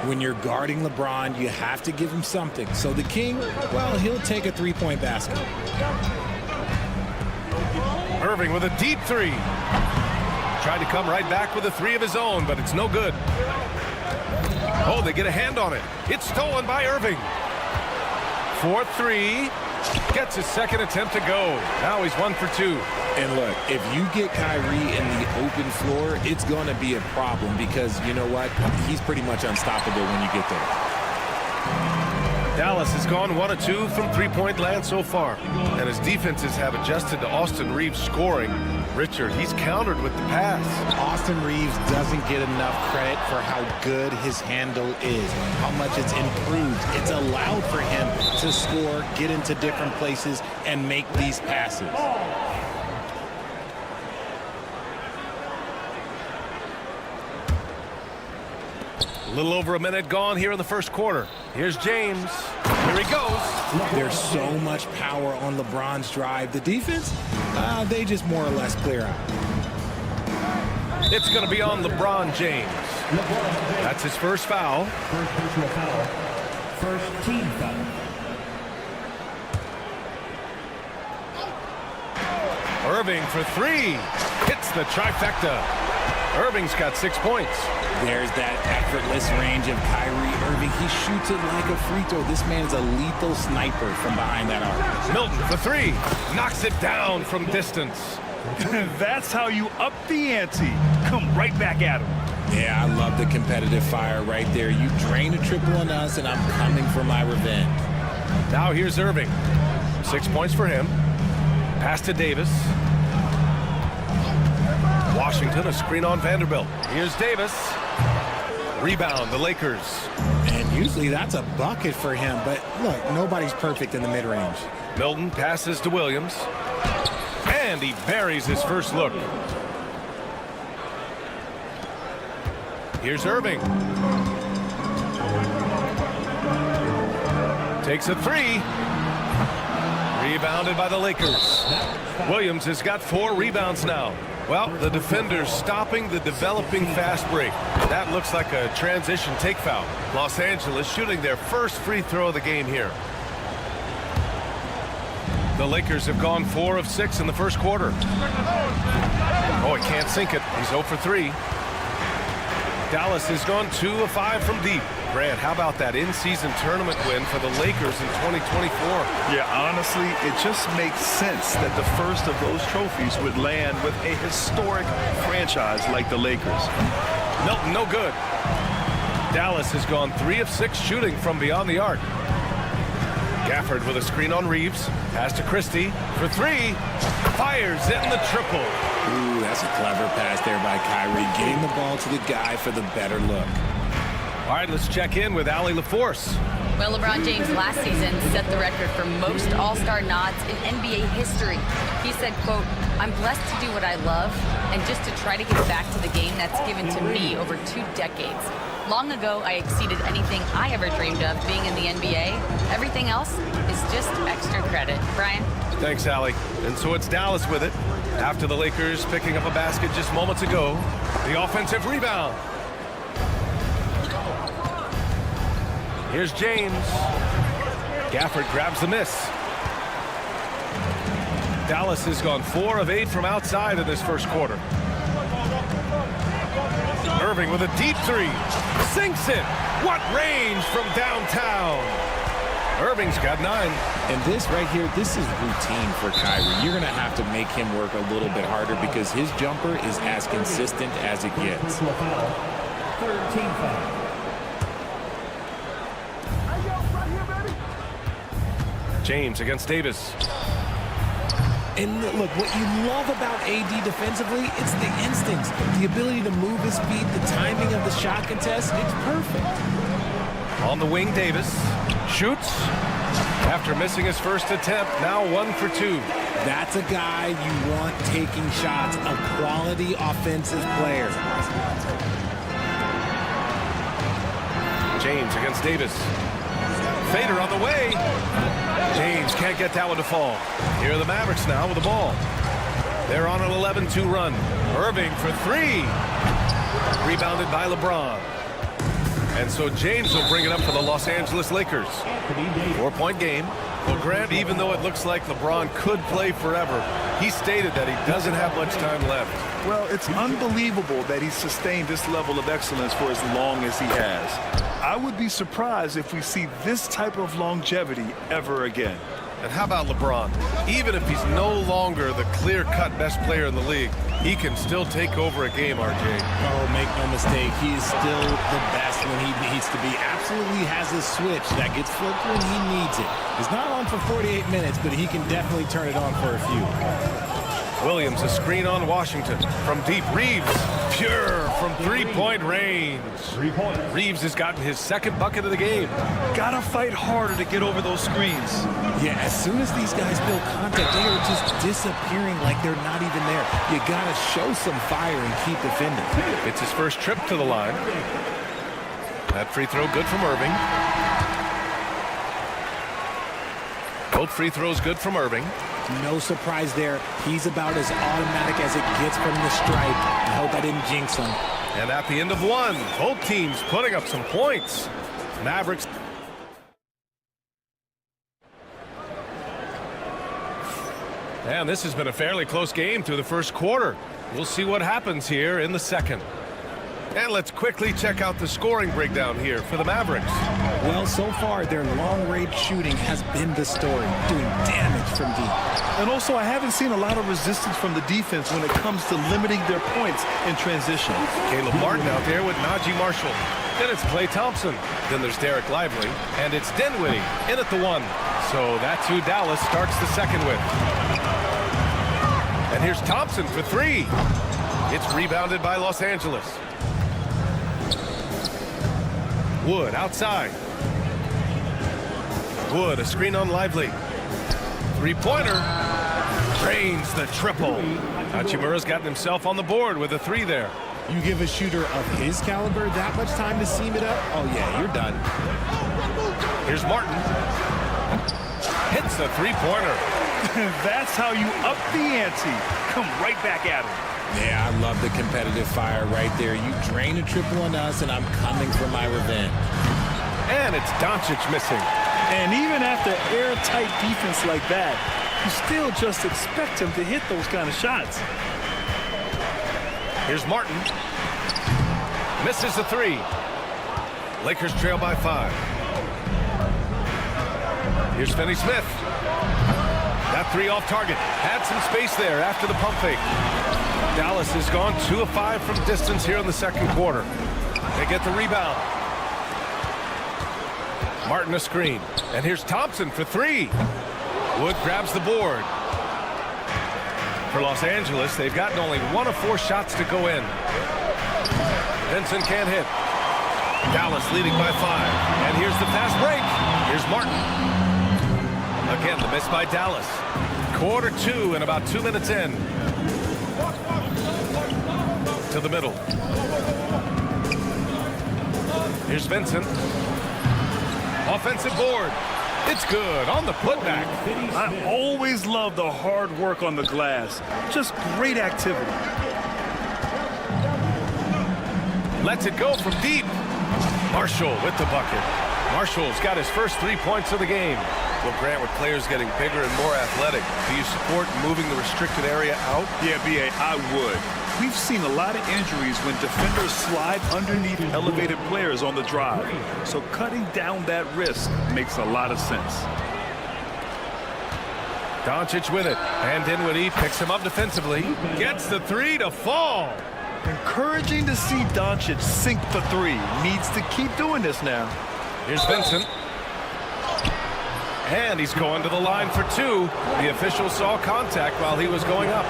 When you're guarding LeBron, you have to give him something. So the King, well, he'll take a three-point basket. Irving with a deep 3. Tried to come right back with a 3 of his own, but it's no good. Oh, they get a hand on it. It's stolen by Irving. 4-3. Gets his second attempt to go. Now he's 1 for 2. And look, if you get Kyrie in the open floor, it's going to be a problem because, you know what, he's pretty much unstoppable when you get there. Dallas has gone 1 of 2 from three-point land so far. And his defenses have adjusted to Austin Reeves scoring. Richard, he's countered with the pass. Austin Reeves doesn't get enough credit for how good his handle is, how much it's improved. It's allowed for him to score, get into different places, and make these passes. A little over a minute gone here in the first quarter. Here's James. Here he goes. There's so much power on LeBron's drive. The defense, they just more or less clear out. It's going to be on LeBron James. That's his first foul. First personal foul. First team foul. Irving for 3. Hits the trifecta. Irving's got 6 points. There's that effortless range of Kyrie Irving. He shoots it like a free throw. This man is a lethal sniper from behind that arc. Milton for 3. Knocks it down from distance. That's how you up the ante. Come right back at him. Yeah, I love the competitive fire right there. You drain a triple on us, and I'm coming for my revenge. Now here's Irving. 6 points for him. Pass to Davis. Washington, a screen on Vanderbilt. Here's Davis. Rebound, the Lakers. And usually that's a bucket for him, but look, nobody's perfect in the mid-range. Milton passes to Williams. And he buries his first look. Here's Irving. Takes a 3. Rebounded by the Lakers. Williams has got 4 rebounds now. Well, the defender's stopping the developing fast break. That looks like a transition take foul. Los Angeles shooting their first free throw of the game here. The Lakers have gone 4 of 6 in the first quarter. Oh, he can't sink it. He's 0 for 3. Dallas has gone 2 of 5 from deep. Grant, how about that in-season tournament win for the Lakers in 2024? Yeah, honestly, it just makes sense that the first of those trophies would land with a historic franchise like the Lakers. Milton, no good. Dallas has gone 3 of 6 shooting from beyond the arc. Gafford with a screen on Reeves. Pass to Christie for 3. Fires in the triple. Ooh, that's a clever pass there by Kyrie, getting the ball to the guy for the better look. All right, let's check in with Allie LaForce. Well, LeBron James last season set the record for most all-star nods in NBA history. He said, quote, "I'm blessed to do what I love and just to try to get back to the game that's given to me over 2 decades. Long ago, I exceeded anything I ever dreamed of being in the NBA. Everything else is just extra credit." Brian? Thanks, Allie. And so it's Dallas with it. After the Lakers picking up a basket just moments ago, the offensive rebound. Here's James. Gafford grabs the miss. Dallas has gone 4 of 8 from outside in this first quarter. Irving with a deep 3. Sinks it. What range from downtown. Irving's got 9. And this right here, this is routine for Kyrie. You're going to have to make him work a little bit harder because his jumper is as consistent as it gets. Third team foul. James against Davis. And look, what you love about AD defensively, it's the instincts, the ability to move his feet, the timing of the shot contest. It's perfect. On the wing, Davis shoots. After missing his first attempt, now 1 for 2. That's a guy you want taking shots, a quality offensive player. James against Davis. Fader on the way. James can't get that one to fall. Here are the Mavericks now with the ball. They're on an 11-2 run. Irving for 3. Rebounded by LeBron. And so James will bring it up for the Los Angeles Lakers. 4-point game. Well, Grant, even though it looks like LeBron could play forever, he stated that he doesn't have much time left. Well, it's unbelievable that he's sustained this level of excellence for as long as he has. I would be surprised if we see this type of longevity ever again. And how about LeBron? Even if he's no longer the clear-cut best player in the league, he can still take over a game, RJ. Oh, make no mistake, he is still the best when he needs to be. Absolutely has a switch that gets flipped when he needs it. He's not on for 48 minutes, but he can definitely turn it on for a few. Williams, a screen on Washington. From deep, Reeves, pure from three-point range. Reeves has gotten his second bucket of the game. Gotta fight harder to get over those screens. Yeah, as soon as these guys build contact, they are just disappearing like they're not even there. You gotta show some fire and keep defending. It's his first trip to the line. That free throw good from Irving. Both free throws good from Irving. No surprise there. He's about as automatic as it gets from the stripe. I hope I didn't jinx him. And at the end of one, both teams putting up some points. Mavericks. And this has been a fairly close game through the first quarter. We'll see what happens here in the second. And let's quickly check out the scoring breakdown here for the Mavericks. Well, so far, their long-range shooting has been the story, doing damage from deep. And also, I haven't seen a lot of resistance from the defense when it comes to limiting their points in transition. Caleb Martin out there with Najee Marshall. Then it's Klay Thompson. Then there's Derek Lively. And it's Dinwiddie in at the 1. So that's who Dallas starts the second with. And here's Thompson for 3. It's rebounded by Los Angeles. Wood outside. Wood, a screen on Lively. Three-pointer. Drains the triple. Hachimura's gotten himself on the board with a 3 there. You give a shooter of his caliber that much time to seam it up? Oh, yeah, you're done. Here's Martin. Hits a three-pointer. That's how you up the ante. Come right back at him. Yeah, I love the competitive fire right there. You drain a triple on us, and I'm coming for my revenge. And it's Doncic missing. And even after airtight defense like that, you still just expect him to hit those kind of shots. Here's Martin. Misses the 3. Lakers trail by 5. Here's Finney-Smith. That 3 off target. Had some space there after the pump fake. Dallas has gone 2 of 5 from distance here in the second quarter. They get the rebound. Martin a screen. And here's Thompson for 3. Wood grabs the board. For Los Angeles, they've gotten only 1 of 4 shots to go in. Vincent can't hit. Dallas leading by 5. And here's the fast break. Here's Martin. Again, the miss by Dallas. Quarter 2 and about 2 minutes in. To the middle. Here's Vincent. Offensive board. It's good on the putback. I always love the hard work on the glass. Just great activity. Lets it go from deep. Marshall with the bucket. Marshall's got his first 3 points of the game. Well, Grant, with players getting bigger and more athletic, do you support moving the restricted area out? Yeah, B.A., I would. We've seen a lot of injuries when defenders slide underneath elevated players on the drive. So cutting down that risk makes a lot of sense. Doncic with it. And Dinwiddie picks him up defensively. Gets the 3 to fall. Encouraging to see Doncic sink the 3. Needs to keep doing this now. Here's Vincent. And he's going to the line for two. The official saw contact while he was going up.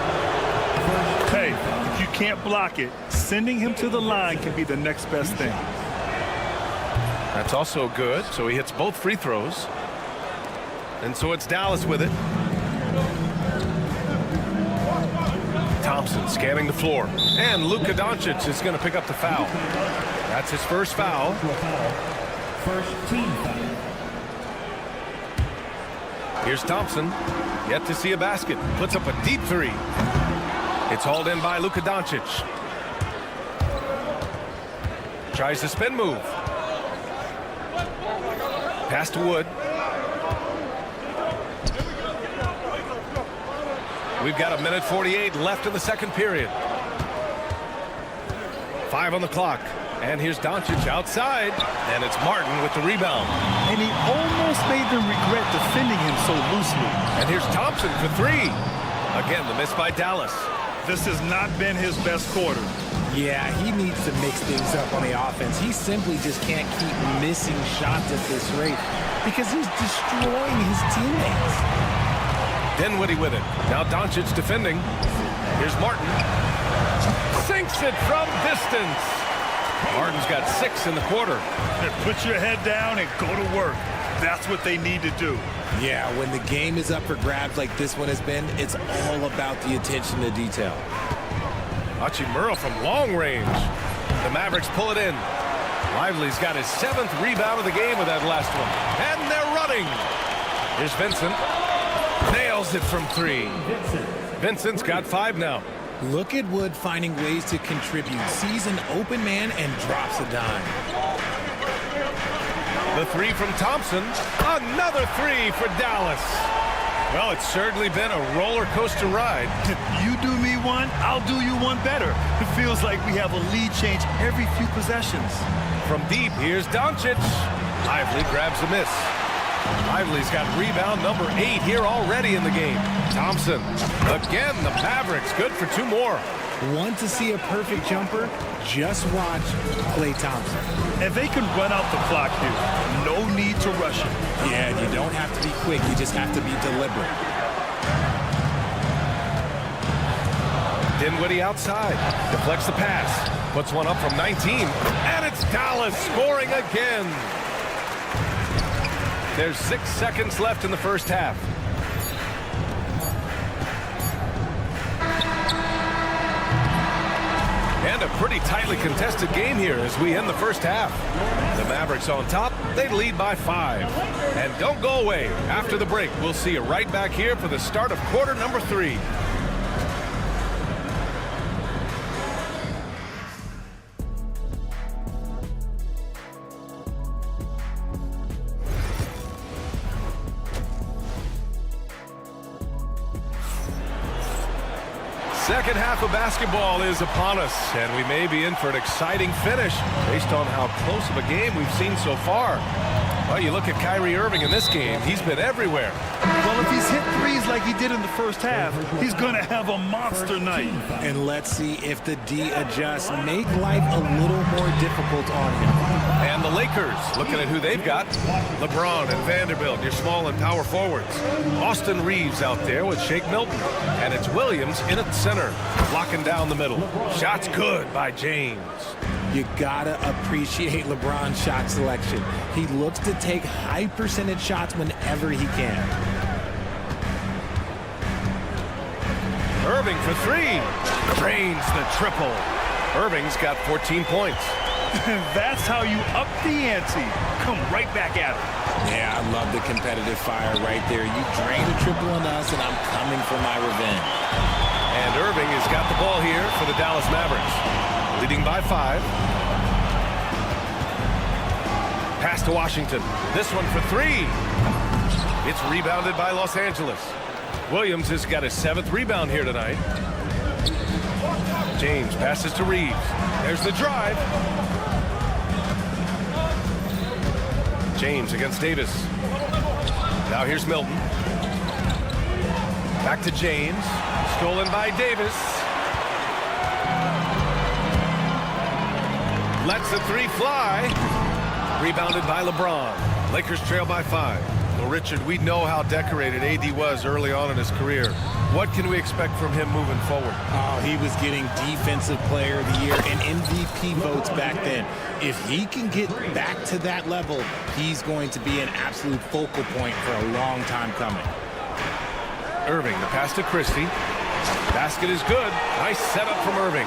Hey, if you can't block it, sending him to the line can be the next best thing. That's also good. So he hits both free throws. And so it's Dallas with it. Thompson scanning the floor. And Luka Doncic is going to pick up the foul. That's his first foul. First team foul. Here's Thompson. Yet to see a basket. Puts up a deep three. It's hauled in by Luka Doncic. Tries the spin move. Pass to Wood. We've got 1:48 left in the second period. 5 on the clock. And here's Doncic outside. And it's Martin with the rebound. And he almost made them regret defending him so loosely. And here's Thompson for three. Again, the miss by Dallas. This has not been his best quarter. Yeah, he needs to mix things up on the offense. He simply just can't keep missing shots at this rate because he's destroying his teammates. Dinwiddie with it. Now Doncic defending. Here's Martin. Sinks it from distance. Martin's got 6 in the quarter. Put your head down and go to work. That's what they need to do. Yeah, when the game is up for grabs like this one has been, it's all about the attention to detail. Hachimura from long range. The Mavericks pull it in. Lively's got his 7th rebound of the game with that last one. And they're running. Here's Vincent. Nails it from 3. Vincent's got 5 now. Look at Wood finding ways to contribute. Sees an open man and drops a dime. The 3 from Thompson. Another 3 for Dallas. Well, it's certainly been a roller coaster ride. You do me one, I'll do you one better. It feels like we have a lead change every few possessions. From deep, here's Doncic. Lively grabs a miss. Lively's got rebound number 8 here already in the game. Thompson. Again, the Mavericks good for 2 more. Want to see a perfect jumper? Just watch Klay Thompson. And they can run out the clock here. No need to rush it. Yeah, you don't have to be quick. You just have to be deliberate. Dinwiddie outside. Deflects the pass. Puts one up from 19. And it's Dallas scoring again. There's 6 seconds left in the first half. And a pretty tightly contested game here as we end the first half. The Mavericks on top. They lead by 5. And don't go away. After the break, we'll see you right back here for the start of quarter number 3. Second half of basketball is upon us, and we may be in for an exciting finish based on how close of a game we've seen so far. Well, you look at Kyrie Irving in this game, he's been everywhere. Well, if he's hit threes like he did in the first half, he's going to have a monster night. And let's see if the D adjusts, make life a little more difficult on him. And the Lakers, looking at who they've got. LeBron and Vanderbilt, your small and power forwards. Austin Reeves out there with Shake Milton. And it's Williams in at center, locking down the middle. Shots good by James. You gotta appreciate LeBron's shot selection. He looks to take high percentage shots whenever he can. Irving for 3. Drains the triple. Irving's got 14 points. That's how you up the ante. Come right back at it. Yeah, I love the competitive fire right there. You drained a triple on us, and I'm coming for my revenge. And Irving has got the ball here for the Dallas Mavericks. Leading by 5. Pass to Washington. This one for 3. It's rebounded by Los Angeles. Williams has got his 7th rebound here tonight. James passes to Reeves. There's the drive. James against Davis. Now here's Milton. Back to James. Stolen by Davis. Lets the 3 fly. Rebounded by LeBron. Lakers trail by 5. Well, Richard, we know how decorated AD was early on in his career. What can we expect from him moving forward? Oh, he was getting Defensive Player of the Year and MVP votes back then. If he can get back to that level, he's going to be an absolute focal point for a long time coming. Irving, the pass to Christie. Basket is good. Nice setup from Irving.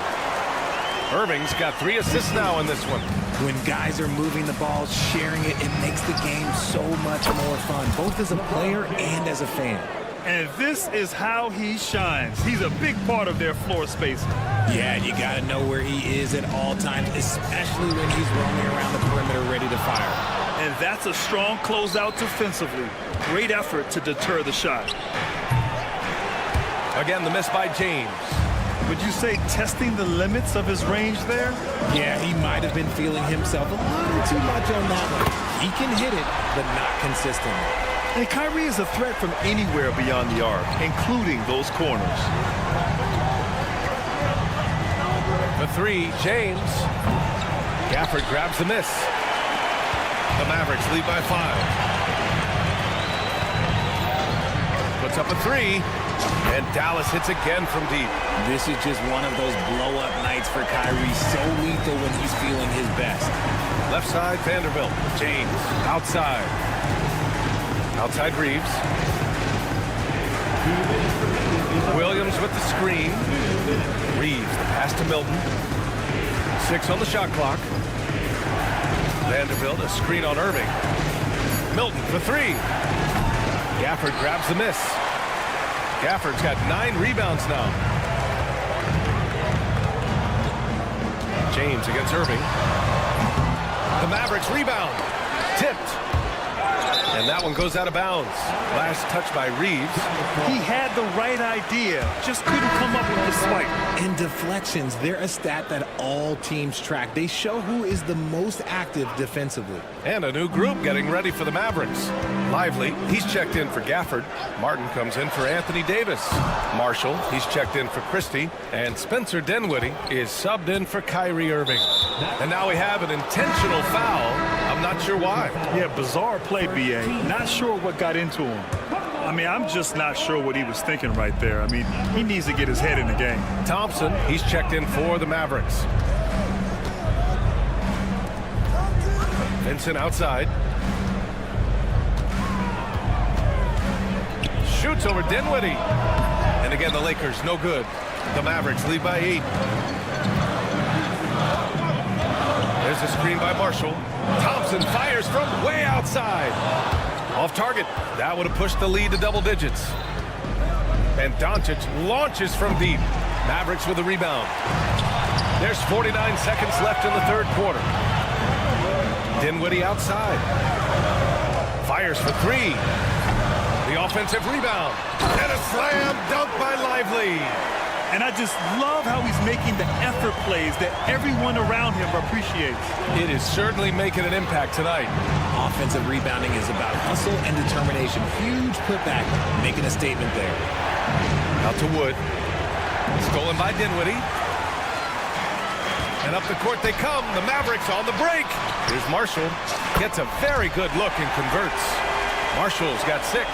Irving's got 3 assists now in this one. When guys are moving the ball, sharing it, it makes the game so much more fun, both as a player and as a fan. And this is how he shines. He's a big part of their floor space. Yeah, you got to know where he is at all times, especially when he's roaming around the perimeter ready to fire. And that's a strong closeout defensively. Great effort to deter the shot. Again, the miss by James. Would you say testing the limits of his range there? Yeah, he might have been feeling himself a little too much on that one. He can hit it, but not consistently. And Kyrie is a threat from anywhere beyond the arc, including those corners. The 3, James. Gafford grabs the miss. The Mavericks lead by 5. Puts up a 3. And Dallas hits again from deep. This is just one of those blow-up nights for Kyrie. So lethal when he's feeling his best. Left side, Vanderbilt. James, outside. Outside Reeves. Williams with the screen. Reeves, the pass to Milton. 6 on the shot clock. Vanderbilt, a screen on Irving. Milton for 3. Gafford grabs the miss. Gafford's got 9 rebounds now. James against Irving. The Mavericks rebound. Tipped. And that one goes out of bounds. Last touch by Reeves. He had the right idea, just couldn't come up with the swipe. And deflections, they're a stat that all teams track. They show who is the most active defensively. And a new group getting ready for the Mavericks. Lively, he's checked in for Gafford. Martin comes in for Anthony Davis. Marshall, he's checked in for Christie. And Spencer Dinwiddie is subbed in for Kyrie Irving. And now we have an intentional foul. I'm not sure why. Yeah, bizarre play, B.A. Not sure what got into him. I mean, I'm just not sure what he was thinking right there. I mean, he needs to get his head in the game. Thompson, he's checked in for the Mavericks. Vincent outside. Shoots over Dinwiddie. And again, the Lakers, no good. The Mavericks lead by 8. There's a screen by Marshall. Thompson fires from way outside. Off target. That would have pushed the lead to double digits. And Doncic launches from deep. Mavericks with a rebound. There's 49 seconds left in the 3rd quarter. Dinwiddie outside. Fires for 3. The offensive rebound. And a slam dunk by Lively. And I just love how he's making the effort plays that everyone around him appreciates. It is certainly making an impact tonight. Offensive rebounding is about hustle and determination. Huge putback, making a statement there. Out to Wood. Stolen by Dinwiddie. And up the court they come. The Mavericks on the break. Here's Marshall. Gets a very good look and converts. Marshall's got 6.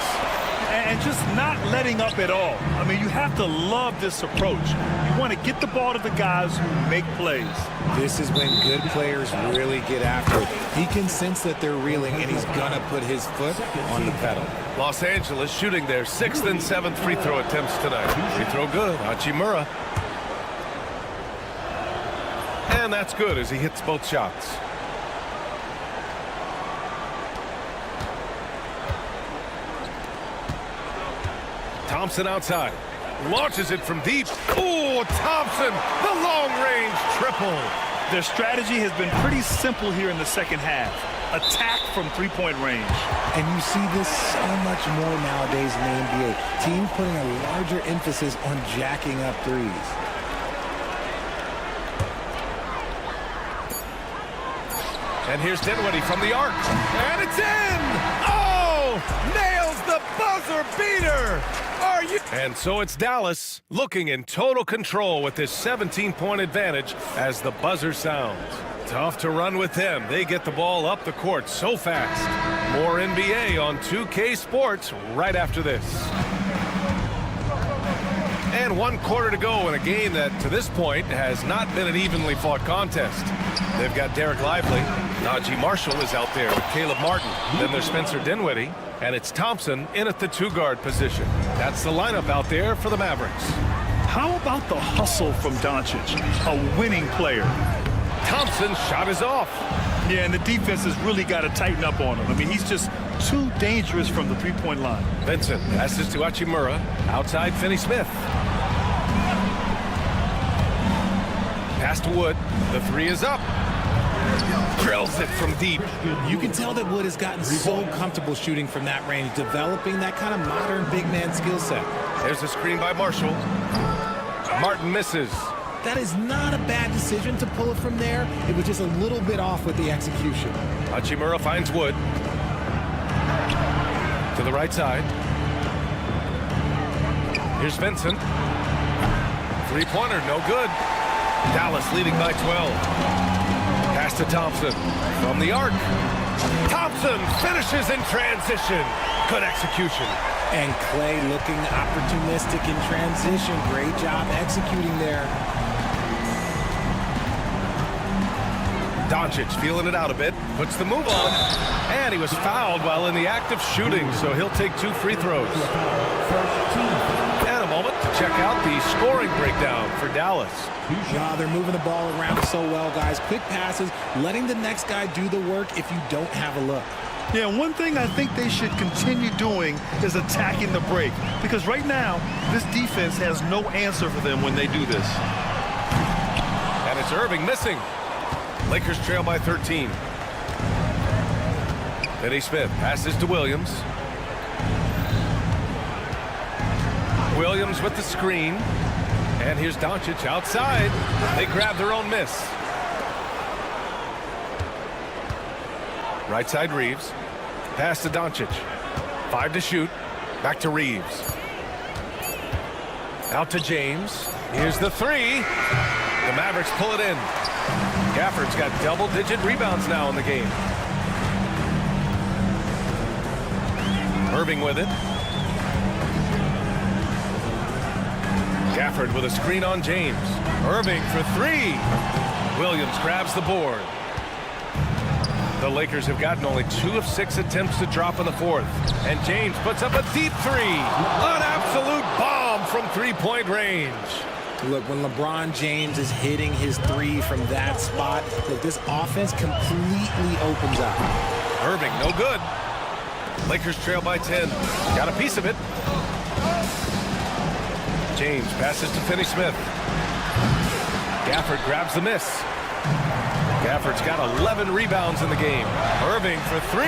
And just not letting up at all. I mean, you have to love this approach. You want to get the ball to the guys who make plays. This is when good players really get after it. He can sense that they're reeling, and he's going to put his foot on the pedal. Los Angeles shooting their 6th and 7th free throw attempts tonight. Free throw good. Hachimura. And that's good as he hits both shots. Thompson outside. Launches it from deep. Oh, Thompson, the long-range triple. Their strategy has been pretty simple here in the second half. Attack from three-point range. And you see this so much more nowadays in the NBA. Teams putting a larger emphasis on jacking up threes. And here's Dinwiddie from the arc. And it's in! Oh! Nails the buzzer beater! Are you? And so it's Dallas looking in total control with this 17-point advantage as the buzzer sounds. Tough to run with them. They get the ball up the court so fast. More NBA on 2K Sports right after this. And 1 quarter to go in a game that, to this point, has not been an evenly fought contest. They've got Derek Lively. Najee Marshall is out there with Caleb Martin. Then there's Spencer Dinwiddie. And it's Thompson in at the 2-guard position. That's the lineup out there for the Mavericks. How about the hustle from Doncic, a winning player? Thompson's shot is off. Yeah, and the defense has really got to tighten up on him. I mean, he's just too dangerous from the three-point line. Vincent passes to Hachimura. Outside Finney-Smith. Pass to Wood. The 3 is up. Drills it from deep. You can tell that Wood has gotten so comfortable shooting from that range, developing that kind of modern big man skill set. There's a screen by Marshall. Martin misses. That is not a bad decision to pull it from there. It was just a little bit off with the execution. Hachimura finds Wood. To the right side. Here's Vincent. 3-pointer, no good. Dallas leading by 12. Pass to Thompson from the arc. Thompson finishes in transition. Good execution. And Clay looking opportunistic in transition. Great job executing there. Doncic feeling it out a bit. Puts the move on. And he was fouled while in the act of shooting, so he'll take 2 free throws. And a moment to check out the scoring breakdown for Dallas. Yeah, they're moving the ball around so well, guys. Quick passes, letting the next guy do the work if you don't have a look. Yeah, one thing I think they should continue doing is attacking the break. Because right now, this defense has no answer for them when they do this. And it's Irving missing. Lakers trail by 13. Finney-Smith passes to Williams. Williams with the screen. And here's Doncic outside. They grab their own miss. Right side Reeves. Pass to Doncic. 5 to shoot. Back to Reeves. Out to James. Here's the 3. The Mavericks pull it in. Gafford's got double-digit rebounds now in the game. Irving with it. Gafford with a screen on James. Irving for 3. Williams grabs the board. The Lakers have gotten only 2 of 6 attempts to drop in the 4th. And James puts up a deep 3. An absolute bomb from 3-point range. Look, when LeBron James is hitting his 3 from that spot, look, this offense completely opens up. Irving, no good. Lakers trail by 10. Got a piece of it. James passes to Finney-Smith. Gafford grabs the miss. Gafford's got 11 rebounds in the game. Irving for 3.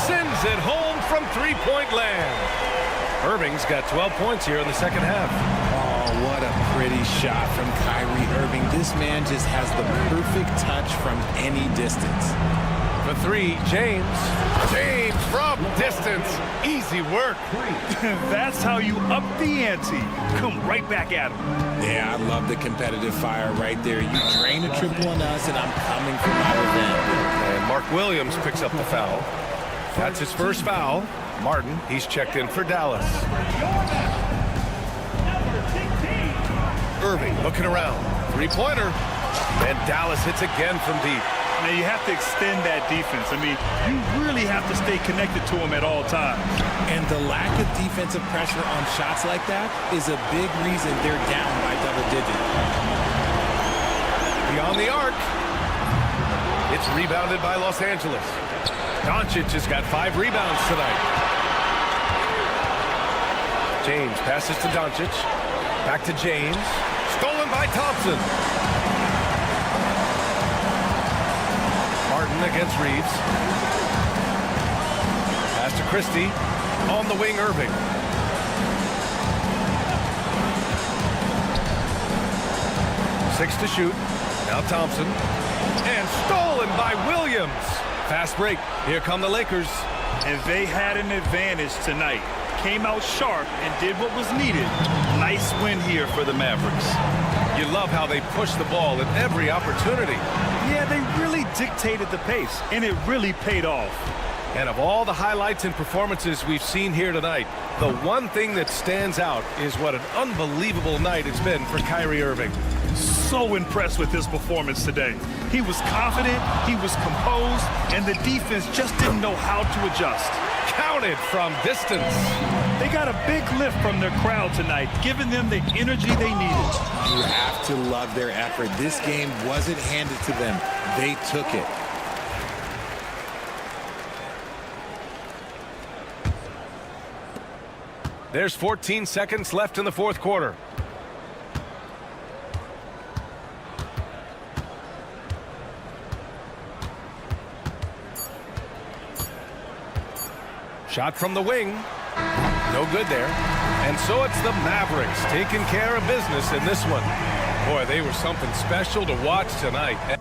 Sends it home from 3-point land. Irving's got 12 points here in the second half. Oh, what a pretty shot from Kyrie Irving. This man just has the perfect touch from any distance. For 3, James. James from distance. Easy work. That's how you up the ante. Come right back at him. Yeah, I love the competitive fire right there. You drain a triple on us, and I'm coming for my revenge. And Mark Williams picks up the foul. That's his first foul. Martin, he's checked in for Dallas. Irving looking around. 3-pointer. And Dallas hits again from deep. Now, you have to extend that defense. I mean, you really have to stay connected to him at all times. And the lack of defensive pressure on shots like that is a big reason they're down by double digits. Beyond the arc. It's rebounded by Los Angeles. Doncic has got 5 rebounds tonight. James passes to Doncic. Back to James. Stolen by Thompson. Martin against Reeves. Pass to Christie. On the wing, Irving. Six to shoot. Now Thompson. And stolen by Williams. Fast break. Here come the Lakers. And they had an advantage tonight. Came out sharp and did what was needed. Nice win here for the Mavericks. You love how they push the ball at every opportunity. Yeah, they really dictated the pace, and it really paid off. And of all the highlights and performances we've seen here tonight, the one thing that stands out is what an unbelievable night it's been for Kyrie Irving. So impressed with his performance today. He was confident, he was composed, and the defense just didn't know how to adjust. Counted from distance. They got a big lift from their crowd tonight, giving them the energy they needed. You have to love their effort. This game wasn't handed to them. They took it. There's 14 seconds left in the fourth quarter. Shot from the wing. No good there. And so it's the Mavericks taking care of business in this one. Boy, they were something special to watch tonight.